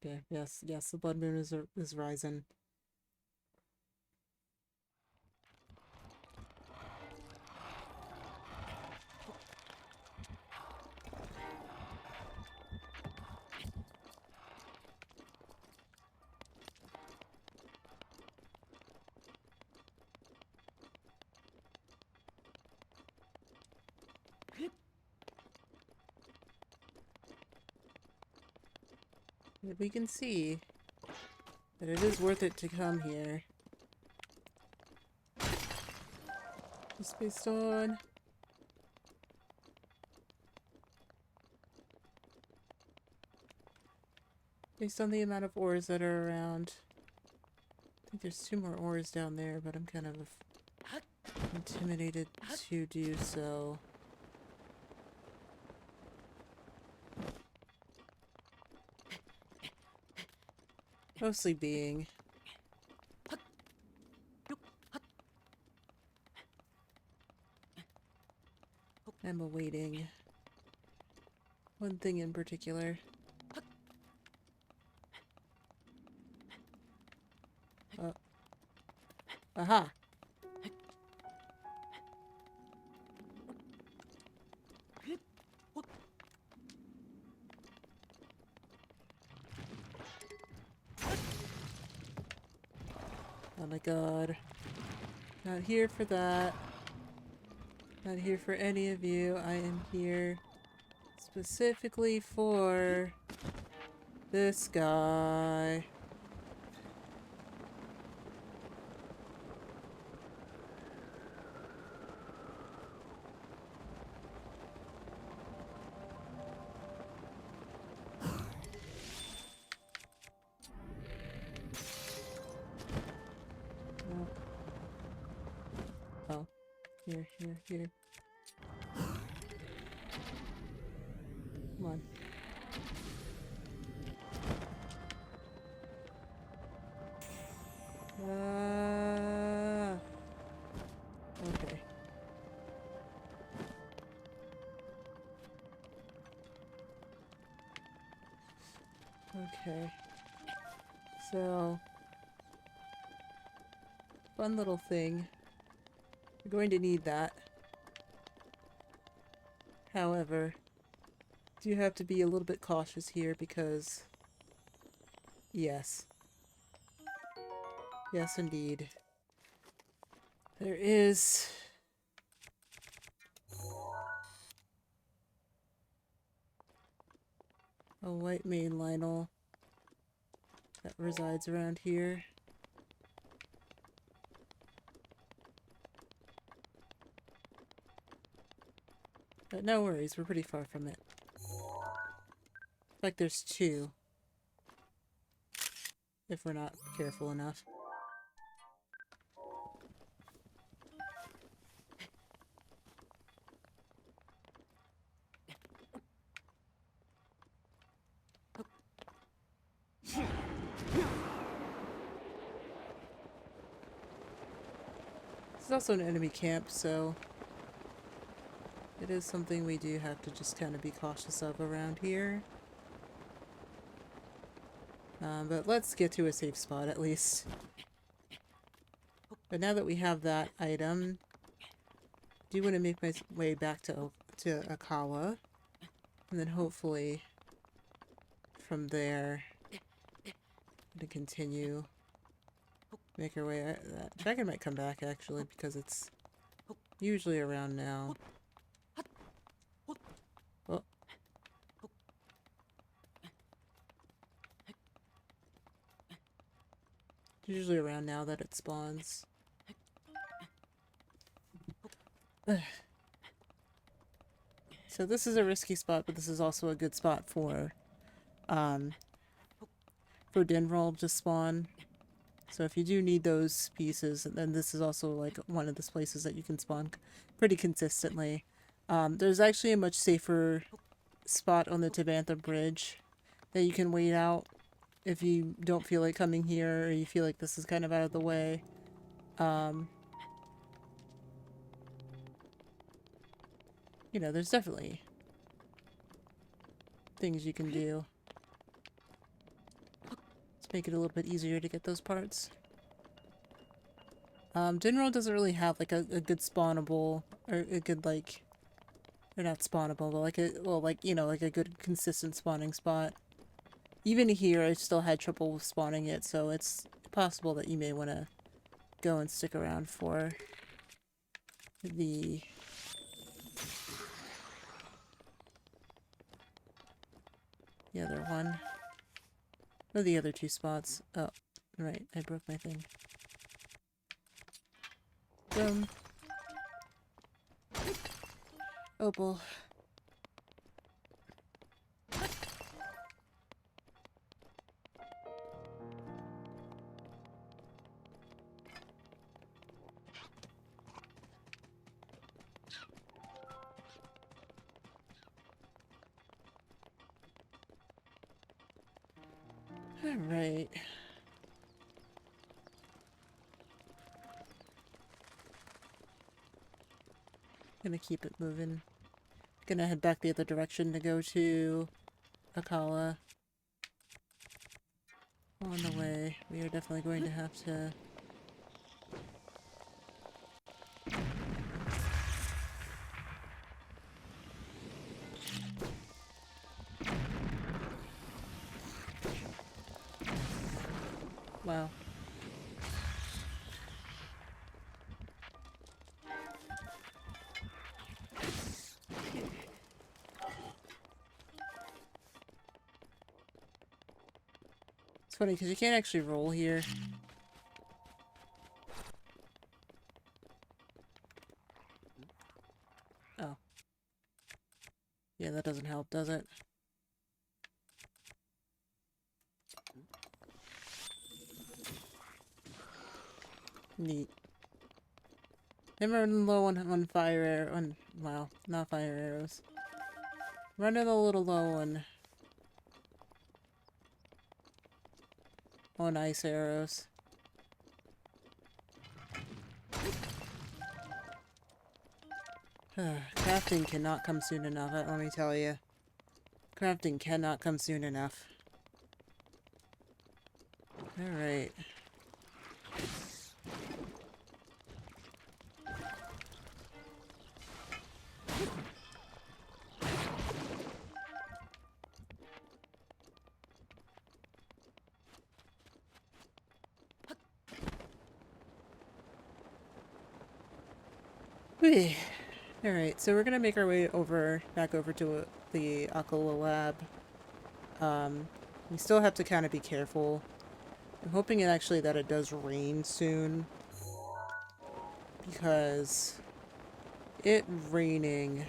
Okay, yes, the blood moon is rising. But we can see that it is worth it to come here. Just based on... Based on the amount of ores that are around. I think there's 2 more ores down there, but I'm kind of intimidated to do so. Mostly being... I'm awaiting one thing in particular. Aha! Oh my god. Not here for that. Not here for any of you. I am here specifically for this guy. Oh. Here, here, here. Come on. Okay. Okay. So, fun little thing. We're going to need that. However, do have to be a little bit cautious here because, yes. Yes, indeed. There is a white main Lionel that resides around here. But no worries, we're pretty far from it. Like there's two. If we're not careful enough. This is also an enemy camp, so it is something we do have to just kind of be cautious of around here. But let's get to a safe spot at least. But now that we have that item, I do want to make my way back to Akawa. And then hopefully from there to continue. Make our way. That dragon might come back actually because it's usually around now. Oh. It's usually around now that it spawns. So this is a risky spot, but this is also a good spot for Dinroll to spawn. So if you do need those pieces, then this is also like one of the places that you can spawn pretty consistently. There's actually a much safer spot on the Tabantha Bridge that you can wait out if you don't feel like coming here or you feel like this is kind of out of the way. You know, there's definitely things you can do. Make it a little bit easier to get those parts. Dinroll doesn't really have like a good spawnable or a good like, or not spawnable, but like a, well, like, you know, like a good consistent spawning spot. Even here I still had trouble spawning it, so it's possible that you may want to go and stick around for the other one. Or the other two spots. Oh, right. I broke my thing. Boom. Opal. Alright. Gonna keep it moving. Gonna head back the other direction to go to Akala. On the way, we are definitely going to have to... Wow. funny because you can't actually roll here. Oh. Yeah, that doesn't help, does it? Neat. I'm running low on fire arrow on well, not fire arrows. Running a little low on ice arrows. Crafting cannot come soon enough, let me tell you. Crafting cannot come soon enough. Alright. Alright, so we're gonna make our way back over to the Aquila lab. We still have to kind of be careful. I'm hoping that it does rain soon. Because it raining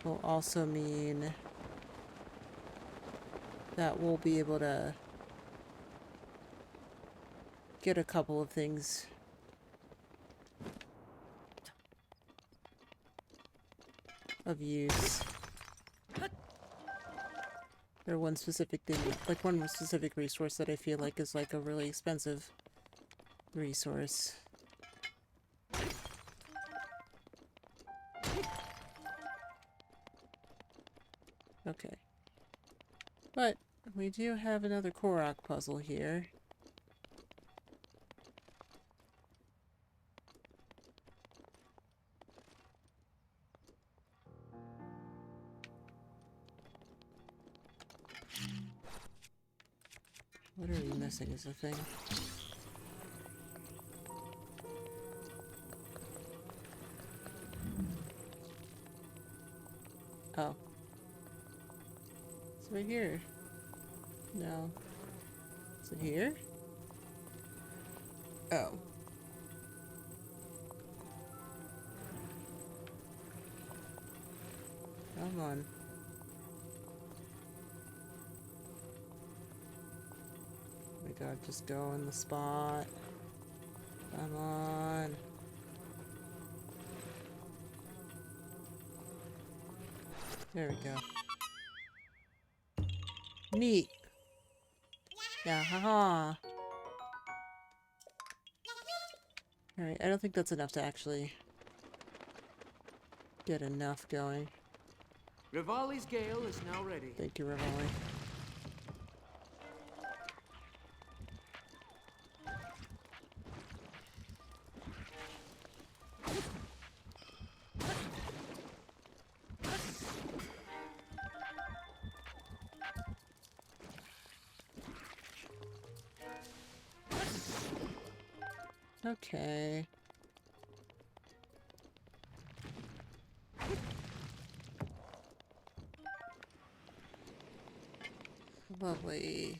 will also mean that we'll be able to get a couple of things of use. Or one specific thing, like one specific resource that I feel like is like a really expensive resource. Okay. But we do have another Korok puzzle here. What are we missing is the thing. Oh. It's right here. No. Is it here? Oh. Come on. Oh my god, just go in the spot. Come on. There we go. Neat. Yeah, haha. Alright, I don't think that's enough to actually get enough going. Rivali's Gale is now ready. Thank you, Rivali. Okay. Lovely.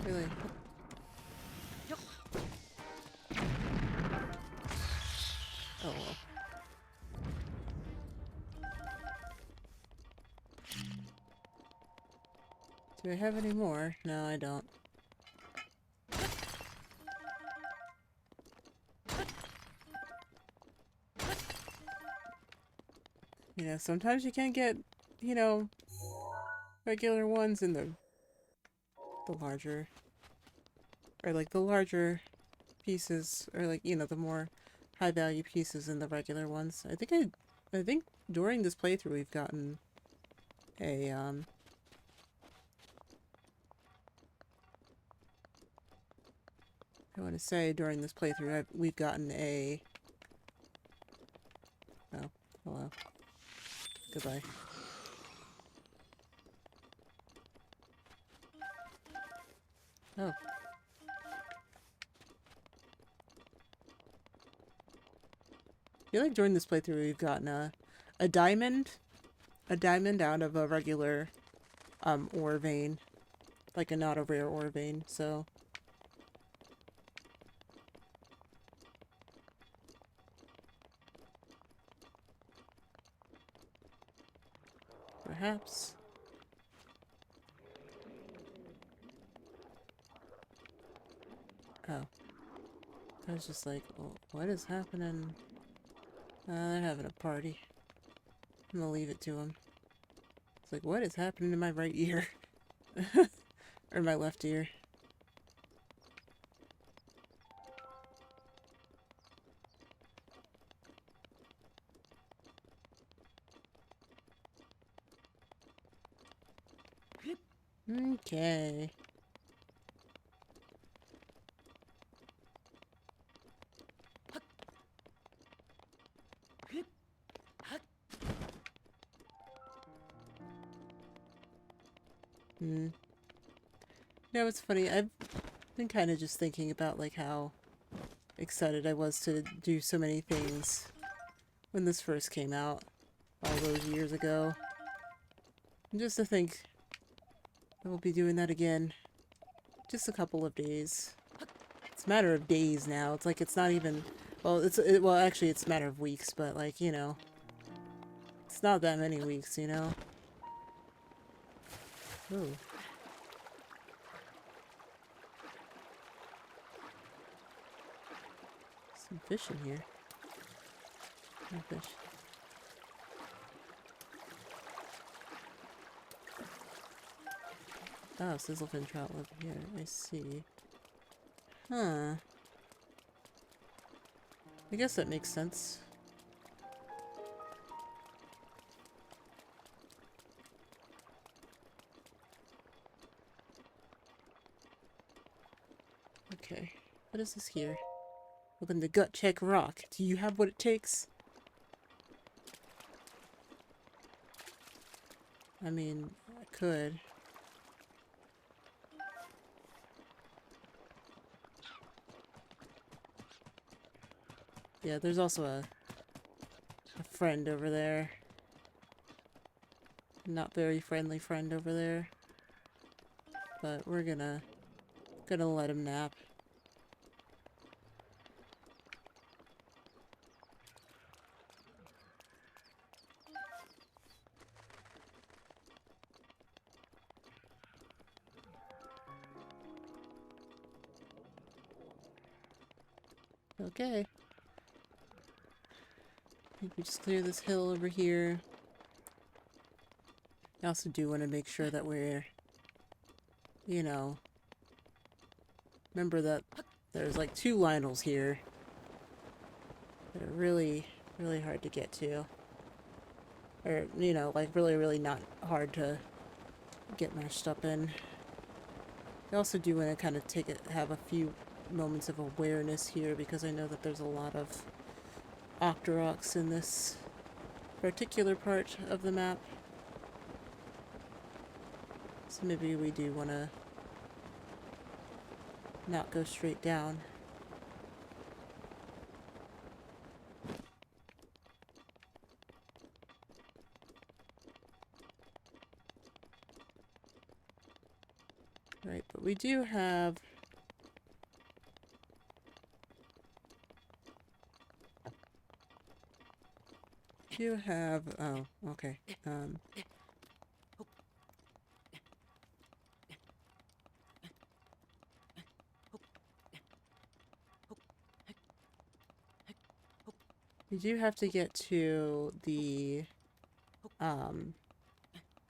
Really? Oh well. Do I have any more? No, I don't. You know, sometimes you can't get, you know, regular ones in the larger, or like the larger pieces, or like, you know, the more high value pieces in the regular ones. I think during this playthrough we've gotten a, I want to say during this playthrough we've gotten a, oh, hello. Goodbye. Oh. I feel like during this playthrough we've gotten a diamond out of a regular ore vein, like a not a rare ore vein, so perhaps. Oh. I was just like, oh, what is happening? They're having a party. I'm gonna leave it to them. It's like, what is happening to my right ear? Or my left ear? Okay. Hmm. Yeah, it's funny. I've been kind of just thinking about like how excited I was to do so many things when this first came out all those years ago. And just to think I will be doing that again. Just a couple of days. It's a matter of days now. It's like it's not even... Well, well, actually, it's a matter of weeks, but, like, you know... It's not that many weeks, you know? Ooh. Some fish in here. No fish. Oh, sizzlefin trout over here. I see. Huh. I guess that makes sense. Okay. What is this here? Open the gut check rock. Do you have what it takes? I mean, I could. Yeah, there's also a friend over there. Not very friendly friend over there. But we're gonna let him nap. Okay. I think we just clear this hill over here. I also do want to make sure that we're, you know, remember that there's like 2 Lionels here that are really, really hard to get to. Or, you know, like really, really not hard to get mashed up in. I also do want to kind of have a few moments of awareness here because I know that there's a lot of Octoroks in this particular part of the map. So maybe we do want to not go straight down. Right, but we do have... oh, okay. We do have to get to the, I'm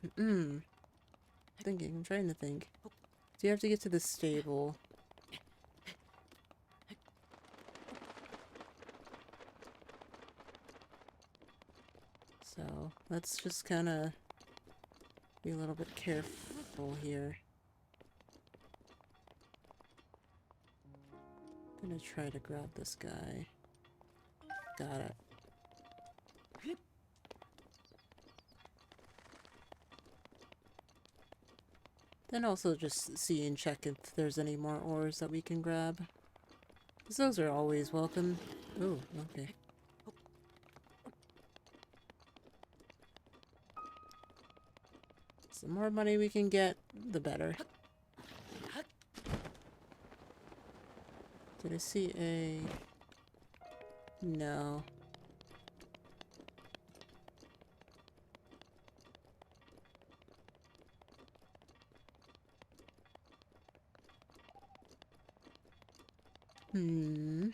trying to think. Do you have to get to the stable? So, let's just kind of be a little bit careful here. I'm gonna try to grab this guy. Got it. Then also just see and check if there's any more ores that we can grab. 'Cause those are always welcome. Oh, okay. So the more money we can get, the better. Did I see a... No. Hmm.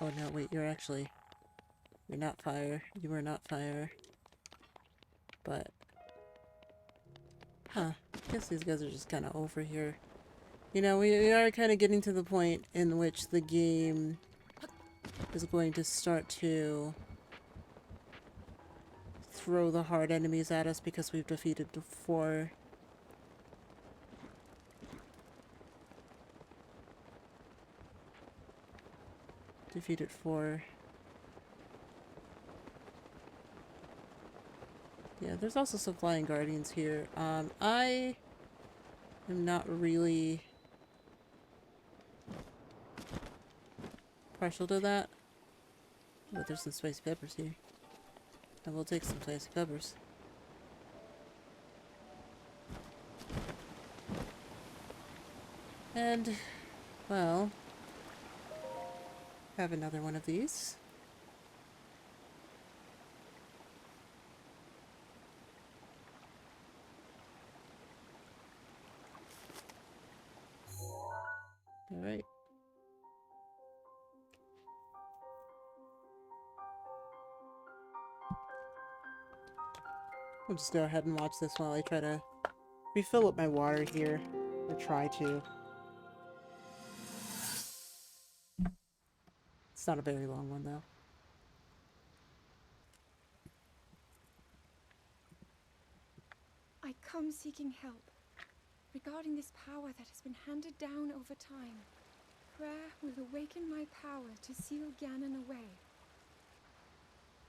Oh no, wait, you're actually... You're not fire. You are not fire. But... Huh. I guess these guys are just kind of over here. You know, we are kind of getting to the point in which the game is going to start to throw the hard enemies at us because we've defeated the 4. Defeated 4. Yeah, there's also some flying guardians here. I am not really partial to that. But there's some spicy peppers here. I will take some spicy peppers. And, well, have another one of these. Alright. I'll just go ahead and watch this while I try to Refill up my water here. Or try to. It's not a very long one, though. I come seeking help regarding this power that has been handed down over time. Prayer will awaken my power to seal Ganon away.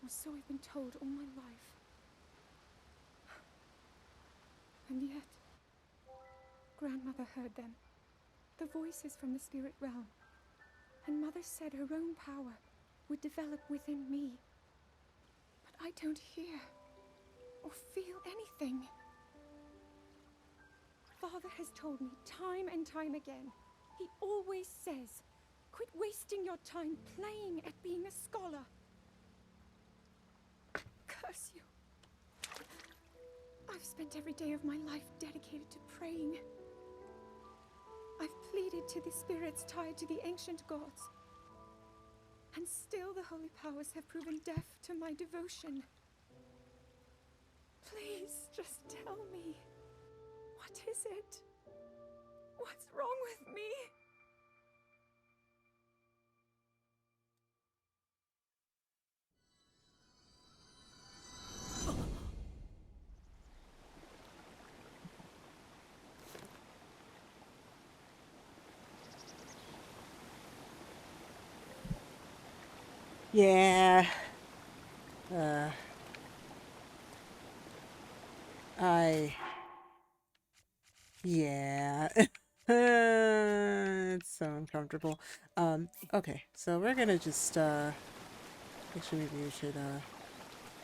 Or so I've been told all my life. And yet, Grandmother heard them. The voices from the spirit realm. And Mother said her own power would develop within me. But I don't hear or feel anything. Father has told me time and time again. He always says, quit wasting your time playing at being a scholar. Curse you. I've spent every day of my life dedicated to praying. I've pleaded to the spirits tied to the ancient gods. And still the holy powers have proven deaf to my devotion. Please, just tell me. What is it? What's wrong with me? Yeah. Yeah. It's so uncomfortable. Okay, so we're gonna just, actually maybe we should,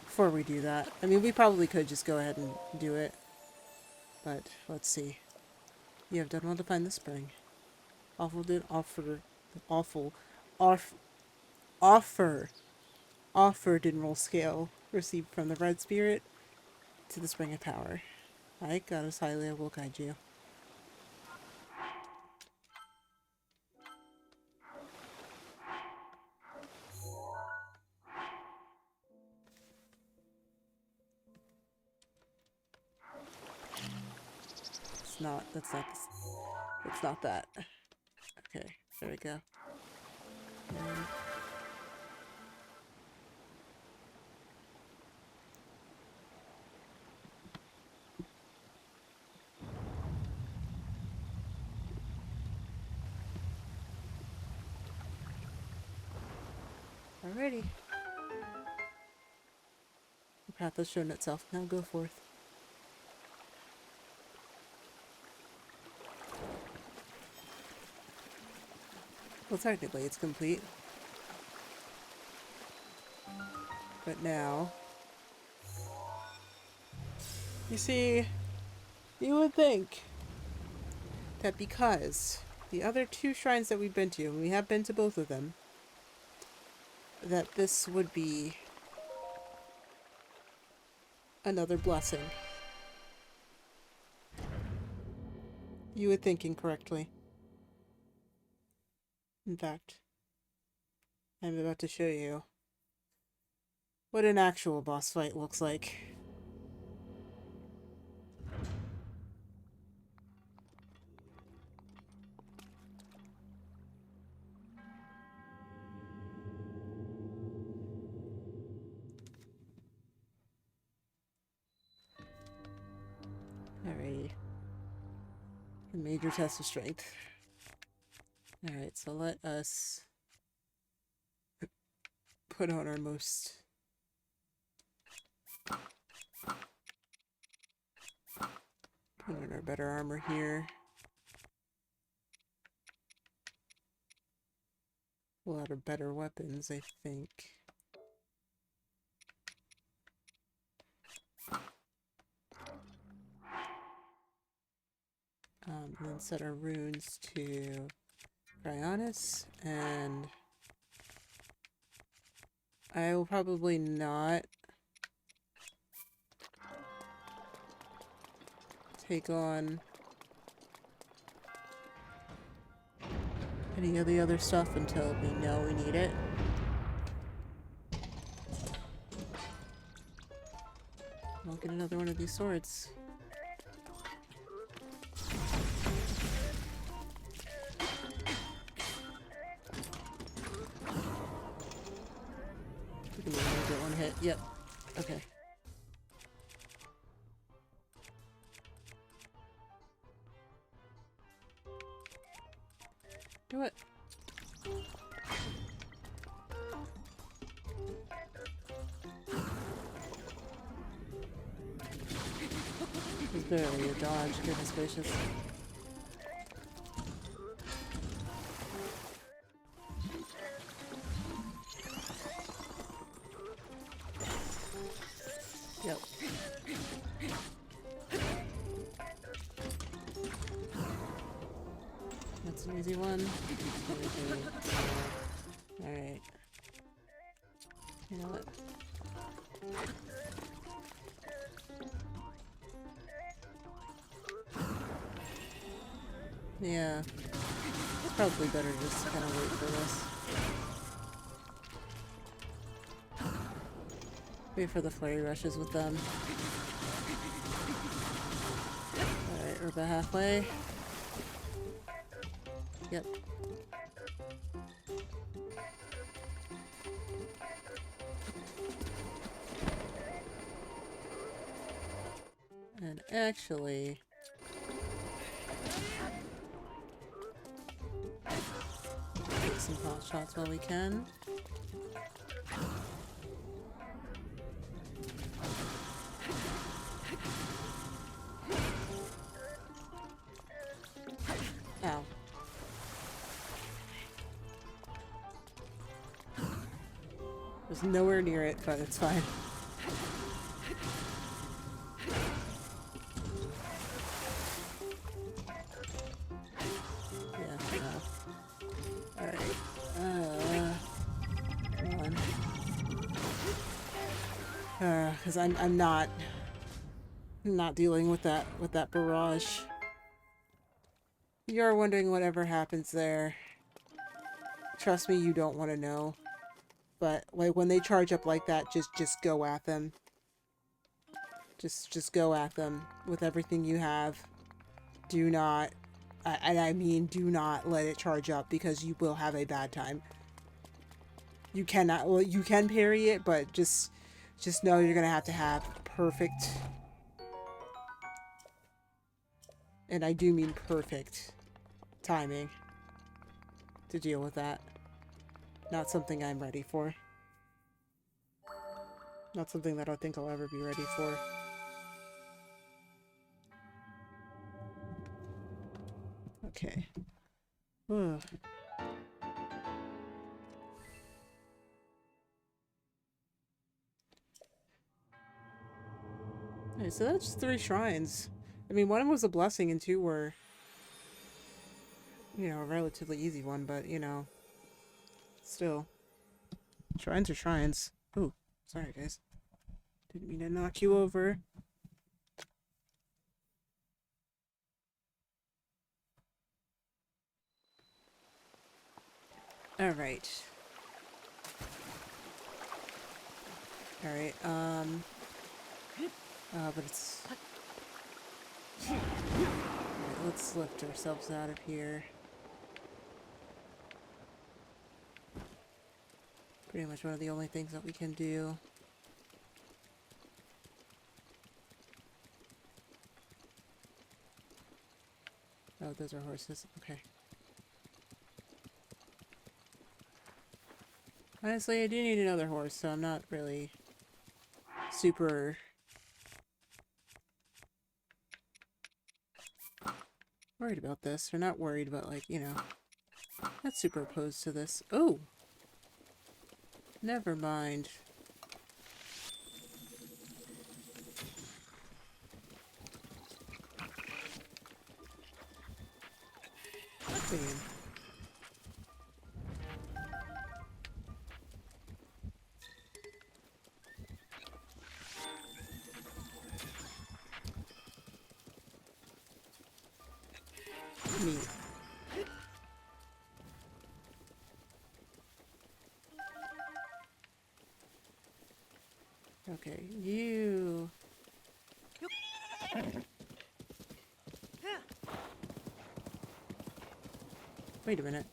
before we do that, I mean, we probably could just go ahead and do it, but let's see. You have done well to find the spring. Awful did offer, awful, offered in roll scale received from the red spirit to the spring of power. I, Goddess Hylia, will guide you. That's not this. It's not that. Okay, there we go. Alrighty. The path has shown itself. Now go forth. Well, technically it's complete. But now... You see, you would think that because the other two shrines that we've been to, and we have been to both of them, that this would be another blessing. You would think incorrectly. In fact, I'm about to show you what an actual boss fight looks like. Alrighty. A major test of strength. Alright, so let us put on our most... Put on our better armor here. Pull out our better weapons, I think. And then set our runes to Cryonis, and I will probably not take on any of the other stuff until we know we need it. I'll get another one of these swords. We can only get one hit. Yep. Okay. Do it. It's barely a dodge, goodness gracious. Yep. That's an easy one. Alright. You know what? Yeah. It's probably better to just kind of wait for this. Wait for the flurry rushes with them. Alright, we're about halfway. Yep. And actually... take some pot shots while we can. Ow. Was nowhere near it, but it's fine. Yeah, no. Alright. Come on. Because I'm not dealing with that barrage. You're wondering whatever happens there. Trust me, you don't want to know. But like when they charge up like that, just go at them. Just go at them with everything you have. Do not And I mean, do not let it charge up because you will have a bad time. You cannot, well, you can parry it, but just know you're gonna have perfect, and I do mean perfect, timing to deal with that. Not something I'm ready for. Not something that I don't think I'll ever be ready for. Okay. Ugh. Okay, so that's 3 shrines. I mean, one was a blessing and 2 were, you know, a relatively easy one, but, you know, still. Shrines are shrines. Ooh, sorry guys. Didn't mean to knock you over. Alright. Alright, but it's... Alright, let's lift ourselves out of here. Pretty much one of the only things that we can do. Oh, those are horses. Okay. Honestly, I do need another horse, so I'm not really super worried about this. Or not worried, but like, you know, not super opposed to this. Oh! Never mind. Damn. Neat. Okay, you... Wait a minute.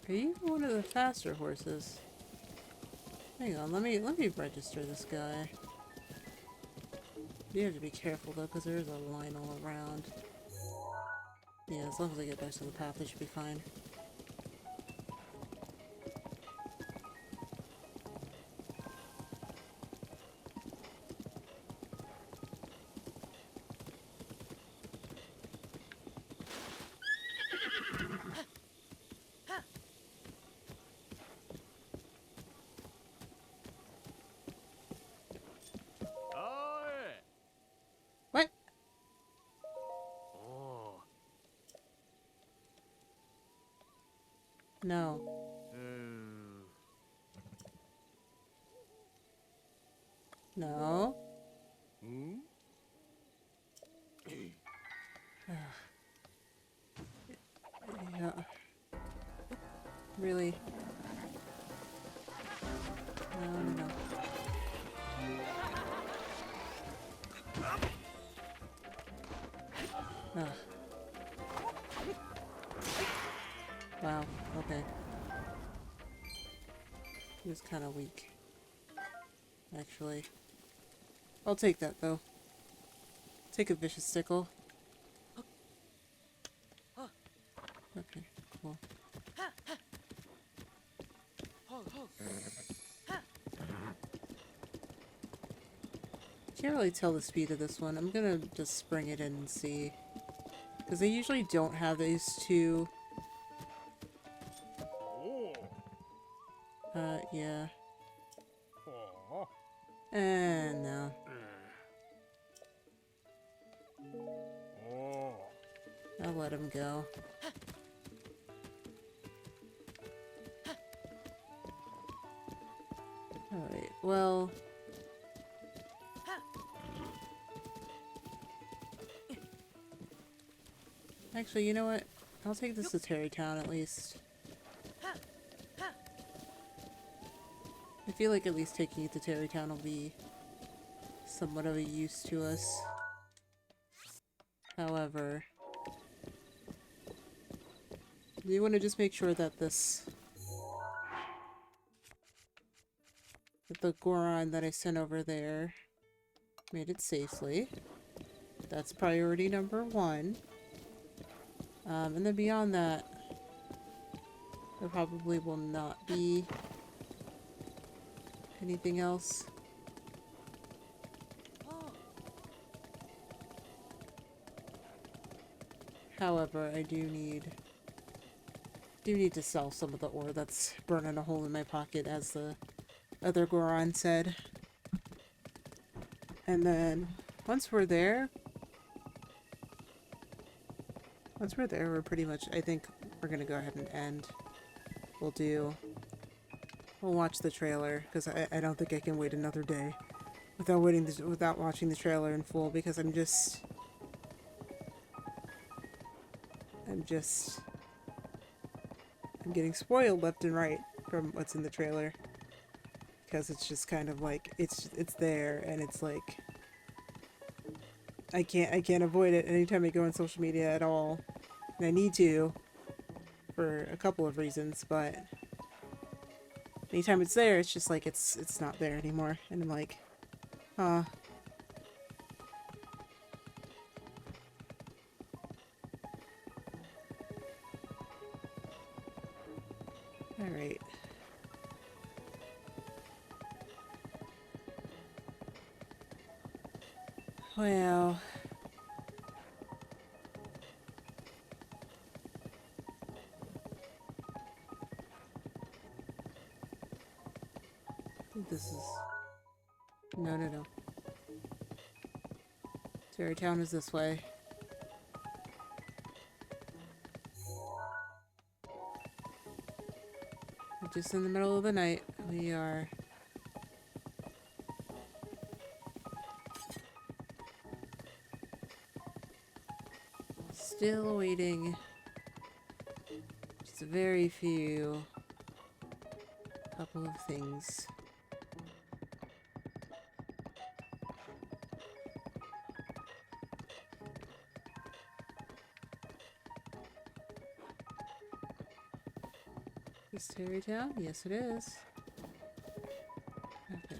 Are you one of the faster horses? Hang on, let me register this guy. You have to be careful though, because there is a line all around. Yeah, as long as I get back to the path, I should be fine. What? No. No. Yeah. Really? No. Ugh. Wow, okay. He was kind of weak. Actually. I'll take that, though. Take a vicious sickle. Okay, cool. Can't really tell the speed of this one. I'm gonna just spring it in and see. Because they usually don't have these two. Yeah. No. I'll let him go. Alright, well... Actually, you know what? I'll take this to Terrytown at least. I feel like at least taking it to Terrytown will be somewhat of a use to us. However, we want to just make sure that that the Goron that I sent over there made it safely. That's priority number 1. And then beyond that, there probably will not be anything else. However, I do need to sell some of the ore that's burning a hole in my pocket, as the other Goron said. And then once we're there, we're pretty much, I think we're gonna go ahead and end. We'll watch the trailer, because I don't think I can wait another day without watching the trailer in full, because I'm getting spoiled left and right from what's in the trailer, because it's just kind of like it's there, and it's like I can't avoid it anytime I go on social media at all, and I need to for a couple of reasons, but anytime it's there, it's just like it's not there anymore, and I'm like, huh. Alright. Well, I think this is... No. Terrytown is this way. We're just in the middle of the night. We are... still awaiting just a very few couple of things. Is Terrytown? Yes, it is. Okay.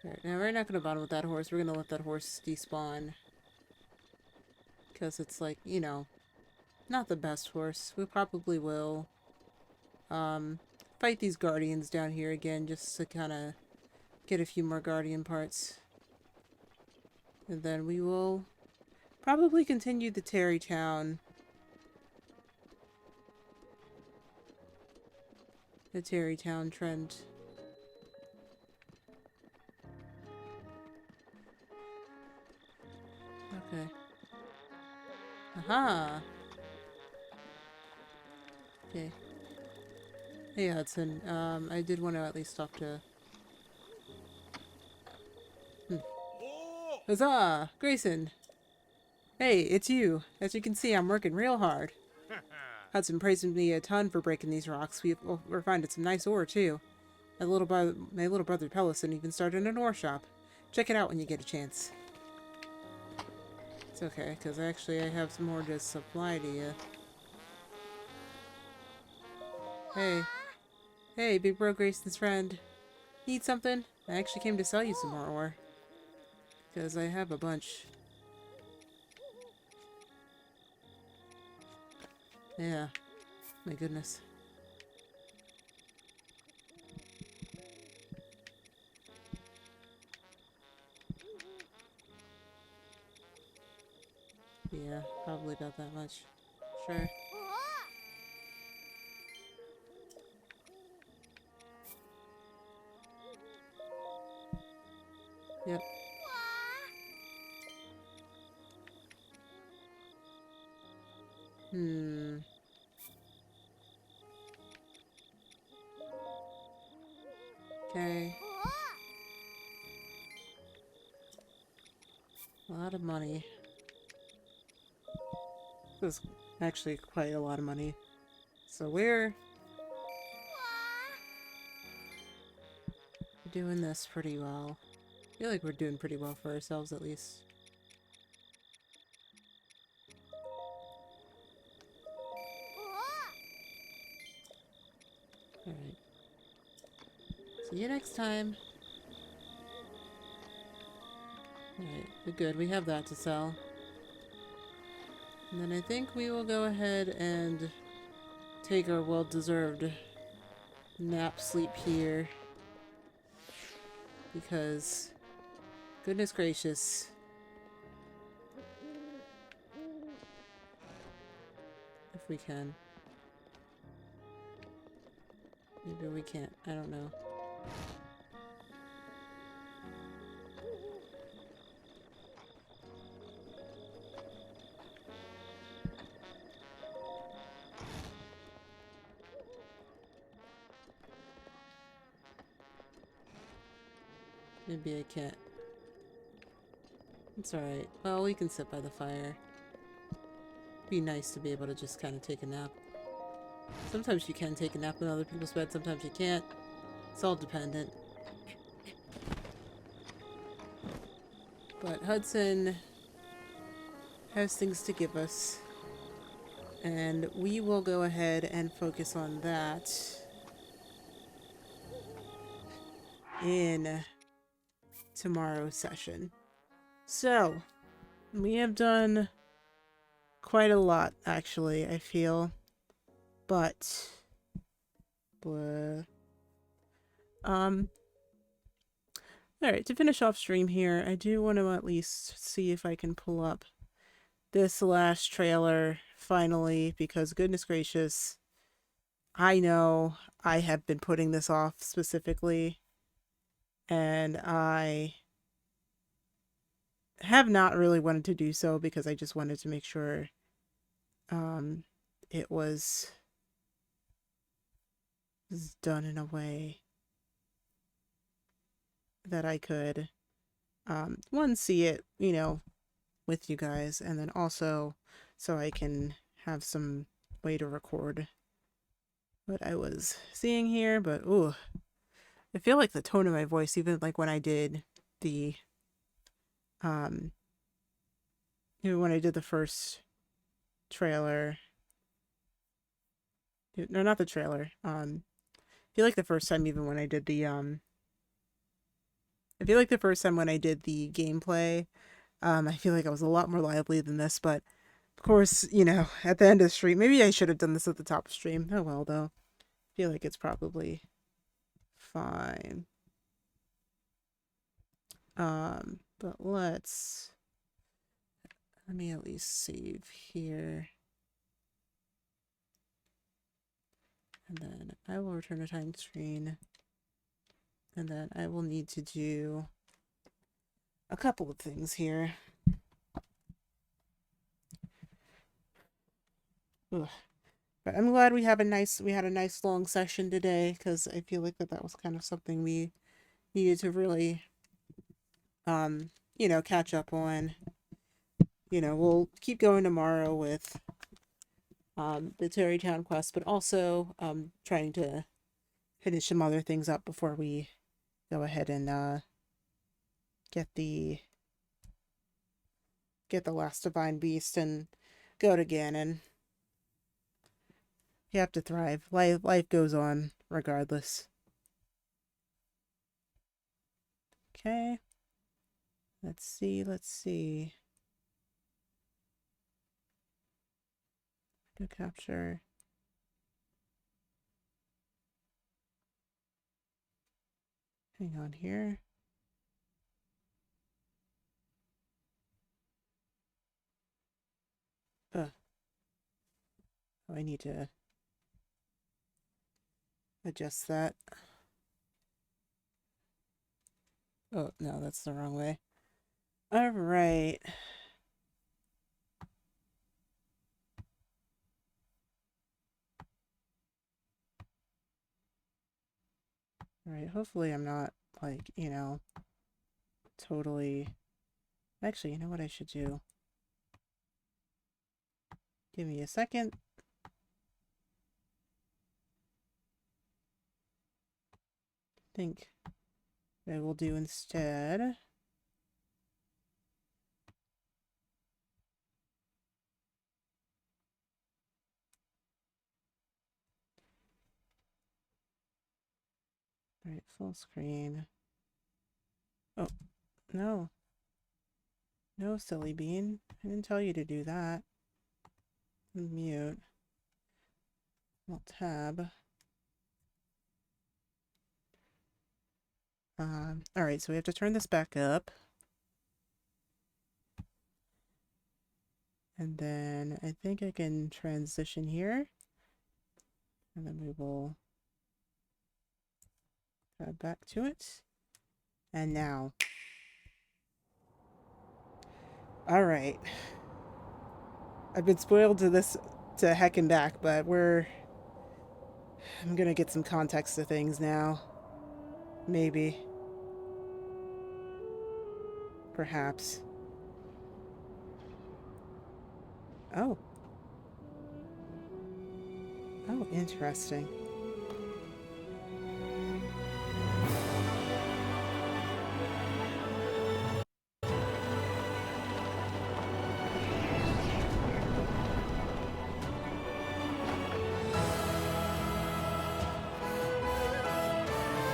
Alright, now we're not gonna bottom with that horse. We're gonna let that horse despawn. Because it's like, you know, not the best horse. We probably will fight these guardians down here again, just to kind of get a few more guardian parts. And then we will probably continue the Terrytown trend. Okay. Aha! Okay. Hey Hudson, I did want to at least talk to... Huzzah! Grayson! Hey, it's you. As you can see, I'm working real hard. Hudson praised me a ton for breaking these rocks. We're finding some nice ore, too. My little brother Pellison even started an ore shop. Check it out when you get a chance. It's okay, because actually I have some more to supply to you. Hey. Hey, Big Bro Grayson's friend. Need something? I actually came to sell you some more ore. Because I have a bunch. Yeah. My goodness. Yeah, probably about that much. Sure. Yep. Okay. A lot of money. This is actually quite a lot of money. So we're... doing this pretty well. I feel like we're doing pretty well for ourselves, at least. Alright. See you next time. Alright, but good. We have that to sell. And then I think we will go ahead and take our well-deserved nap sleep here. Because, goodness gracious. If we can. Maybe we can't. I don't know. Maybe I can't. It's alright. Well, we can sit by the fire. Be nice to be able to just kind of take a nap. Sometimes you can take a nap in other people's bed, sometimes you can't. It's all dependent. But Hudson has things to give us. And we will go ahead and focus on that in tomorrow's session. So, we have done quite a lot, actually, I feel. But, alright, to finish off stream here, I do want to at least see if I can pull up this last trailer, finally, because goodness gracious, I know I have been putting this off specifically, and I have not really wanted to do so because I just wanted to make sure it was done in a way that I could one, see it, you know, with you guys, and then also so I can have some way to record what I was seeing here. But ooh, I feel like the tone of my voice, even like when I did the even when I did the first trailer, no, not the trailer, I feel like the first time, even when I did the I feel like the first time when I did the gameplay, I feel like I was a lot more lively than this, but of course, you know, at the end of the stream, maybe I should have done this at the top of stream. Oh well, though. I feel like it's probably fine. But let me at least save here. And then I will return to time screen. And then I will need to do a couple of things here. Ugh. But I'm glad we had a nice long session today, because I feel like that was kind of something we needed to really you know, catch up on. You know, we'll keep going tomorrow with the Terrytown quest, but also trying to finish some other things up before we go ahead and get the last divine beast and go to Ganon. You have to thrive. Life goes on regardless. Okay. Let's see. Go capture. Hang on here. Oh, I need to adjust that. Oh, no, that's the wrong way. All right. All right, hopefully I'm not, like, you know, totally... Actually, you know what I should do? Give me a second. I think what I will do instead. Alright, full screen. Oh, no. No, silly bean. I didn't tell you to do that. Mute. Alt tab. Alright, so we have to turn this back up. And then I think I can transition here. And then we will tab back to it. And now. Alright. I've been spoiled to heck and back, but I'm gonna get some context to things now. Maybe. Perhaps. Oh. Oh, interesting.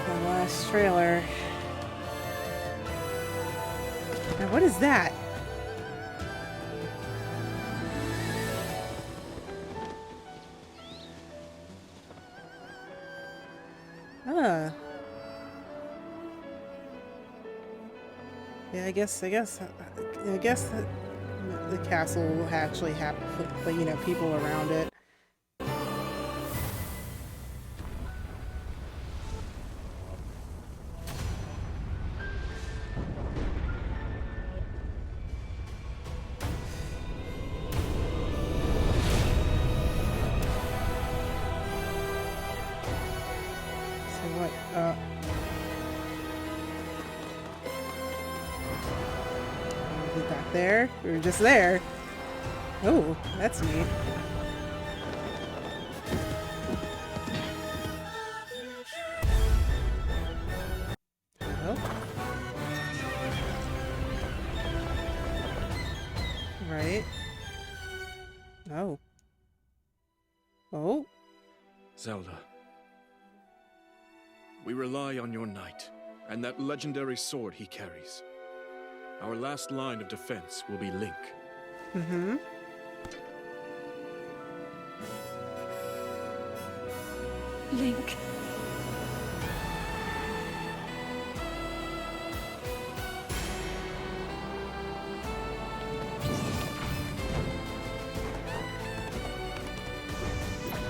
The last trailer. Now, what is that? Ah. Yeah, I guess the castle will actually have, you know, people around it. So what? We'll be back there. We were just there. Oh, that's neat. Oh. Right. Oh. Oh. Zelda, we rely on your knight and that legendary sword he carries. Our last line of defense will be Link. Mm-hmm. Link.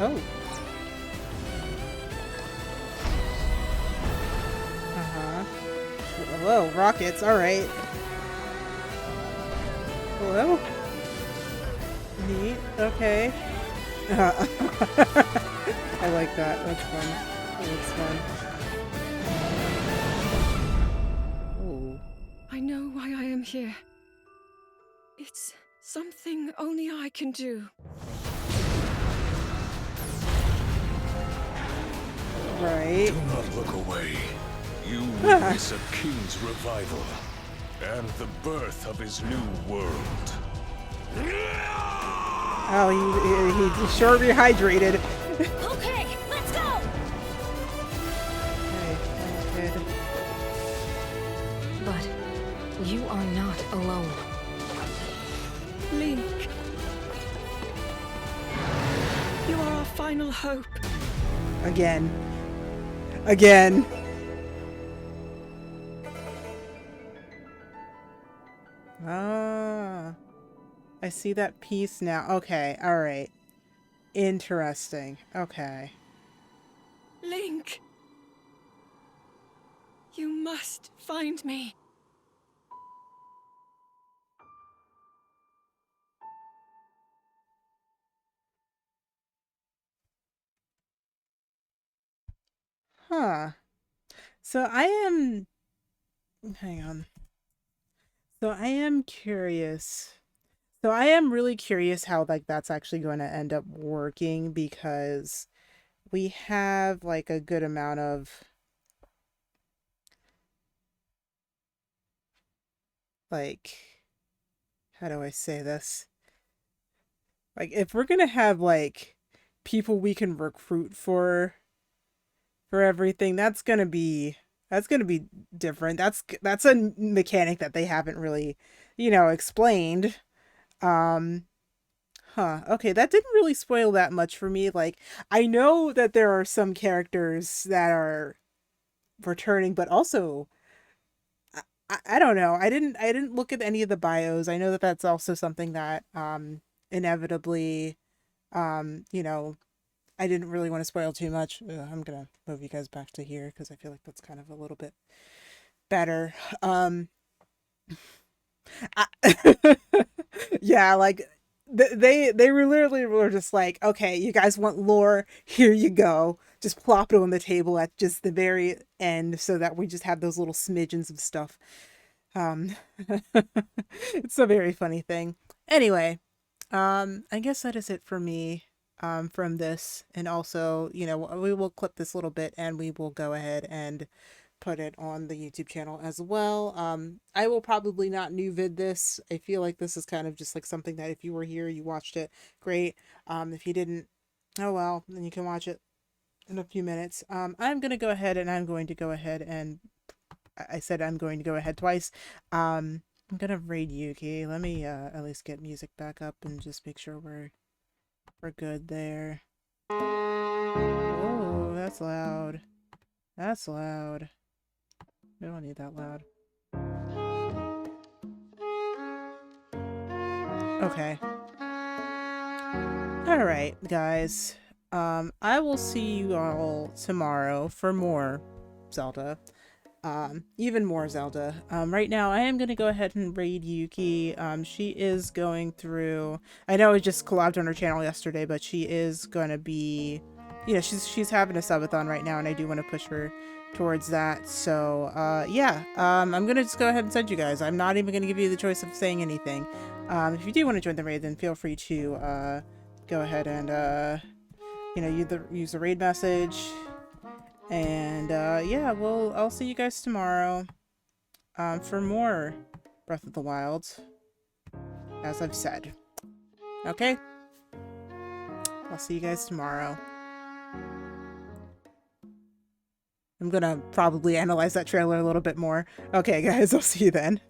Oh. Uh-huh. Whoa, rockets, alright. Hello? Neat, okay. I like that, that's fun. That looks fun. Oh. I know why I am here. It's something only I can do. Right. Do not look away. You witness a king's revival and the birth of his new world. Oh, he's sure rehydrated. Okay, let's go! Okay, good. But you are not alone. Link. You are our final hope. Again. Again. Ah. I see that piece now. Okay, alright. Interesting. Okay. Link. You must find me. Huh. So I am... Hang on. So I am curious. So I am really curious how, like, that's actually going to end up working, because we have, like, a good amount of... like, how do I say this? Like, if we're gonna have, like, people we can recruit for everything, that's gonna be different. That's a mechanic that they haven't really, explained. Um, okay, that didn't really spoil that much for me. Like, I know that there are some characters that are returning, but also I don't know. I didn't look at any of the bios. I know that that's also something that inevitably I didn't really want to spoil too much. I'm gonna move you guys back to here because I feel like that's kind of a little bit better. I, yeah, like they were literally were just like, okay, you guys want lore? Here you go. Just plop it on the table at just the very end so that we just have those little smidgens of stuff. Um, it's a very funny thing. Anyway, I guess that is it for me. From this, and also, we will clip this little bit and we will go ahead and put it on the YouTube channel as well. I will probably not new vid this. I feel like this is kind of just like something that if you were here, you watched it, great. If you didn't, oh well, then you can watch it in a few minutes. I'm gonna go ahead and I said I'm going to go ahead twice. I'm gonna raid Yuki. Let me at least get music back up and just make sure we're good there. Oh, that's loud. That's loud. We don't need that loud. Okay. Alright, guys. I will see you all tomorrow for more Zelda. Even more Zelda. Right now I am gonna go ahead and raid Yuki. She is going through, I know I just collabed on her channel yesterday, but she is gonna be, she's having a subathon right now, and I do want to push her towards that. So, yeah, I'm gonna just go ahead and send you guys. I'm not even gonna give you the choice of saying anything. If you do want to join the raid, then feel free to, go ahead and, use the raid message. And yeah, I'll see you guys tomorrow for more Breath of the Wild, as I've said. Okay? I'll see you guys tomorrow. I'm gonna probably analyze that trailer a little bit more. Okay, guys, I'll see you then.